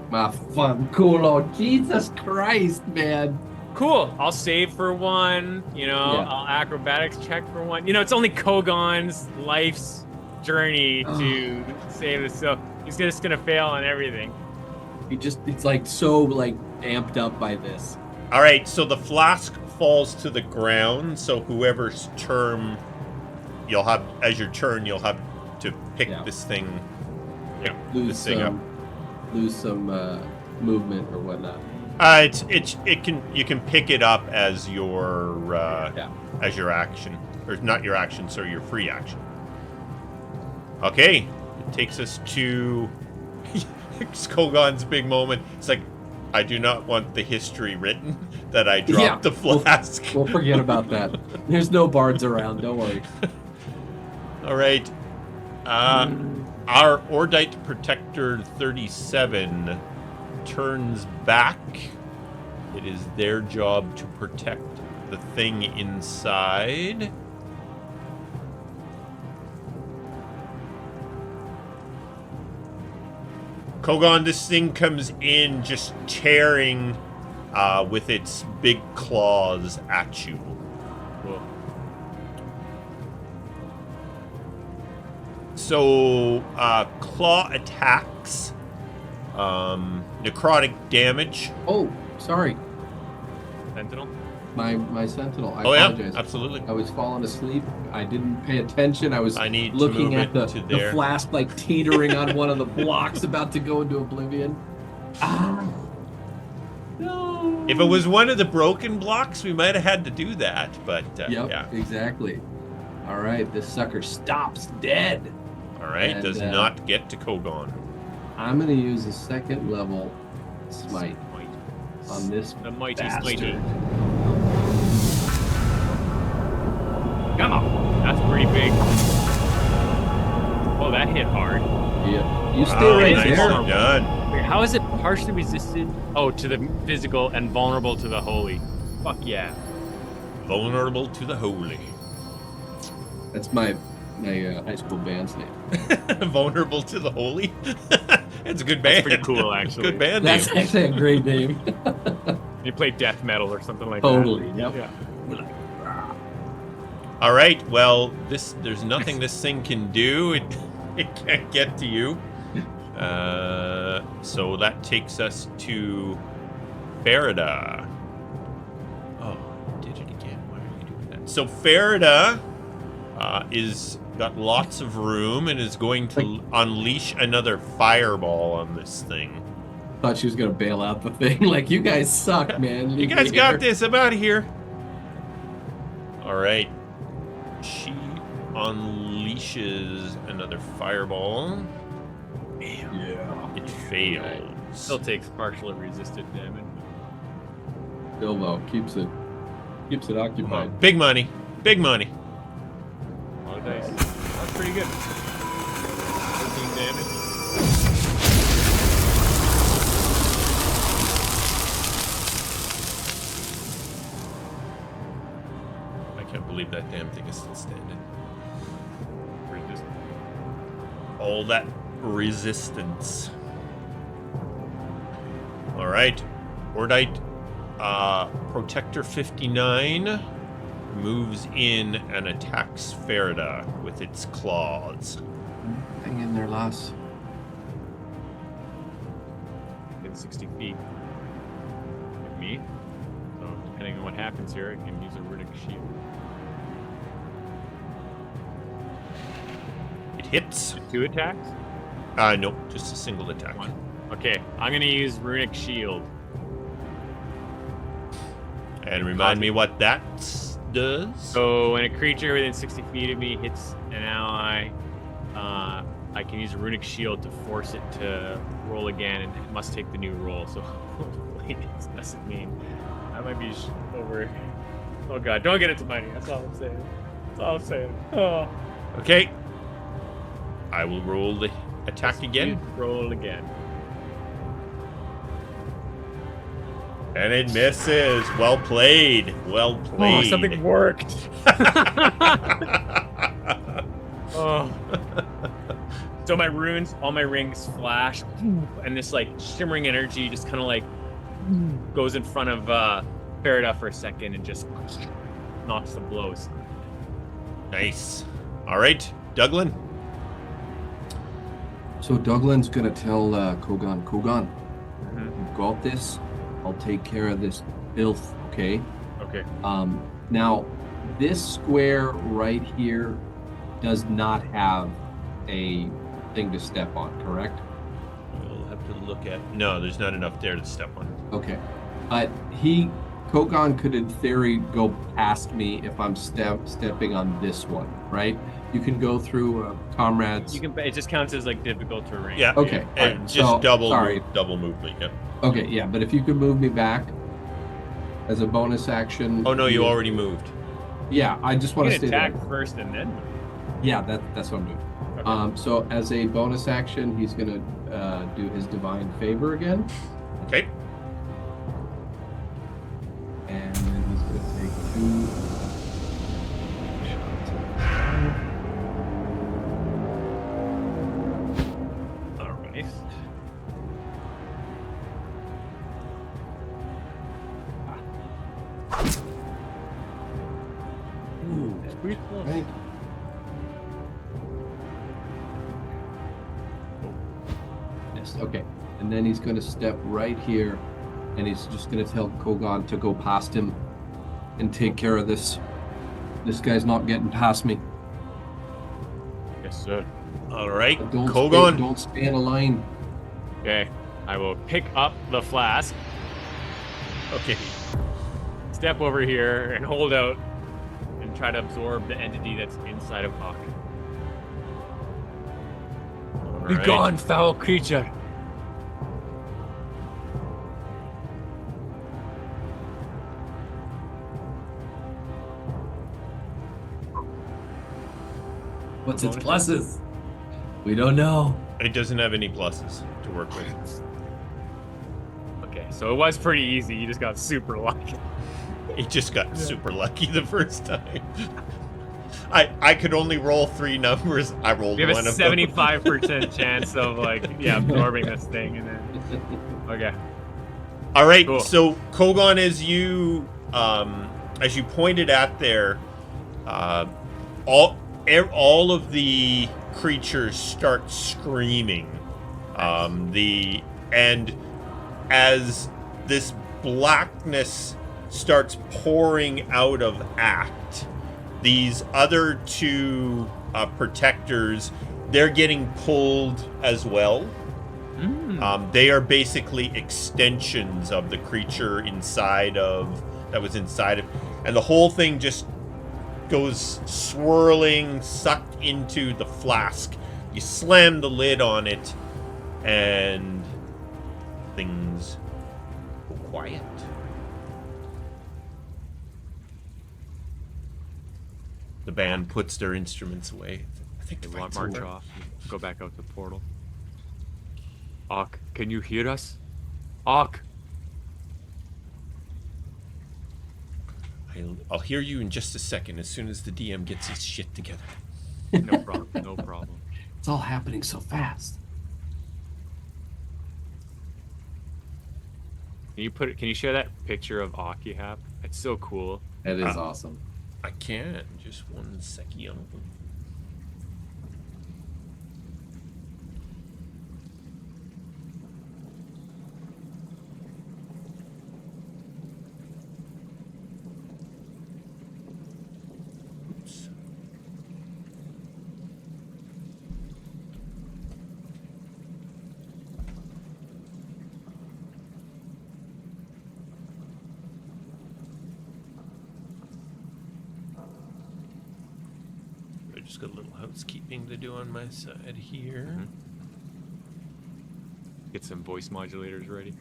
My fun Kulo. Jesus Christ, man. Cool. I'll save for 1. You know, Yeah. I'll acrobatics check for 1. You know, it's only Kogan's life's journey to save this, so he's just gonna fail on everything. It's like so like amped up by this. All right, so the flask falls to the ground, so whoever's turn you'll have as your turn, you'll have pick Yeah. this thing. Yeah, lose this thing up. some movement or whatnot. You can pick it up as your Yeah. as your action, or not your action, sorry, your free action. Okay, it takes us to Kogan's big moment. It's like, I do not want the history written that I dropped the flask. We'll forget about that. There's no bards around. Don't worry. All right. Our Ordite Protector 37 turns back. It is their job to protect the thing inside. Kogaan, this thing comes in just tearing with its big claws at you. Cool. So, claw attacks, necrotic damage. Oh, sorry. Sentinel. My sentinel. I Oh, yeah, apologize. absolutely. I was falling asleep. I didn't pay attention. I was I need to looking move at it the to there. flask like teetering on one of the blocks, about to go into oblivion. Ah. No. If it was one of the broken blocks, we might have had to do that, but Yep, yeah. exactly. All right, this sucker stops dead. All right, And, does not get to Kogaan. I'm going to use a second level smite on this The mighty bastard. Smitey. Come on. That's pretty big. Oh, that hit hard. Yeah, you stay Wow, right nicely there. done. Wait, how is it partially resistant? Oh, to the physical and vulnerable to the holy. Fuck yeah. Vulnerable to the holy. That's my high school band's name. Vulnerable to the holy? It's a good band. That's pretty cool, actually. Good band That's name. actually a great name. You play death metal or something like Totally. that. Yep. Yeah. All right, well, there's nothing this thing can do. It can't get to you. So that takes us to Farida. Oh, I did it again. Why are you doing that? So Farida is got lots of room and is going to unleash another fireball on this thing. Thought she was gonna bail out the thing. Like, you guys suck, man. You Leave guys me got here. this. I'm out of here. All right. She unleashes another fireball. Yeah. It fails. Still takes partially resisted damage. Still though, keeps it Come occupied. on. Big money. Big money. A lot of dice. That's pretty good. 13 damage. I can't believe that damn thing is still standing. Resist. All that resistance. All right. Ordite Protector 59 moves in and attacks Farida with its claws. Hang in there, lass. Within 60 feet of me. So depending on what happens here, I can use a runic shield. It hits. 2 attacks? No, just a single attack. 1. Okay, I'm gonna use runic shield. And remind me what that does. So when a creature within 60 feet of me hits an ally, I can use a runic shield to force it to roll again, and it must take the new roll. So hopefully this doesn't mean I might be over. Oh god, don't get into money. That's all I'm saying. That's all I'm saying. Oh. Okay. I will roll the attack again. Roll again. And it misses. Well played. Well played. Oh, something worked. Oh. So my runes, all my rings flash, and this like shimmering energy just kind of like goes in front of Farida for a second and just knocks some blows. Nice. All right, Douglan. So Douglan's gonna tell Kogaan, Mhm. you've got this. I'll take care of this filth, okay? Okay. Now, this square right here does not have a thing to step on, correct? We'll have to look at. No, there's not enough there to step on. Okay. But Kogaan could in theory go past me if I'm stepping on this one, right? You can go through comrades. You can. It just counts as like difficult terrain. Yeah. Okay. And fine. just So, double sorry. double movement. Yep. Okay, yeah, but if you could move me back as a bonus action. Oh no, you already moved. Yeah, I just You want to can stay attack there. first and then. Yeah, that's what I'm doing. Okay. So as a bonus action, he's gonna do his divine favor again, Okay. and then he's gonna take 2 shots. All right. Ooh, sweet. Right. Yes, okay. And then he's gonna step right here, and he's just gonna tell Kogaan to go past him and take care of this. This guy's not getting past me. Yes, sir. All right. But don't Kogaan. don't span a line. Okay. I will pick up the flask, Okay. step over here, and hold out, and try to absorb the entity that's inside of Hawk. All Be right. gone, foul creature. What's its pluses? We don't know. It doesn't have any pluses to work with. Okay, so it was pretty easy. You just got super lucky. It just got super lucky the first time. I could only roll 3 numbers. I rolled You have one a of them. 75% chance of absorbing this thing, and then okay. All right. Cool. So Kogaan, as you pointed at there, all of the creatures start screaming. And as this blackness starts pouring out of Act, these other 2 protectors, they're getting pulled as well. They are basically extensions of the creature that was inside of, and the whole thing just goes swirling, sucked into the flask. You slam the lid on it, and things go quiet. The band puts their instruments away. I think They the want fight's march over. off. Go back out the portal. Ak, can you hear us? Ak. I'll hear you in just a second, as soon as the DM gets his shit together. No problem. No problem. It's all happening so fast. Can you share that picture of Ak you have? It's so cool. That is awesome. I can. Just one second. Oops. I just got a little housekeeping to do on my side here. Get some voice modulators ready.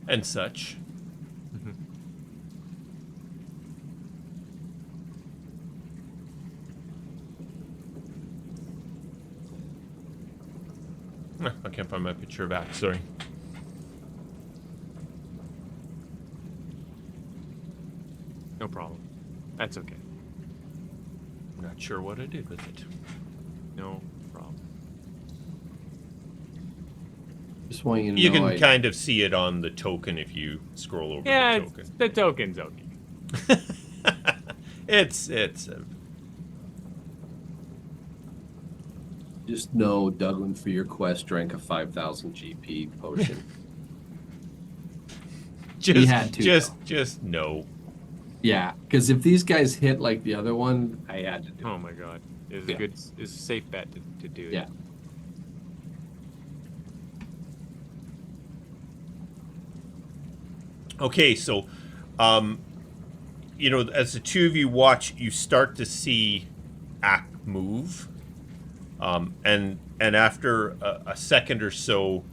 And such. I can't find my picture of Axe, sorry. No problem. That's okay. I'm not sure what I did with it. No problem. Just want you to You know can kind of see it on the token if you scroll over Yeah, the token. the token's okay. It's Just know Douglan for your quest drank a 5,000 GP potion. just had to, just no. Yeah, because if these guys hit like the other one, I had to do it. Oh my god. It's Yeah. a good, it's a safe bet to do it. Yeah. Okay, so, um, as the two of you watch, you start to see Ak move, and after a second or so,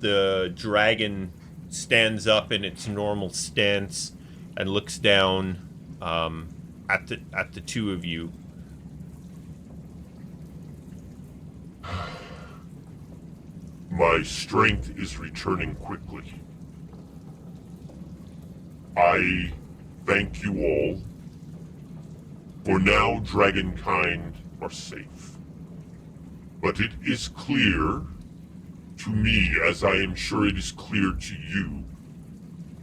the dragon stands up in its normal stance and looks down at the two of you. My strength is returning quickly. I thank you all. For now, dragonkind are safe. But it is clear to me, as I am sure it is clear to you,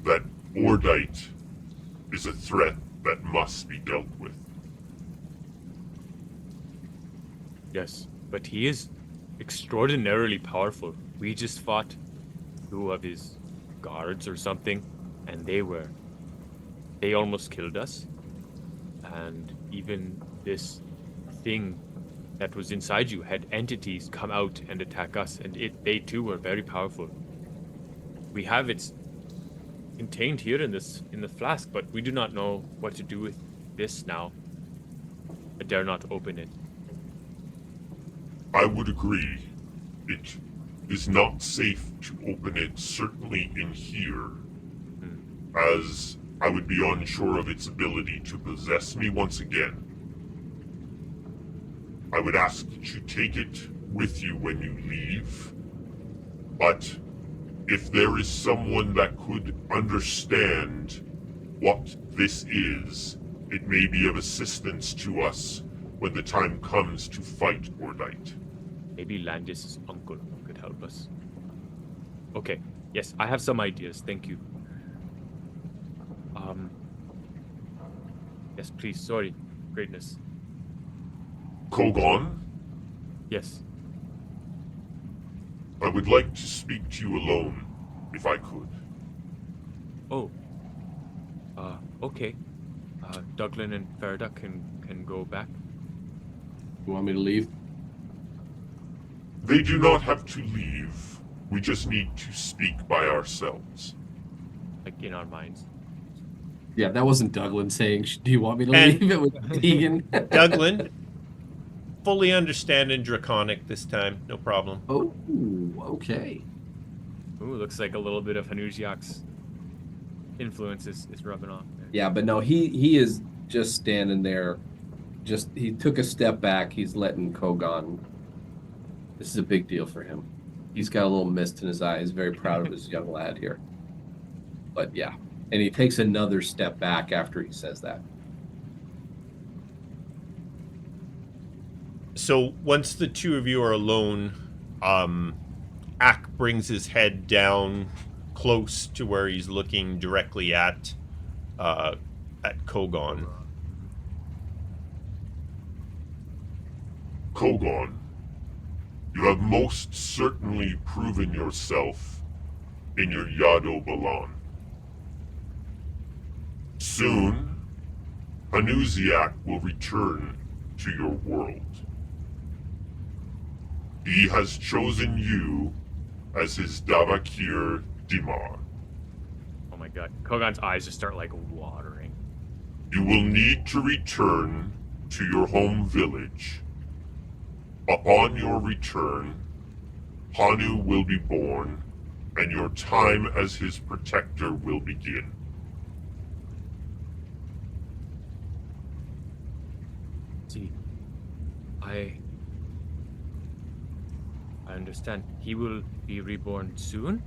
that Ordite is a threat that must be dealt with. Yes, but he is extraordinarily powerful. We just fought two of his guards or something, and they almost killed us. And even this thing that was inside you had entities come out and attack us, and they too were very powerful. We have it contained here in the flask, but we do not know what to do with this now. I dare not open it. I would agree. It is not safe to open it, certainly in here, as I would be unsure of its ability to possess me once again. I would ask that you take it with you when you leave, but if there is someone that could understand what this is, it may be of assistance to us when the time comes to fight Ordite. Maybe Landis' uncle could help us. Okay, yes, I have some ideas, thank you. Yes, please, sorry, greatness. Kogaan, Yes, I would like to speak to you alone, if I could. oh, okay. Douglan and Farida can go back. You want me to leave? They do not have to leave. We just need to speak by ourselves. Like in our minds. Yeah, that wasn't Douglan saying, do you want me to And- leave? It was Egan. Douglan, fully understand in Draconic this time, no problem. Oh, okay. Ooh, looks like a little bit of Hanusiak's influence is rubbing off there. Yeah, but no, he is just standing there. Just he took a step back. He's letting Kogaan. This is a big deal for him. He's got a little mist in his eye. He's very proud of his young lad here. But yeah, and he takes another step back after he says that. So once the two of you are alone, Ak brings his head down close to where he's looking directly at Kogaan. Kogaan, you have most certainly proven yourself in your Yado Balan. Soon, Hanusiak will return to your world. He has chosen you as his Davakir Dimar. Oh my god. Kogan's eyes just start like watering. You will need to return to your home village. Upon your return, Hanu will be born, and your time as his protector will begin. See, I understand. He will be reborn soon?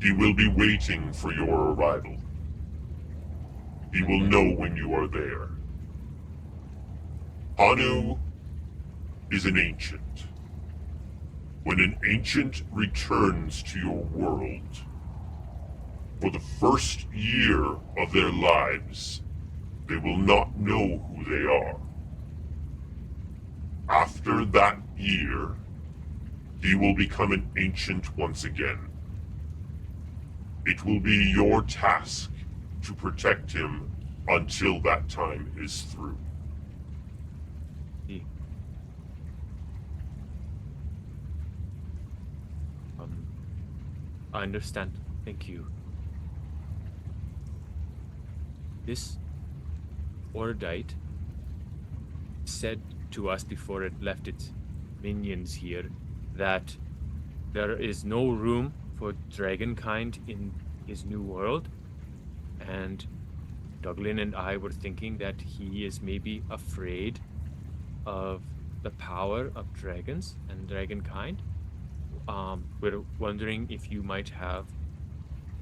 He will be waiting for your arrival. He will know when you are there. Hanu is an ancient. When an ancient returns to your world, for the first year of their lives, they will not know who they are. After that year, he will become an ancient once again. It will be your task to protect him until that time is through. I understand. Thank you. This Ordite said to us before it left its minions here that there is no room for dragonkind in his new world, and Douglan and I were thinking that he is maybe afraid of the power of dragons and dragonkind. We're wondering if you might have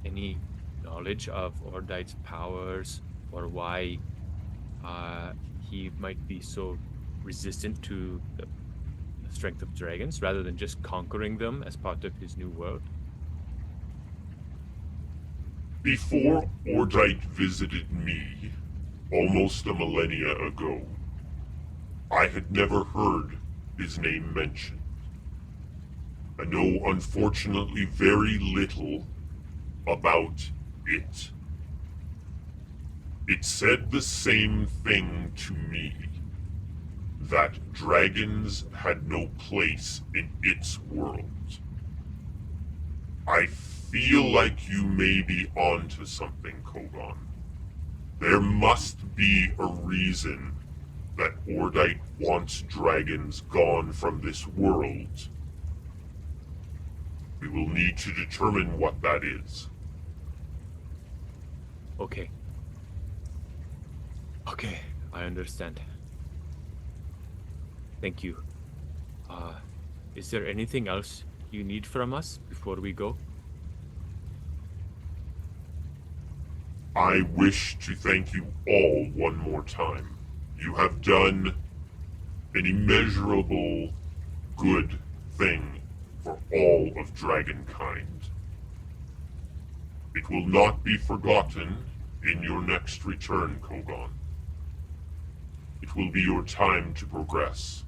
any knowledge of Ordite's powers, or why he might be so resistant to the strength of dragons rather than just conquering them as part of his new world. Before Ordite visited me, almost a millennia ago, I had never heard his name mentioned. I know, unfortunately, very little about it. It said the same thing to me, that dragons had no place in its world. I feel like you may be onto something, Kogaan. There must be a reason that Ordite wants dragons gone from this world. We will need to determine what that is. Okay. Okay, I understand. Thank you. Is there anything else you need from us before we go? I wish to thank you all one more time. You have done an immeasurable good thing for all of dragonkind. It will not be forgotten in your next return, Kogaan. It will be your time to progress.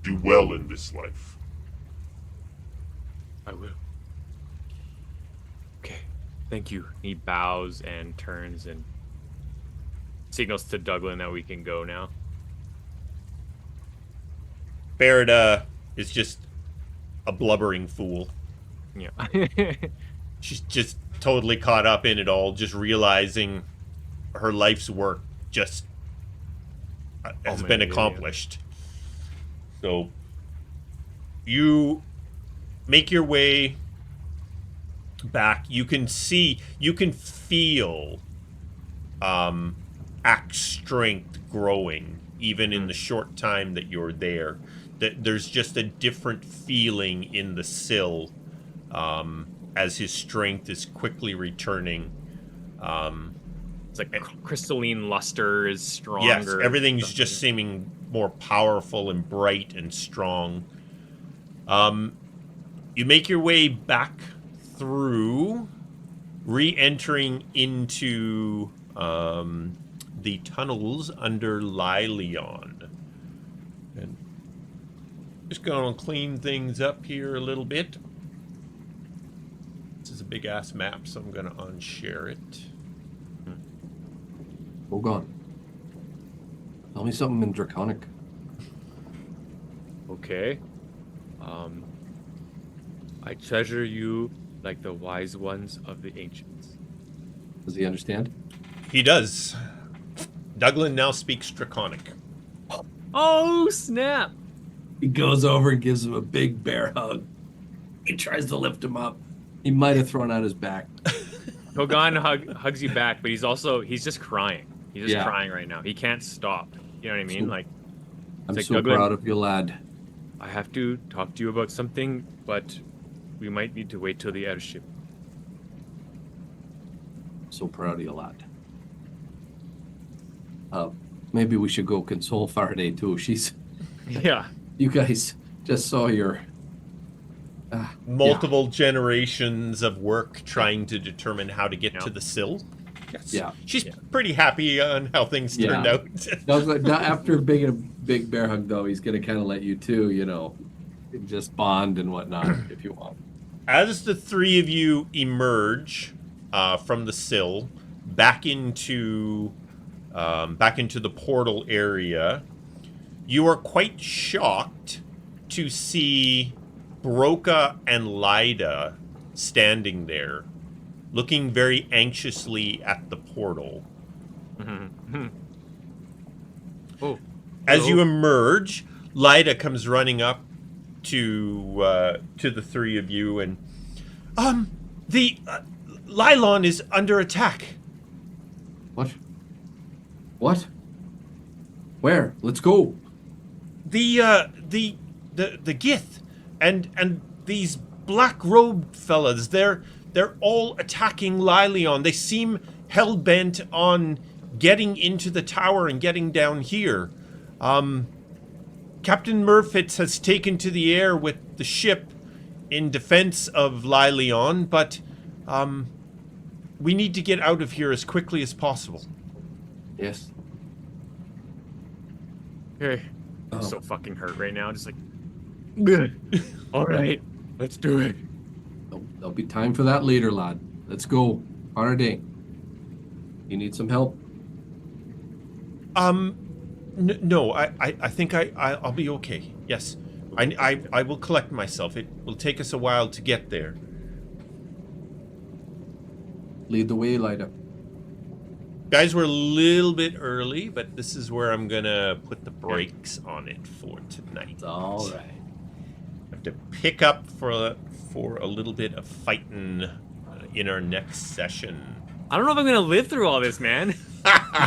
Do well in this life. I will. Okay, thank you. He bows and turns and signals to Douglan that we can go now. Barrett is just a blubbering fool. Yeah. She's just totally caught up in it all, just realizing her life's work just has been accomplished. So you make your way back. You can feel axe strength growing even in the short time that you're there. There's just a different feeling in the sill as his strength is quickly returning. It's like crystalline luster is stronger. Yes, everything's just seeming more powerful and bright and strong. You make your way back through, re-entering into the tunnels under Lilion. And just going to clean things up here a little bit. This is a big-ass map, so I'm going to unshare it. Kogaan. Tell me something in Draconic. Okay. I treasure you like the wise ones of the ancients. Does he understand? He does. Douglan now speaks Draconic. Oh, snap! He goes over and gives him a big bear hug. He tries to lift him up. He might have thrown out his back. Kogaan hugs you back, but he's just crying. He's just Yeah. crying right now. He can't stop. You know what I mean? Like, I'm like so Douglan- proud of you, lad. I have to talk to you about something, but we might need to wait till the airship. So proud of you, lad. Maybe we should go console Faraday too. yeah. You guys just saw your Multiple generations of work trying to determine how to get to the sill. Yes. Yeah. She's pretty happy on how things turned out. After big bear hug though, he's gonna kind of let you too, just bond and whatnot if you want. as the three of you emerge from the sill back into the portal area, you are quite shocked to see Broca and Lyda standing there, looking very anxiously at the portal. Oh. As you hello. emerge, Lyda comes running up to the three of you and the Lylon is under attack. What? What? Where? Let's go. The Gith and these black-robed fellas, they're all attacking Lylon. They seem hell-bent on getting into the tower and getting down here. Captain Murfitz has taken to the air with the ship in defense of Lylon, but we need to get out of here as quickly as possible. Yes. Okay. Oh. I'm so fucking hurt right now. Just like, all right, let's do it. There'll be time for that later, lad. Let's go. On our day. You need some help? No, I think I'll be okay. Yes. I will collect myself. It will take us a while to get there. Lead the way, Lyda. Guys, we're a little bit early, but this is where I'm gonna put the brakes on it for tonight. It's all right. I have to pick up for a little bit of fighting in our next session. I don't know if I'm gonna live through all this, man.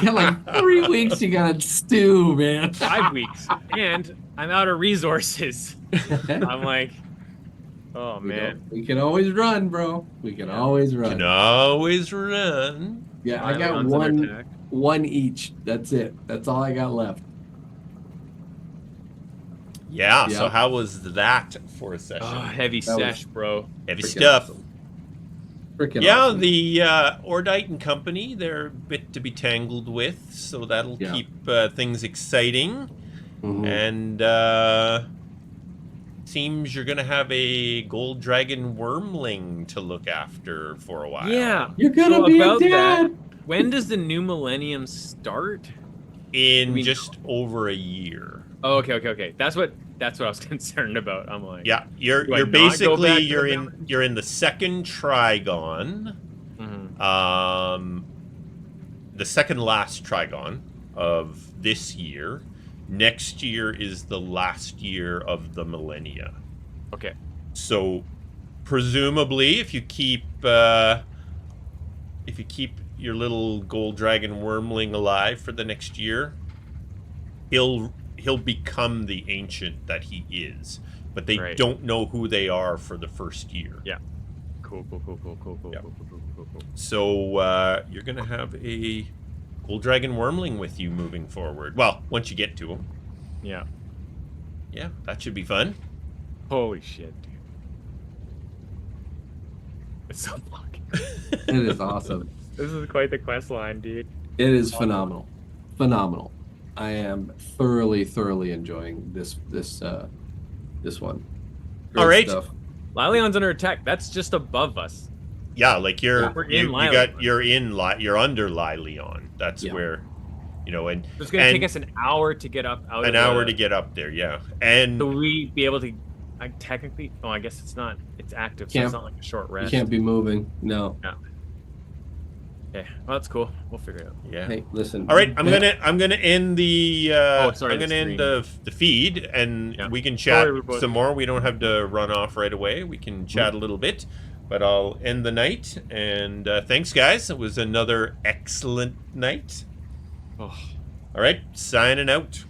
You got like 3 weeks you gotta stew, man. 5 weeks, and I'm out of resources. I'm like, oh man. We can always run, bro. We can always run. Can always run. Yeah, I got Lylon's under attack. one each. That's it. That's all I got left. Yeah. So Yeah. how was that for a session? Oh, heavy That was- sesh, bro. Heavy freaking stuff. awesome. Freaking Yeah, awesome. the Ordite and Company, they're a bit to be tangled with, so that'll Yeah. keep things exciting. Mhm. And seems you're gonna have a gold dragon wormling to look after for a while. Yeah. You're gonna So be a about that- dad. When does the new millennium start? In We just over a year. Oh, okay. That's what I was concerned about. I'm like, Yeah, Do I you're not go basically back to you're the in mountain? you're in the second Trigon. Mhm. The second last Trigon of this year. Next year is the last year of the millennia. Okay. So, presumably, if you keep your little gold dragon wormling alive for the next year, he'll become the ancient that he is. But they Right. don't know who they are for the first year. Yeah. Cool. Yep. Cool. So you're gonna have a gold dragon wormling with you moving forward. Well, once you get to him. Yeah. Yeah, that should be fun. Holy shit, dude. It's so fucking. It is awesome. This is quite the quest line, dude. It is phenomenal. Phenomenal. I am thoroughly enjoying this one. Great All right. stuff. Lylion's under attack. That's just above us. Yeah, like Yeah, we're in you're under Lylon. That's Yeah. where, and It's gonna And- take us an hour to get up out of an hour the- to get up there. Yeah, and So we be able to, technically. Oh, I guess it's not. It's active, so Can't- it's not like a short You rest. can't be moving. No. Okay, well that's cool. We'll figure it out. yeah. Hey, listen. All right, I'm gonna end the sorry, I'm the gonna end stream. the feed, and Yeah. we can chat Sorry, everybody. some more. We don't have to run off right away. We can chat a little bit, but I'll end the night. And thanks, guys. It was another excellent night. Oh. All right, signing out.